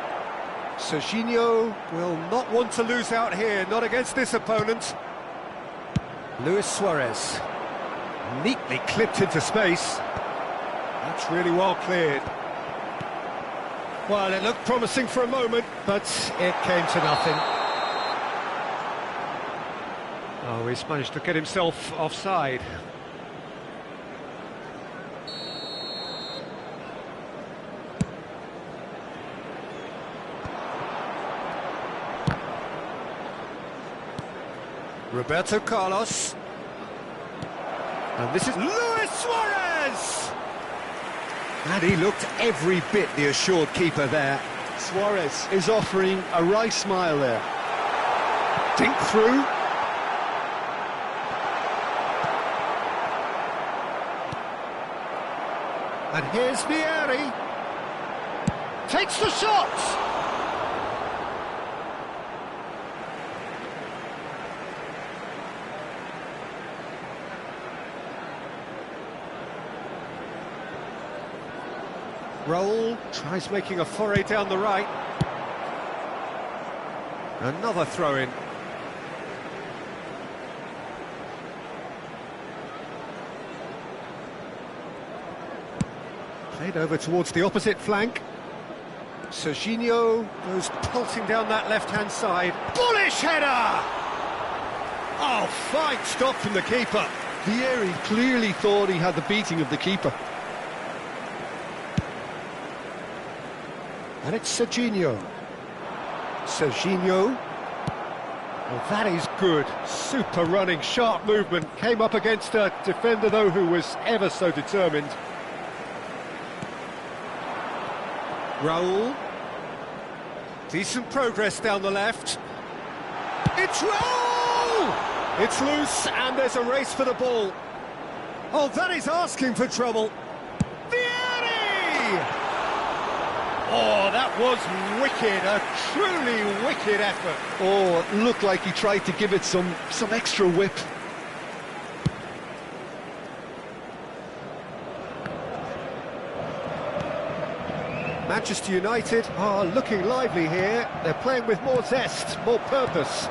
Speaker 1: Serginho will not want to lose out here, not against this opponent. Luis Suarez. Neatly clipped into space. That's really well cleared. Well, it looked promising for a moment, but it came to nothing. Oh, he's managed to get himself offside. Roberto Carlos. And this is Luis Suarez! And he looked every bit the assured keeper there.
Speaker 2: Suarez is offering a wry smile there.
Speaker 1: Dink through. And here's Vieri. Takes the shot! Raul tries making a foray down the right. Another throw-in. Played over towards the opposite flank. Serginho goes pulsing down that left-hand side. Bullish header! Oh, fine stop from the keeper.
Speaker 2: Vieri clearly thought he had the beating of the keeper.
Speaker 1: And it's Serginho. Serginho. Well, that is good. Super running, sharp movement. Came up against a defender, though, who was ever so determined. Raul. Decent progress down the left. It's Raul! It's loose, and there's a race for the ball. Oh, that is asking for trouble. Vieri! Oh, that was wicked, a truly wicked effort.
Speaker 2: Oh, it looked like he tried to give it some extra whip.
Speaker 1: Manchester United are looking lively here. They're playing with more zest, more purpose.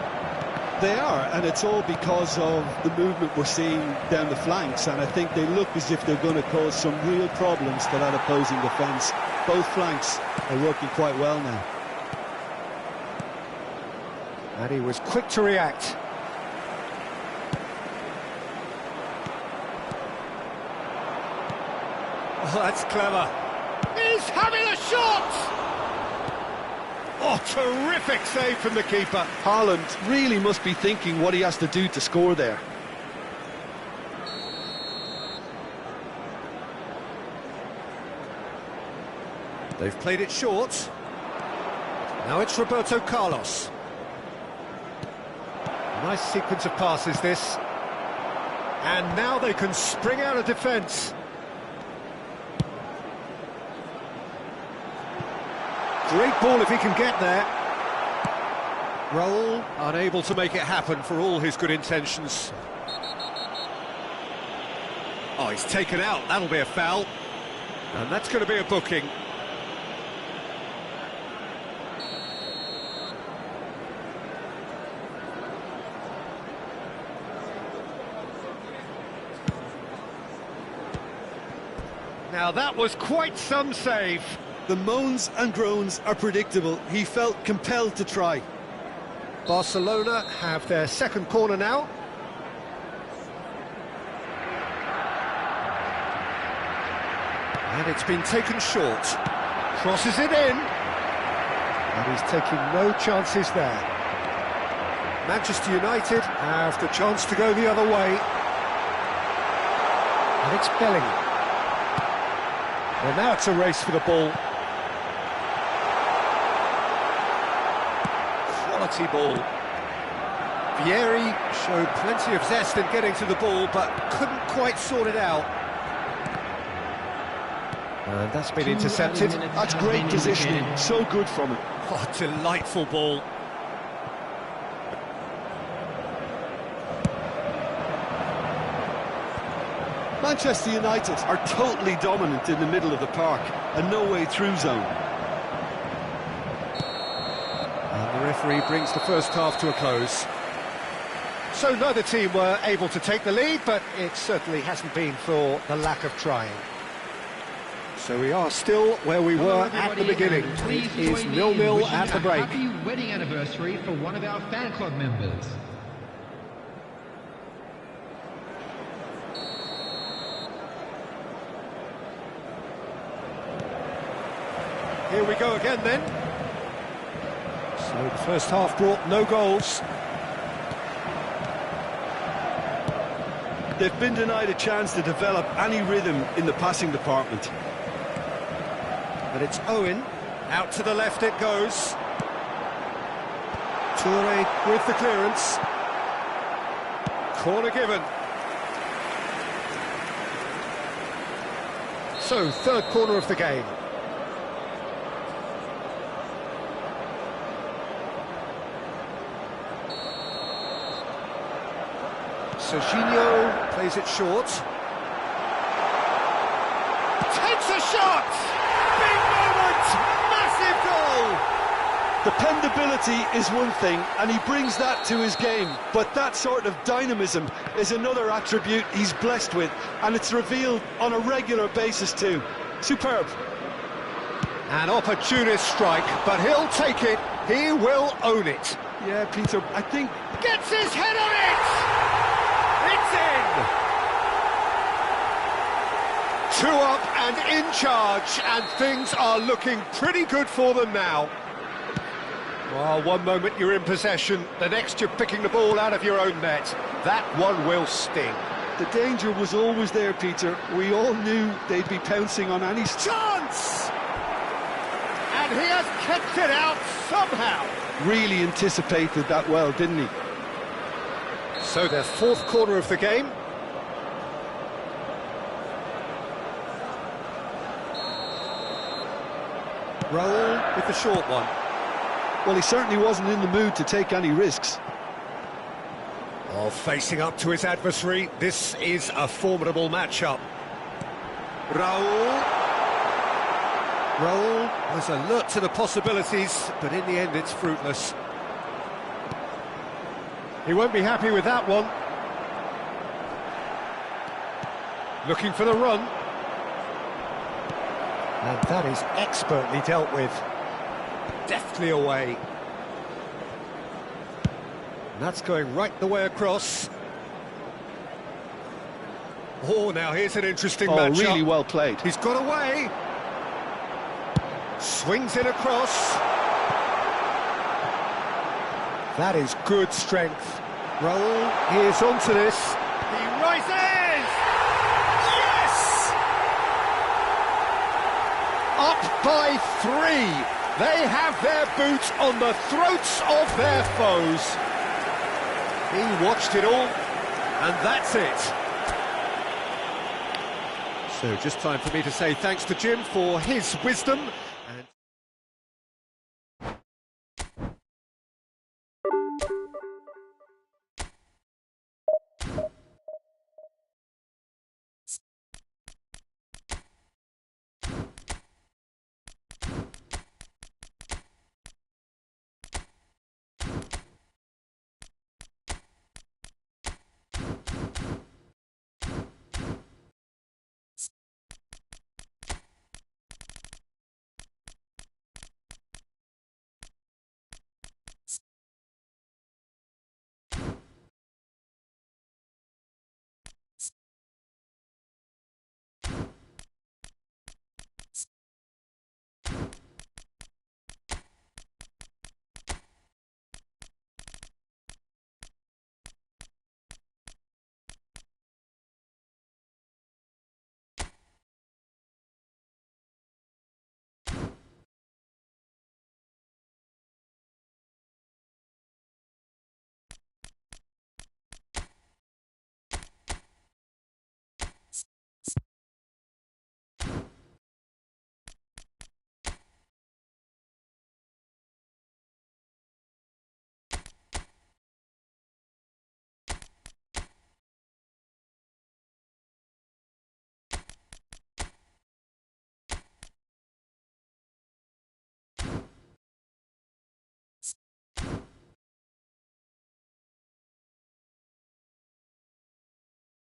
Speaker 2: They are, and it's all because of the movement we're seeing down the flanks, and I think they look as if they're going to cause some real problems to that opposing defence. Both flanks are working quite well now.
Speaker 1: And he was quick to react. Oh, that's clever. He's having a shot! Oh, terrific save from the keeper.
Speaker 2: Haaland really must be thinking what he has to do to score there.
Speaker 1: They've played it short. Now it's Roberto Carlos. Nice sequence of passes, this. And now they can spring out of defence. Great ball if he can get there. Raul unable to make it happen for all his good intentions. Oh, he's taken out. That'll be a foul. And that's going to be a booking. Now that was quite some save.
Speaker 2: The moans and groans are predictable. He felt compelled to try.
Speaker 1: Barcelona have their second corner now. And it's been taken short. Crosses it in. And he's taking no chances there. Manchester United have the chance to go the other way. And it's Bellingham. Well, now it's a race for the ball. Quality ball. Vieri showed plenty of zest in getting to the ball, but couldn't quite sort it out. And that's been intercepted.
Speaker 2: That's great positioning, so good from him.
Speaker 1: Oh, delightful ball.
Speaker 2: Manchester United are totally dominant in the middle of the park, a no-way through zone.
Speaker 1: And the referee brings the first half to a close. So neither team were able to take the lead, but it certainly hasn't been for the lack of trying. So we are still where we were at the beginning. It is 0-0 at the break.
Speaker 5: Happy wedding anniversary for one of our fan club members.
Speaker 1: Here we go again then. So the first half brought no goals.
Speaker 2: They've been denied a chance to develop any rhythm in the passing department.
Speaker 1: But it's Owen. Out to the left it goes. Toure with the clearance. Corner given. So, third corner of the game. Serginho plays it short. Takes a shot! Big moment! Massive goal!
Speaker 2: Dependability is one thing, and he brings that to his game, but that sort of dynamism is another attribute he's blessed with, and it's revealed on a regular basis too. Superb.
Speaker 1: An opportunist strike, but he'll take it. He will own it.
Speaker 2: Yeah, Peter, I think...
Speaker 1: Gets his head on it! It's in! 2 up and in charge, and things are looking pretty good for them now. Well, one moment you're in possession, the next you're picking the ball out of your own net. That one will sting.
Speaker 2: The danger was always there, Peter. We all knew they'd be pouncing on any...
Speaker 1: Chance! And he has kept it out somehow.
Speaker 2: Really anticipated that well, didn't he?
Speaker 1: So their fourth corner of the game. Raul with the short one.
Speaker 2: Well, he certainly wasn't in the mood to take any risks.
Speaker 1: Oh, facing up to his adversary, this is a formidable matchup. Raul was alert to the possibilities, but in the end it's fruitless. He won't be happy with that one. Looking for the run. And that is expertly dealt with. Deftly away. And that's going right the way across. Oh, now here's an interesting matchup.
Speaker 2: Oh, really well played.
Speaker 1: He's got away. Swings it across. That is good strength. Raul, he is onto this. He rises! Yes! Up by 3. They have their boots on the throats of their foes. He watched it all, and that's it. So just time for me to say thanks to Jim for his wisdom